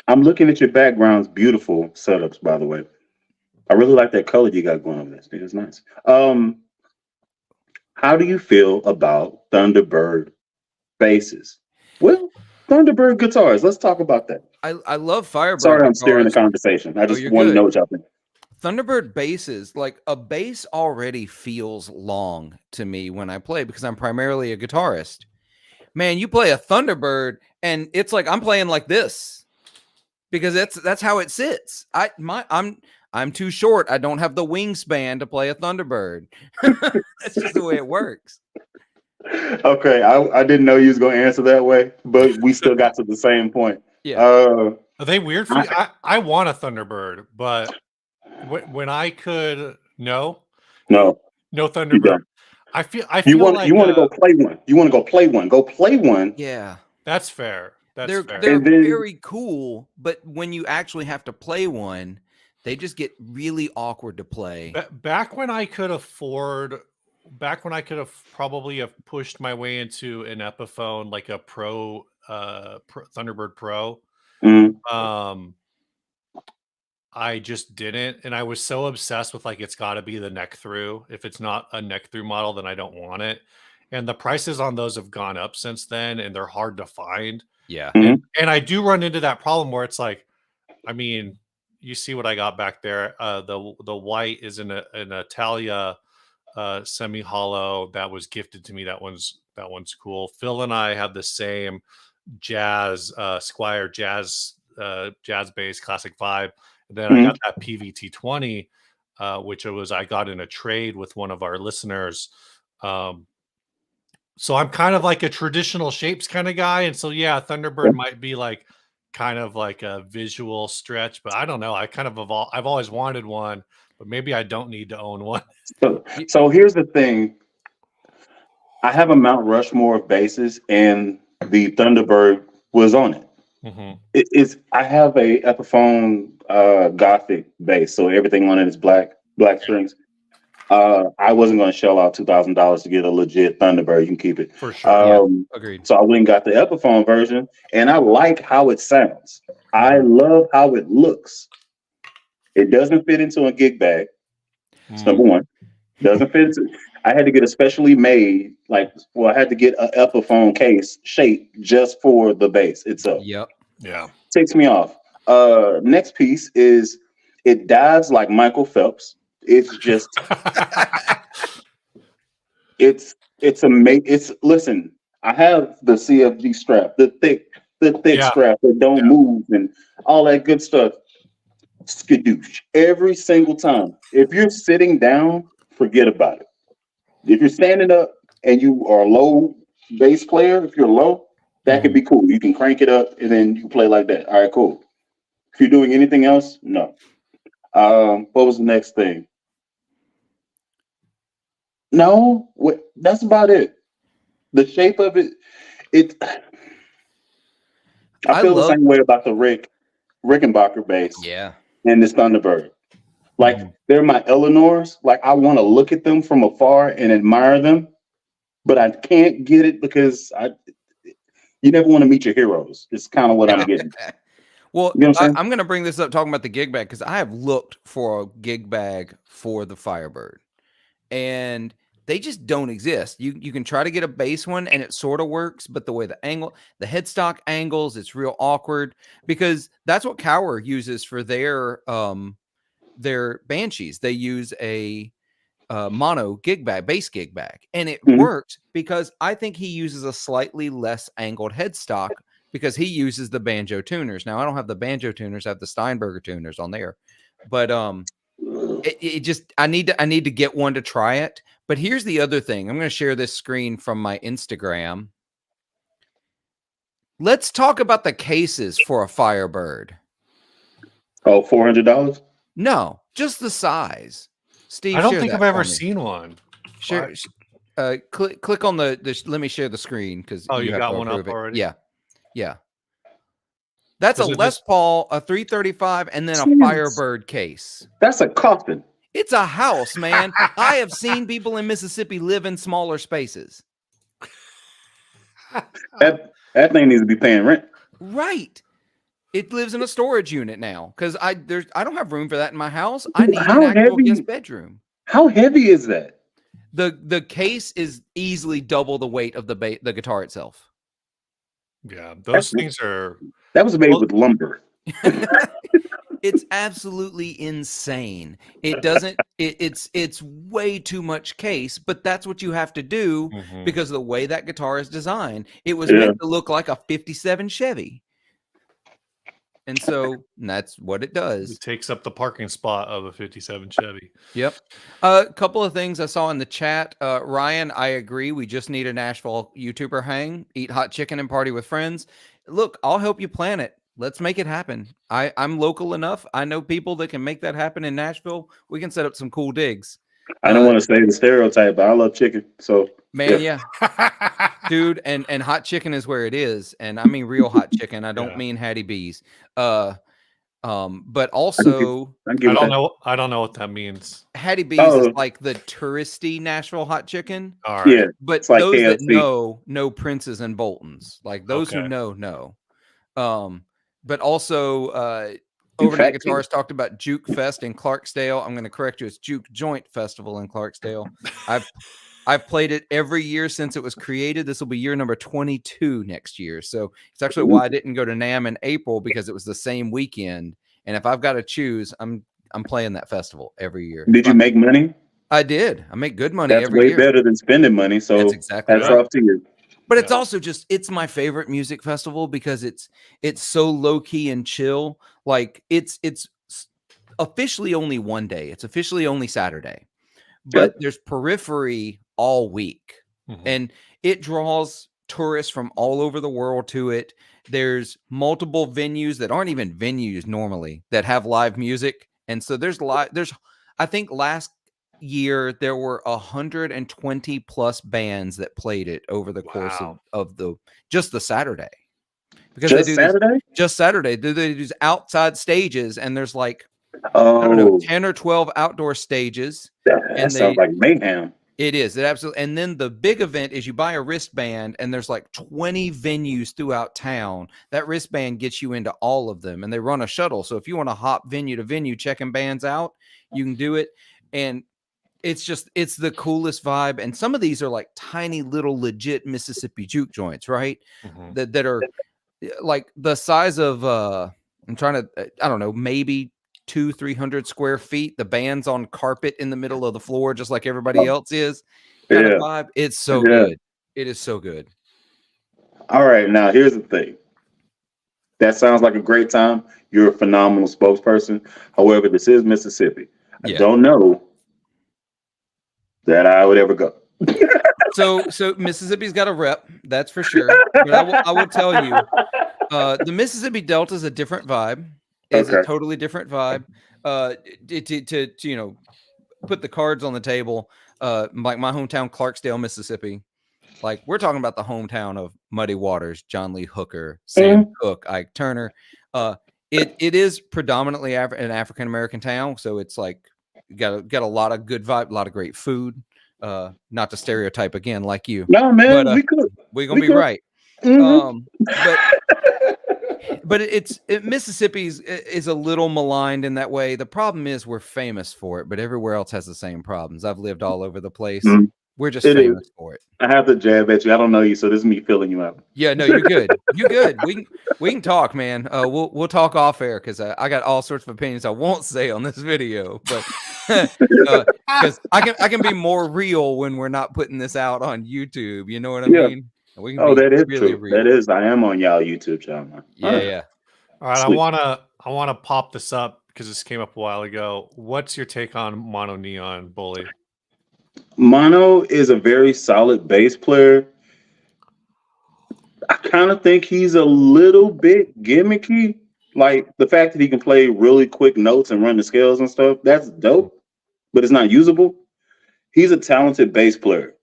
I'm looking at your background's beautiful setups, by the way. I really like that color you got going on this. It's nice. How do you feel about Thunderbird basses? Well, Thunderbird guitars. Let's talk about that. I love Firebird. Sorry, I'm steering the guitars. conversation. I just you're want to good. know what y'all think. Thunderbird basses, like a bass already feels long to me when I play because I'm primarily a guitarist. Man, you play a Thunderbird and it's like I'm playing like this because that's how it sits. I'm too short. I don't have the wingspan to play a Thunderbird. That's just the way it works. Okay, I didn't know you was gonna answer that way, but we still got to the same point. Yeah. Are they weird for you? I want a Thunderbird, but when I could No, Thunderbird. don't. I feel you want like you want to go play one. You want to go play one. Go play one. Yeah. that's fair. They're fair. And then- very cool, but when you actually have to play one, they just get really awkward to play. Back when I could have probably have pushed my way into an Epiphone, like a Pro, Thunderbird Pro. Mhm. I just didn't, and I was so obsessed with like it's got to be the neck through. If it's not a neck through model, then I don't want it. And the prices on those have gone up since then, and they're hard to find. Yeah. And I do run into that problem where it's like, I mean, you see what I got back there. The white is an Italia semi hollow that was gifted to me. That one's cool. Phil and I have the same jazz Squier jazz bass classic vibe. And then I got that PVT 20, which I got in a trade with one of our listeners. So I'm kind of like a traditional shapes kind of guy, and so yeah, Thunderbird might be like kind of like a visual stretch, but I don't know. I kind of I've always wanted one, but maybe I don't need to own one. So here's the thing. I have a Mount Rushmore of basses, and the Thunderbird was on it. Mm-hmm. I have a Epiphone Gothic bass, so everything on it is black strings. I wasn't going to shell out $2,000 to get a legit Thunderbird. You can keep it For sure. Agreed. So I went and got the Epiphone version, and I like how it sounds. I love how it looks. It doesn't fit into a gig bag. It's number one. Doesn't fit into. I had to get a specially made, I had to get an Epiphone case shaped just for the bass itself. Yep. Yeah. Takes me off. Next piece is it dives like Michael Phelps. It's just it's listen, I have the CFG strap, the thick the thick Yeah. strap that don't move and all that good stuff. Skadoosh every single time. If you're sitting down, forget about it. If you're standing up and you are a low bass player, if you're low, that could be cool. You can crank it up and then you play like that. All right, cool. If you're doing anything else, no. What was the next thing? No, that's about it. The shape of it, it. I I feel the love, same way about the Rickenbacker bass yeah. and this Thunderbird. Like Mhm. they're my Eleanors. Like I want to look at them from afar and admire them, but I can't get it because you never want to meet your heroes. It's kind of what I'm getting. Well, You know what I'm saying? I'm going to bring this up talking about the gig bag because I have looked for a gig bag for the Firebird and they just don't exist. You can try to get a base one and it sort of works, but the way the headstock angles, it's real awkward because that's what Cower uses for their Banshees. They use a mono gig bag, bass gig bag, and it Mhm. worked because I think he uses a slightly less angled headstock because he uses the banjo tuners. Now I don't have the banjo tuners; I have the Steinberger tuners on there, but it just I need to get one to try it. But here's the other thing: I'm going to share this screen from my Instagram. Let's talk about the cases for a Firebird. Oh, $400? No, just the size. Steve, I don't share think I've that ever for me. seen one. Share. Click on the. Let me share the screen because Oh, you you have got to one up approve it. already? Yeah. That's a Is it Les just Paul, a 335, and then a Jesus. Firebird case. That's a coffin. It's a house, man. I have seen people in Mississippi live in smaller spaces. That thing needs to be paying rent. Right. It lives in a storage unit now because I don't have room for that in my house. I need an How actual guest heavy? bedroom. How heavy is that? The case is easily double the weight of the guitar itself. Yeah, those things are That was made well, with lumber. It's absolutely insane. It doesn't it's way too much case, but that's what you have to do because of the way that guitar is designed. It was meant to look like a 57 Chevy. And so that's what it does. it takes up the parking spot of a 57 Chevy. Yep. A couple of things I saw in the chat. Ryan, I agree. We just need a Nashville YouTuber hang, eat hot chicken and party with friends. Look, I'll help you plan it. Let's make it happen. I'm local enough. I know people that can make that happen in Nashville. We can set up some cool digs. I don't want to say the stereotype, but I love chicken. So Man, yeah. Dude, and hot chicken is where it is. And I mean real hot chicken. I don't mean Hattie B's. But also I don't know what that means. Hattie B's is like the touristy Nashville hot chicken. All right. Yeah, But it's like those KFC. that know Prince's and Bolton's. Like those who know. But also Overnight Guitarist talked about Juke Fest in Clarksdale. I'm going to correct you. It's Juke Joint Festival in Clarksdale. I've played it every year since it was created. This will be year number 22 next year. So it's actually why I didn't go to NAMM in April because it was the same weekend. And if I've got to choose, I'm playing that festival every year. Did you make money? I did. I make good money That's every year. way better than spending money. So that's exactly that's right. off to you. But it's also just it's my favorite music festival because it's so low key and chill. Like it's officially only one day. It's officially only Saturday. But there's periphery all week. And it draws tourists from all over the world to it. There's multiple venues that aren't even venues normally that have live music. And so there's I think last year there were 120 plus bands that played it over the course of just the Saturday. Because just Saturday? Just Saturday. They do these outside stages and there's like I don't know, 10 or 12 outdoor stages. That sounds like mayhem. It is. It absolutely. And then the big event is you buy a wristband and there's like 20 venues throughout town. That wristband gets you into all of them and they run a shuttle. So if you want to hop venue to venue checking bands out, you can do it. And it's the coolest vibe. And some of these are like tiny little legit Mississippi juke joints, right? That are like the size of I'm trying to I don't know, maybe 200-300 square feet. The band's on carpet in the middle of the floor, just like everybody else is. Kind of vibe. It's so good. It is so good. All right, now here's the thing. That sounds like a great time. You're a phenomenal spokesperson. However, this is Mississippi. I Yeah. don't know that I would ever go. So Mississippi's got a rep, that's for sure. But I will tell you, the Mississippi Delta is a different vibe. It's a Okay. totally different vibe. To put the cards on the table, like my hometown, Clarksdale, Mississippi. Like we're talking about the hometown of Muddy Waters, John Lee Hooker, Sam Cooke, Ike Turner. It is predominantly an African American town, so it's like got a lot of good vibe, a lot of great food. Not to stereotype again, like you. No, man, but we could. we're gonna be right. But Mississippi is a little maligned in that way. The problem is we're famous for it, but everywhere else has the same problems. I've lived all over the place. We're just famous for it. I have to jab at you. I don't know you, so this is me filling you out. Yeah, no, you're good. You're good. We can talk, man. We'll talk off air because I got all sorts of opinions I won't say on this video, but because I can be more real when we're not putting this out on YouTube. You know what I mean? We can that is really true. real. That is. I am on y'all YouTube channel. Yeah. All right, Sweet. I wanna pop this up because this came up a while ago. What's your take on Mono Neon, Bully? Mono is a very solid bass player. I kind of think he's a little bit gimmicky. Like the fact that he can play really quick notes and run the scales and stuff, that's dope, but it's not usable. He's a talented bass player.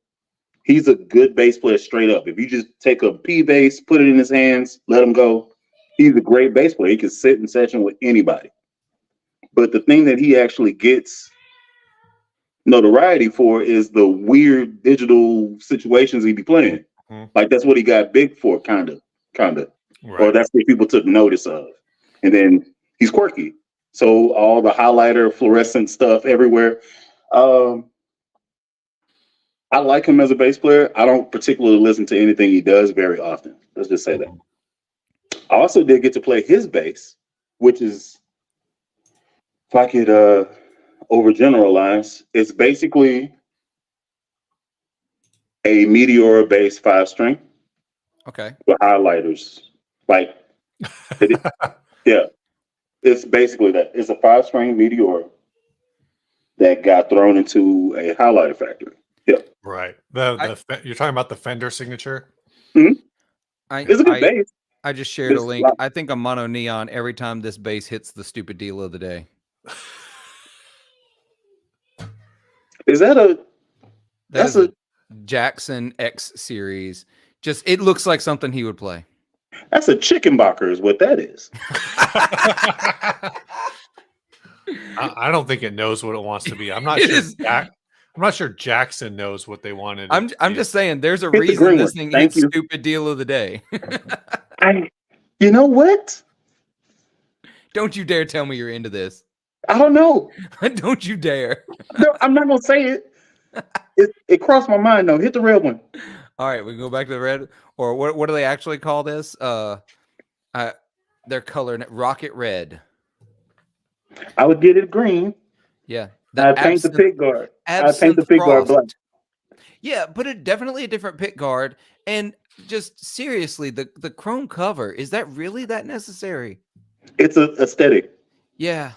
He's a good bass player straight up. If you just take a P bass, put it in his hands, let him go, he's a great bass player. He can sit in session with anybody. But the thing that he actually gets notoriety for is the weird digital situations he be playing. Like that's what he got big for, kind of, right. Or that's what people took notice of. And then he's quirky, so all the highlighter, fluorescent stuff everywhere. I like him as a bass player. I don't particularly listen to anything he does very often. Let's just say that. I also did get to play his bass, which is, if I could overgeneralize, it's basically a Meteor bass 5-string. Okay. With highlighters. Like, yeah. It's basically that. It's a 5-string Meteor that got thrown into a highlighter factory. Yeah. Right. You're talking about the Fender signature? It's a good bass. I just shared a link. I think a Mono Neon every time this bass hits the stupid deal of the day. Is that a... That's a Jackson X series. Just it looks like something he would play. That's a Chickenbacher is what that is. I don't think it knows what it wants to be. I'm not sure. I'm not sure Jackson knows what they wanted. I'm just saying there's a reason this thing hits stupid deal of the day. You know what? Don't you dare tell me you're into this. I don't know. Don't you dare. No, I'm not gonna say it. It crossed my mind though. Hit the red one. All right, we can go back to the red. Or what do they actually call this? Their color, Rocket Red. I would get it green. Yeah. I paint the pick guard. I paint the pick guard black. Yeah, but definitely a different pick guard. And just seriously, the chrome cover, is that really that necessary? It's an aesthetic. Yeah.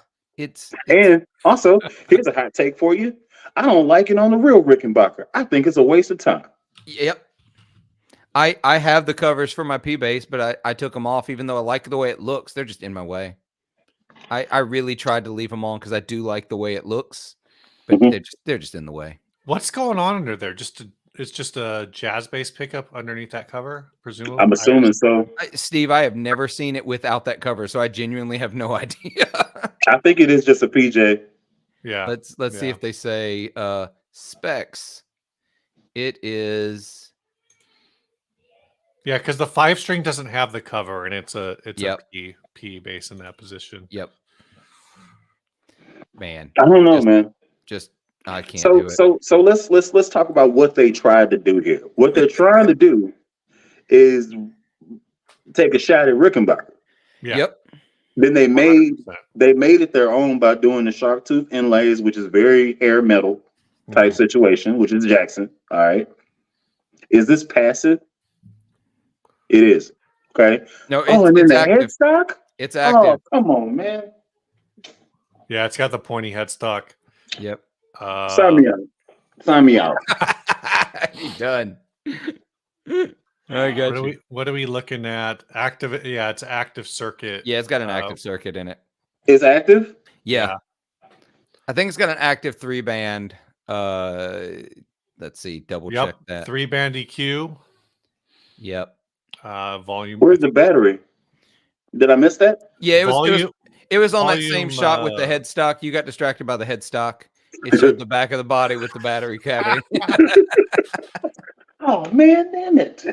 And also, here's a hot take for you. I don't like it on the real Rickenbacker. I think it's a waste of time. Yep. I have the covers for my P bass, but I took them off even though I like the way it looks. They're just in my way. I really tried to leave them on because I do like the way it looks, but they're just in the way. What's going on under there? It's just a jazz bass pickup underneath that cover, presumably. I'm assuming so. Steve, I have never seen it without that cover, so I genuinely have no idea. I think it is just a PJ. Yeah. Let's see if they say specs. It is. Yeah, because the 5-string doesn't have the cover, and it's a P bass in that position. Yep. Man, I don't know, man. I can't do it. So let's talk about what they tried to do here. What they're trying to do is take a shot at Rickenbacker. Yeah. Yep. Then they made it their own by doing the shark tooth inlays, which is very hair metal type situation, which is Jackson. All right. Is this passive? It is. Okay. No, Oh, and then it's the active. headstock? It's Oh, active. come on, man. Yeah, it's got the pointy headstock. Yep. Sign me out. Sign me out. He done. I got you. What are we looking at? Active? Yeah, it's active circuit. Yeah, it's got an active circuit in it. It's active? Yeah. I think it's got an active 3-band. Let's see, double check that. 3-band EQ. Yep. Volume. Where's the battery? Did I miss that? Yeah, it was on that same shot with the volume, headstock. You got distracted by the headstock. It showed the back of the body with the battery cavity. Oh man, damn it.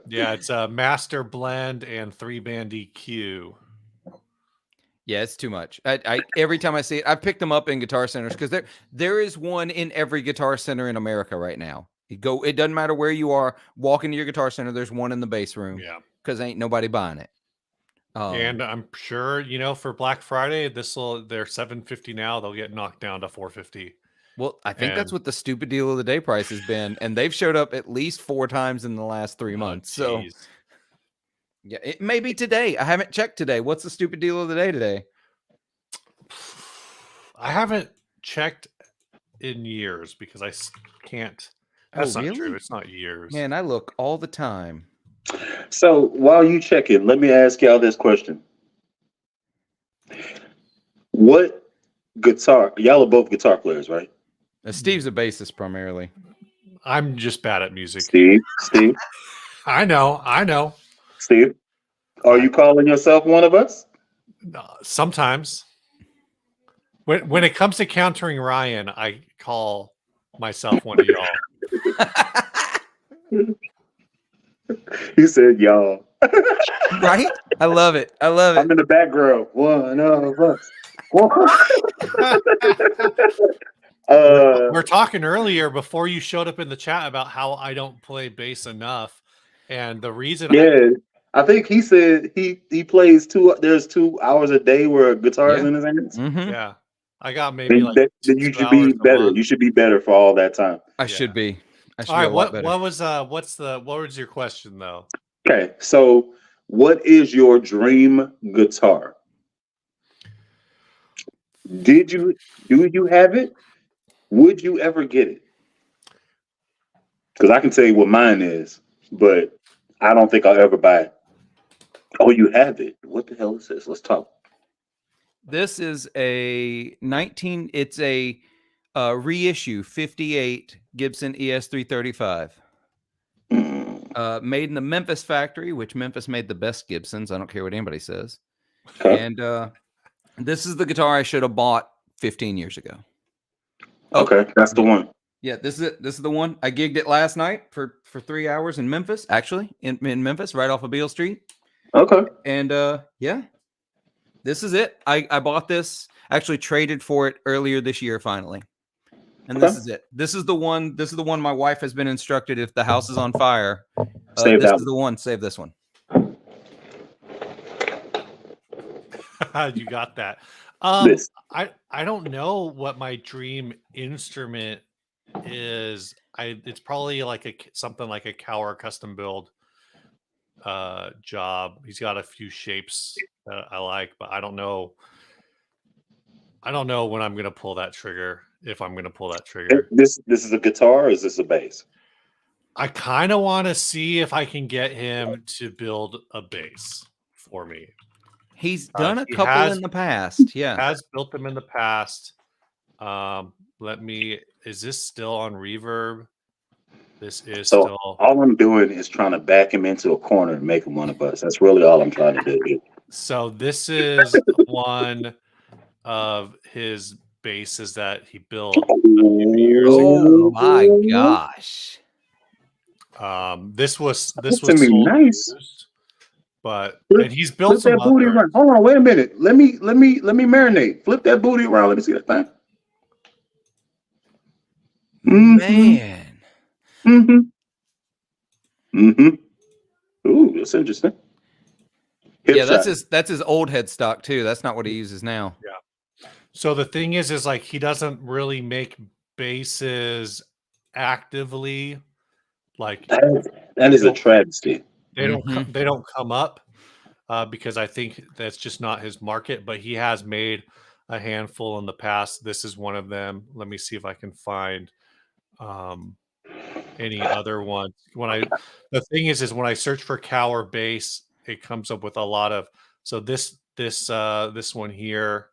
Yeah, it's a master blend and 3-band EQ. Yeah, it's too much. I every time I see it, I've picked them up in guitar centers because there is one in every guitar center in America right now. It doesn't matter where you are. Walk into your guitar center, there's one in the bass room. Yeah, because ain't nobody buying it. And I'm sure, you know, for Black Friday, they're $750 now. They'll get knocked down to $450. Well, I think that's what the stupid deal of the day price has been, and they've showed up at least 4 times in the last 3 months. So, yeah, it may be today. I haven't checked today. What's the stupid deal of the day today? I haven't checked in years because I can't. That's not true. It's not years. Man, I look all the time. So while you check it, let me ask y'all this question. What guitar, y'all are both guitar players, right? Steve's a bassist primarily. I'm just bad at music. Steve. I know. Steve, are you calling yourself one of us? Sometimes. When it comes to countering Ryan, I call myself one of y'all. He said, y'all. Right? I love it. I'm in the background. One of us. We're talking earlier before you showed up in the chat about how I don't play bass enough. And the reason I think he said he plays there's 2 hours a day where guitar is in his hands. Mm-hmm. Yeah. I got maybe then you should be better. You should be better for all that time. I should be. All right, what was your question though? Okay, so what is your dream guitar? Do you have it? Would you ever get it? Because I can tell you what mine is, but I don't think I'll ever buy it. Oh, you have it. What the hell is this? Let's talk. This is it's a reissue 58 Gibson ES335. Made in the Memphis factory, which Memphis made the best Gibsons. I don't care what anybody says. Okay. And this is the guitar I should have bought 15 years ago. Okay, that's the one. Yeah, this is it. This is the one. I gigged it last night for 3 hours in Memphis, actually, in Memphis, right off of Beale Street. Okay. And yeah, this is it. I bought this, actually traded for it earlier this year, finally. And this is it. This is the one. This is the one my wife has been instructed. If the house is on fire, this is the one. Save this one. You got that. I don't know what my dream instrument is. It's probably like something like a Cower custom build job. He's got a few shapes that I like, but I don't know when I'm gonna pull that trigger. If I'm gonna pull that trigger. This is a guitar, or is this a bass? I kind of want to see if I can get him to build a bass for me. He's done a couple in the past. Yeah, has built them in the past. Is this still on reverb? This is still. All I'm doing is trying to back him into a corner and make him one of us. That's really all I'm trying to do. So this is one of his basses that he built a few years ago. Oh my gosh! This was nice. used, but and he's built some that booty around. Hold on, wait a minute. Let me marinate. Flip that booty around. Let me see that thing. Man. Ooh, that's interesting. Yeah, that's his old headstock too. That's not what he uses now. Yeah. So the thing is like he doesn't really make basses actively. Like that That is a travesty. They don't Mhm. they don't come up because I think that's just not his market. But he has made a handful in the past. This is one of them. Let me see if I can find um, any other ones. The thing is when I search for cow or base, it comes up with a lot of. So this one here,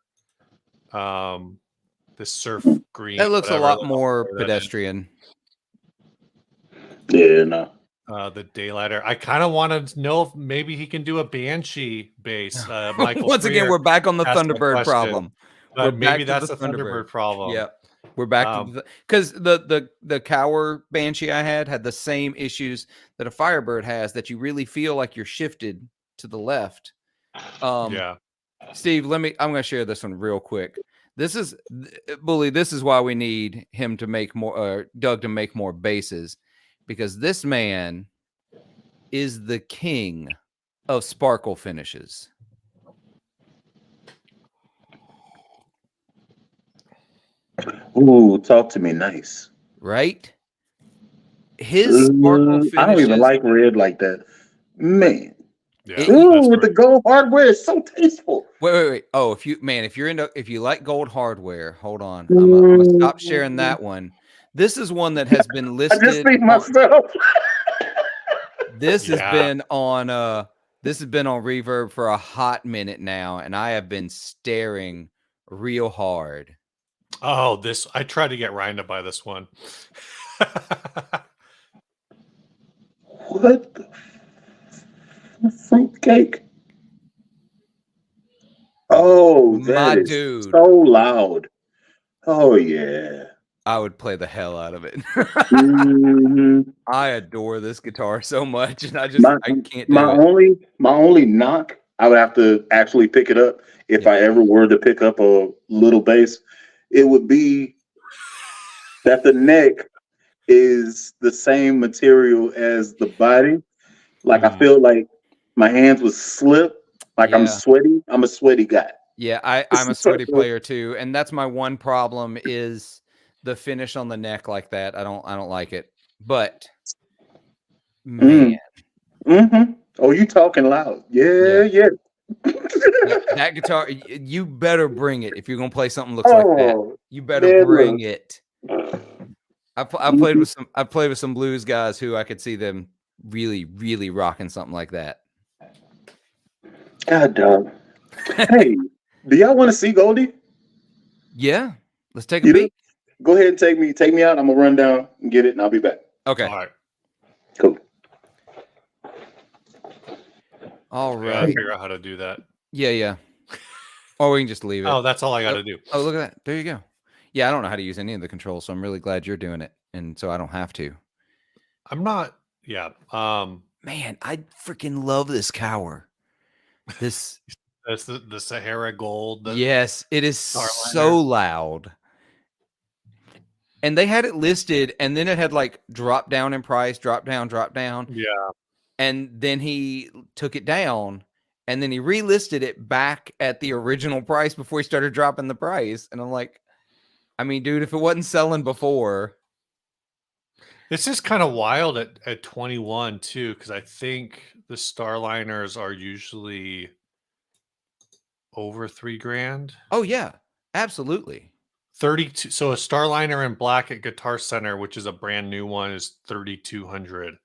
this surf green, That looks a whatever. lot Look how more far that is. pedestrian. Yeah, no. The daylighter. I kind of want to know if maybe he can do a banshee base. Michael Once again, Freer we're back on the asked that Thunderbird question, problem. We're but maybe back to that's the the Thunderbird. Thunderbird problem. Yep. We're back to because the Cower Banshee I had the same issues that a Firebird has, that you really feel like you're shifted to the left. Yeah. Steve, I'm going to share this one real quick. This is Bully. This is why we need him to make more, Doug to make more bases, because this man is the king of sparkle finishes. Ooh, talk to me nice. Right? His sparkle I don't even finishes. like red like that. Man. Yeah. Ooh, with the gold hardware, it's so tasteful. Wait. Oh, if you like gold hardware, hold on. I'm gonna stop sharing that one. This is one that has been listed. I just see myself. This has been on Reverb for a hot minute now, and I have been staring real hard. Oh, I tried to get Ryan to buy this one. What the fruitcake? Oh, that is dude. so loud. Oh yeah. I would play the hell out of it. Mhm. I adore this guitar so much, and I can't do it. My only knock, I would have to actually pick it up if I ever were to pick up a little bass. It would be that the neck is the same material as the body. Like I feel like my hands would slip. Like I'm sweaty. I'm a sweaty guy. Yeah, I'm a sweaty player too, and that's my one problem is the finish on the neck like that. I don't like it. But man, oh, you talking loud? Yeah. that guitar, you better bring it if you're gonna play something looks like that. You better bring it. I played with some blues guys who I could see them really, really rocking something like that. God dog. Hey, do y'all want to see Goldie? Yeah, let's take a peek. Go ahead and take me out. I'm gonna run down and get it, and I'll be back. Okay. All right. Cool. All right. I gotta figure out how to do that. Yeah. Or we can just leave it. Oh, that's all I got to do. Oh, look at that. There you go. Yeah, I don't know how to use any of the controls, so I'm really glad you're doing it, and so I don't have to. I'm not. Yeah. Man, I freaking love this Cower. That's the Sahara Gold. Yes, it is so loud. And they had it listed, and then it had like drop down in price, drop down. Yeah. And then he took it down, and then he relisted it back at the original price before he started dropping the price. And I'm like, I mean, dude, if it wasn't selling before. This is kind of wild at 21 too, because I think the Starliners are usually over $3,000. Oh yeah, absolutely. 32. So a Starliner in black at Guitar Center, which is a brand new one, is 3,200,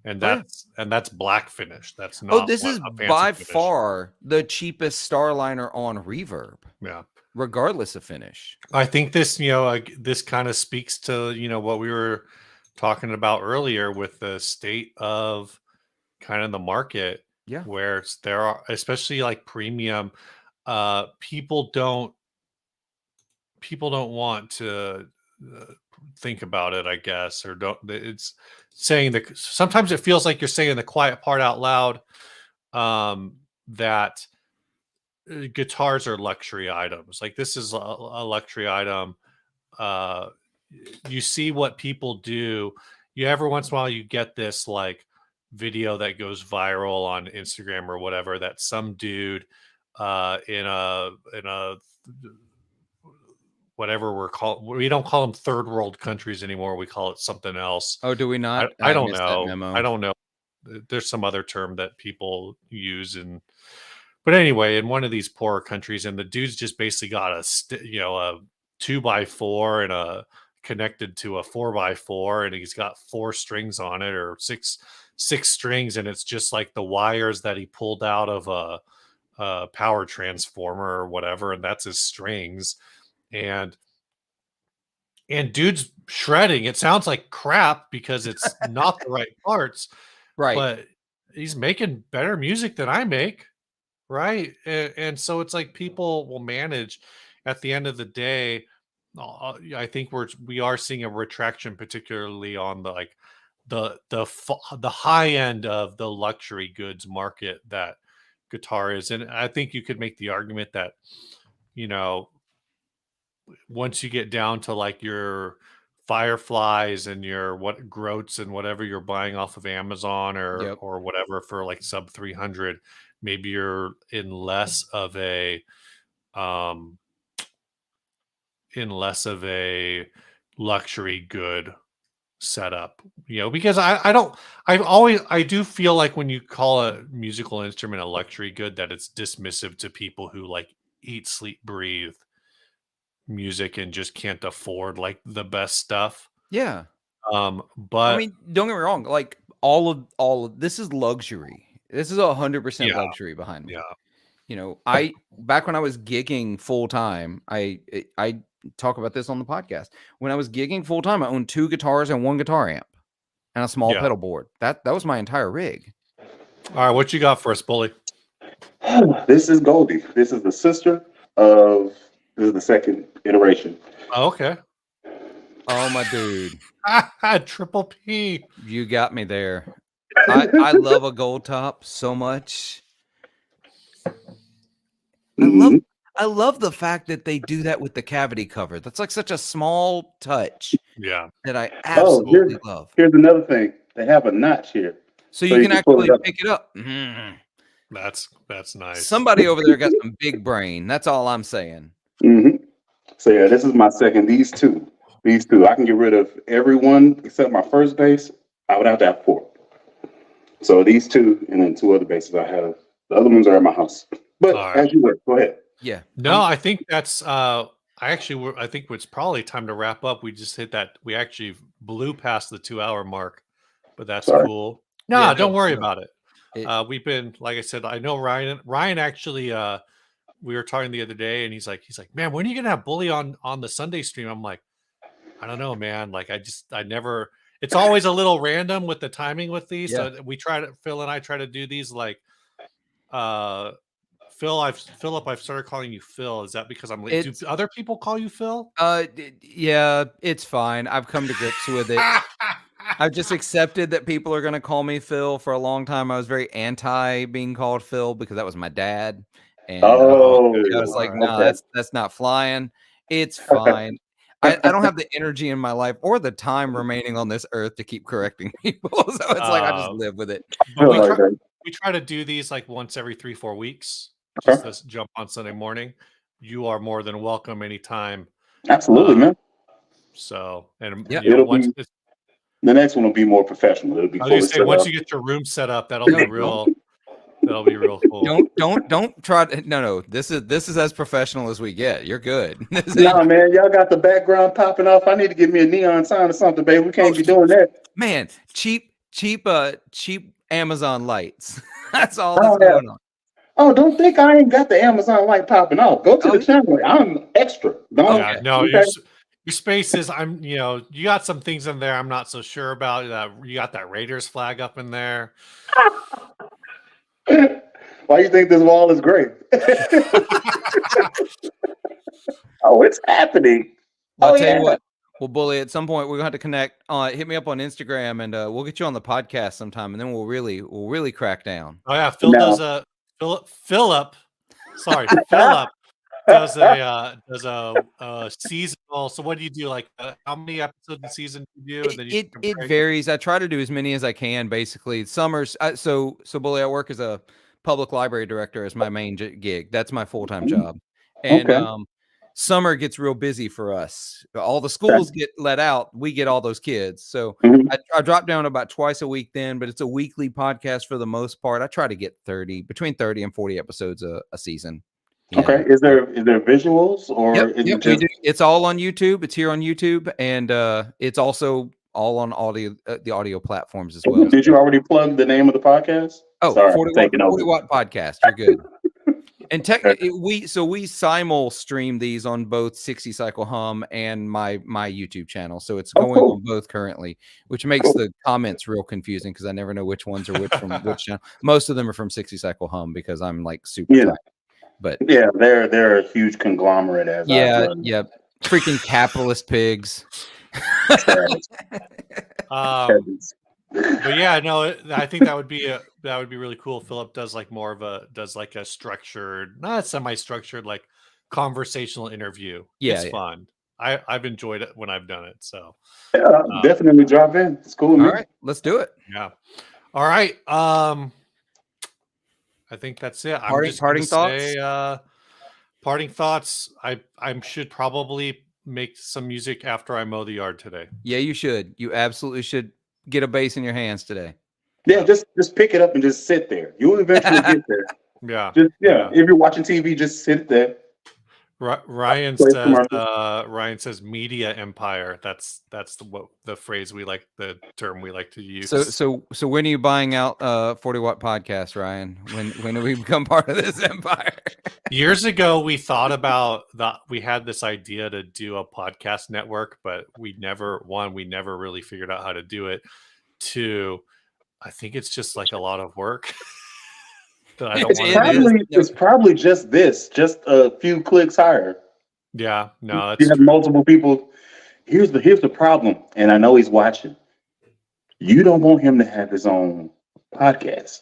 and that's black finish. That's not. Oh, this is by far the cheapest Starliner on Reverb. Yeah, regardless of finish. I think this, this kind of speaks to what we were talking about earlier with the state of kind of the market. Yeah, where there are, especially like premium, people don't want to think about it, I guess, or don't. It's saying that sometimes it feels like you're saying the quiet part out loud, that guitars are luxury items. Like this is a luxury item. You see what people do. You every once in a while you get this like video that goes viral on Instagram or whatever, that some dude in a whatever we don't call them third world countries anymore. We call it something else. Oh, do we not? I don't know. I don't know. there's some other term that people use, and but anyway, in one of these poorer countries, and the dude's just basically got a a 2x4 and a connected to a 4x4, and he's got 4 strings on it, or six strings, and it's just like the wires that he pulled out of a power transformer or whatever, and that's his strings. And dude's shredding. It sounds like crap because it's not the right parts, Right. but he's making better music than I make, right? And so it's like people will manage. At the end of the day, I think we are seeing a retraction, particularly on the like the high end of the luxury goods market that guitar is. And I think you could make the argument that, you know, once you get down to like your Fireflies and your what Groats and whatever you're buying off of Amazon Yep. or whatever for like sub 300, maybe you're in less of a um luxury good setup, because I do feel like when you call a musical instrument a luxury good, that it's dismissive to people who like eat, sleep, breathe music and just can't afford like the best stuff. Yeah. I But mean, don't get me wrong. Like all of this is luxury. This is 100% yeah, luxury behind me. yeah, I back when I was gigging full time, I talk about this on the podcast. When I was gigging full time, I owned 2 guitars and 1 guitar amp and a small yeah. pedal board. That was my entire rig. All right, what you got for us, Bully? This is Goldie. This is the sister of. This is the second iteration. Oh, okay. Oh my dude, Triple P. you got me there. I love a gold top so much. I love the fact that they do that with the cavity cover. That's like such a small touch Yeah. that I absolutely love. Here's another thing. They have a notch here. So you can pull actually pick it up. That's nice. Somebody over there got some big brain. That's all I'm saying. So yeah, this is my second. These two. I can get rid of everyone except my first bass. I would have to have 4. So these 2, and then 2 other basses I have. The other ones are at my house. But as you were, go ahead. Yeah. No, I think that's I think it's probably time to wrap up. We just hit that. We actually blew past the 2-hour mark, but that's cool. No, don't worry about it. We've been, like I said, I know Ryan actually we were talking the other day, and he's like, man, when are you gonna have Bully on the Sunday stream? I'm like, I don't know, man. Like I never, it's always a little random with the timing with these. So Phil and I try to do these like Philip, I've started calling you Phil. Is that because I'm late? Do other people call you Phil? Yeah, it's fine. I've come to grips with it. I've just accepted that people are going to call me Phil. For a long time, I was very anti being called Phil because that was my dad. And I was like, no, that's not flying. It's fine. I don't have the energy in my life or the time remaining on this earth to keep correcting people. So it's like I just live with it. But we try to do these like once every 3-4 weeks. Just to jump on Sunday morning. You are more than welcome anytime. Absolutely, man. So, and the next one will be more professional. It'll be. I was gonna say, once you get your room set up, that'll be real. That'll be real cool. Don't try to. No. This is as professional as we get. You're good. Nah, man, y'all got the background popping off. I need to give me a neon sign or something, baby. We can't be doing that. Man, cheap Amazon lights. That's all that's going on. Oh, don't think I ain't got the Amazon light popping off. Go to the channel. I'm extra. Your space is. you got some things in there I'm not so sure about. You got that Raiders flag up in there. Why you think this wall is great? Oh, it's happening. I'll tell you what. Well, Bully, at some point we're going to have to connect. Hit me up on Instagram, and we'll get you on the podcast sometime, and then we'll really crack down. Oh yeah, Philip does a seasonal. So what do you do? Like how many episodes a season do you do? And then it varies. I try to do as many as I can. Basically, summers. So Bully, I work as a public library director as my main gig. That's my full-time job. And summer gets real busy for us. All the schools get let out. We get all those kids. So Mhm. I drop down about twice a week then, but it's a weekly podcast for the most part. I try to get between 30 and 40 episodes a season. Okay. Is there visuals or is it We just do. It's all on YouTube. It's here on YouTube, and it's also all on audio, the audio platforms as well. Did you already plug the name of the podcast? Oh, Sorry, 40 watt podcast. You're good. And technically, we simul stream these on both 60 Cycle Hum and my YouTube channel. So it's going on both currently, which makes the comments real confusing because I never know which ones are which from which channel. Most of them are from 60 Cycle Hum because I'm like super tight. But yeah, they're a huge conglomerate as freaking capitalist pigs. But yeah, no, I think that would be really cool. Phillip does like a structured, not semi-structured, like conversational interview. It's fun. I've enjoyed it when I've done it. So definitely drop in. It's cool. All right, let's do it. Yeah. All right. I think that's it. Parting thoughts. Parting thoughts. I should probably make some music after I mow the yard today. Yeah, you should. You absolutely should get a bass in your hands today. Yeah, just pick it up and just sit there. You'll eventually get there. Yeah. If you're watching TV, just sit there. Ryan says media empire. That's the phrase the term we like to use. So when are you buying out 40 Watt Podcast, Ryan? When do we become part of this empire? Years ago we thought about that. We had this idea to do a podcast network, but we never really figured out how to do it. Two, I think it's just like a lot of work. That I don't want. It's probably just a few clicks higher. Yeah, no, that's you have multiple people. Here's the problem, and I know he's watching. You don't want him to have his own podcast.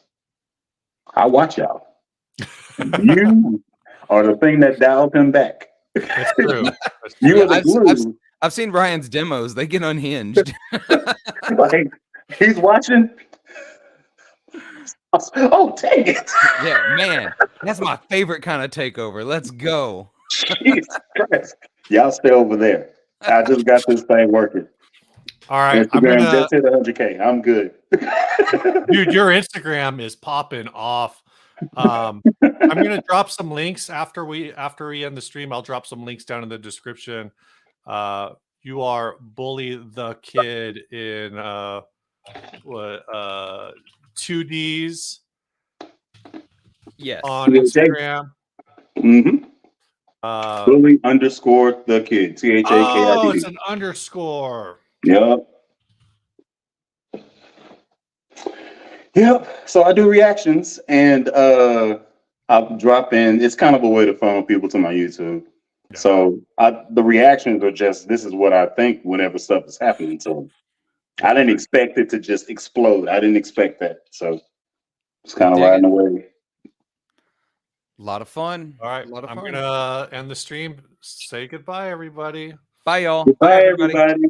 I watch y'all. You are the thing that dialed him back. That's true. You are the glue. I've seen Ryan's demos. They get unhinged. Like he's watching. Oh, take it. Yeah, man. That's my favorite kind of takeover. Let's go. Jesus Christ. Y'all stay over there. I just got this thing working. All right. Instagram just hit 100K. I'm good. Dude, your Instagram is popping off. I'm gonna drop some links after we end the stream. I'll drop some links down in the description. You are Bully the Kid in 2Ds. Yes. On Instagram. Mm-hmm. Bully _ the kid. THAKID. Oh, it's an underscore. Yep. So I do reactions and I'll drop in. It's kind of a way to funnel people to my YouTube. Yeah. So the reactions are just, this is what I think whenever stuff is happening. So I didn't expect it to just explode. I didn't expect that. So it's kind of riding away. A lot of fun. All right. I'm going to end the stream. Say goodbye, everybody. Bye, y'all. Bye, everybody.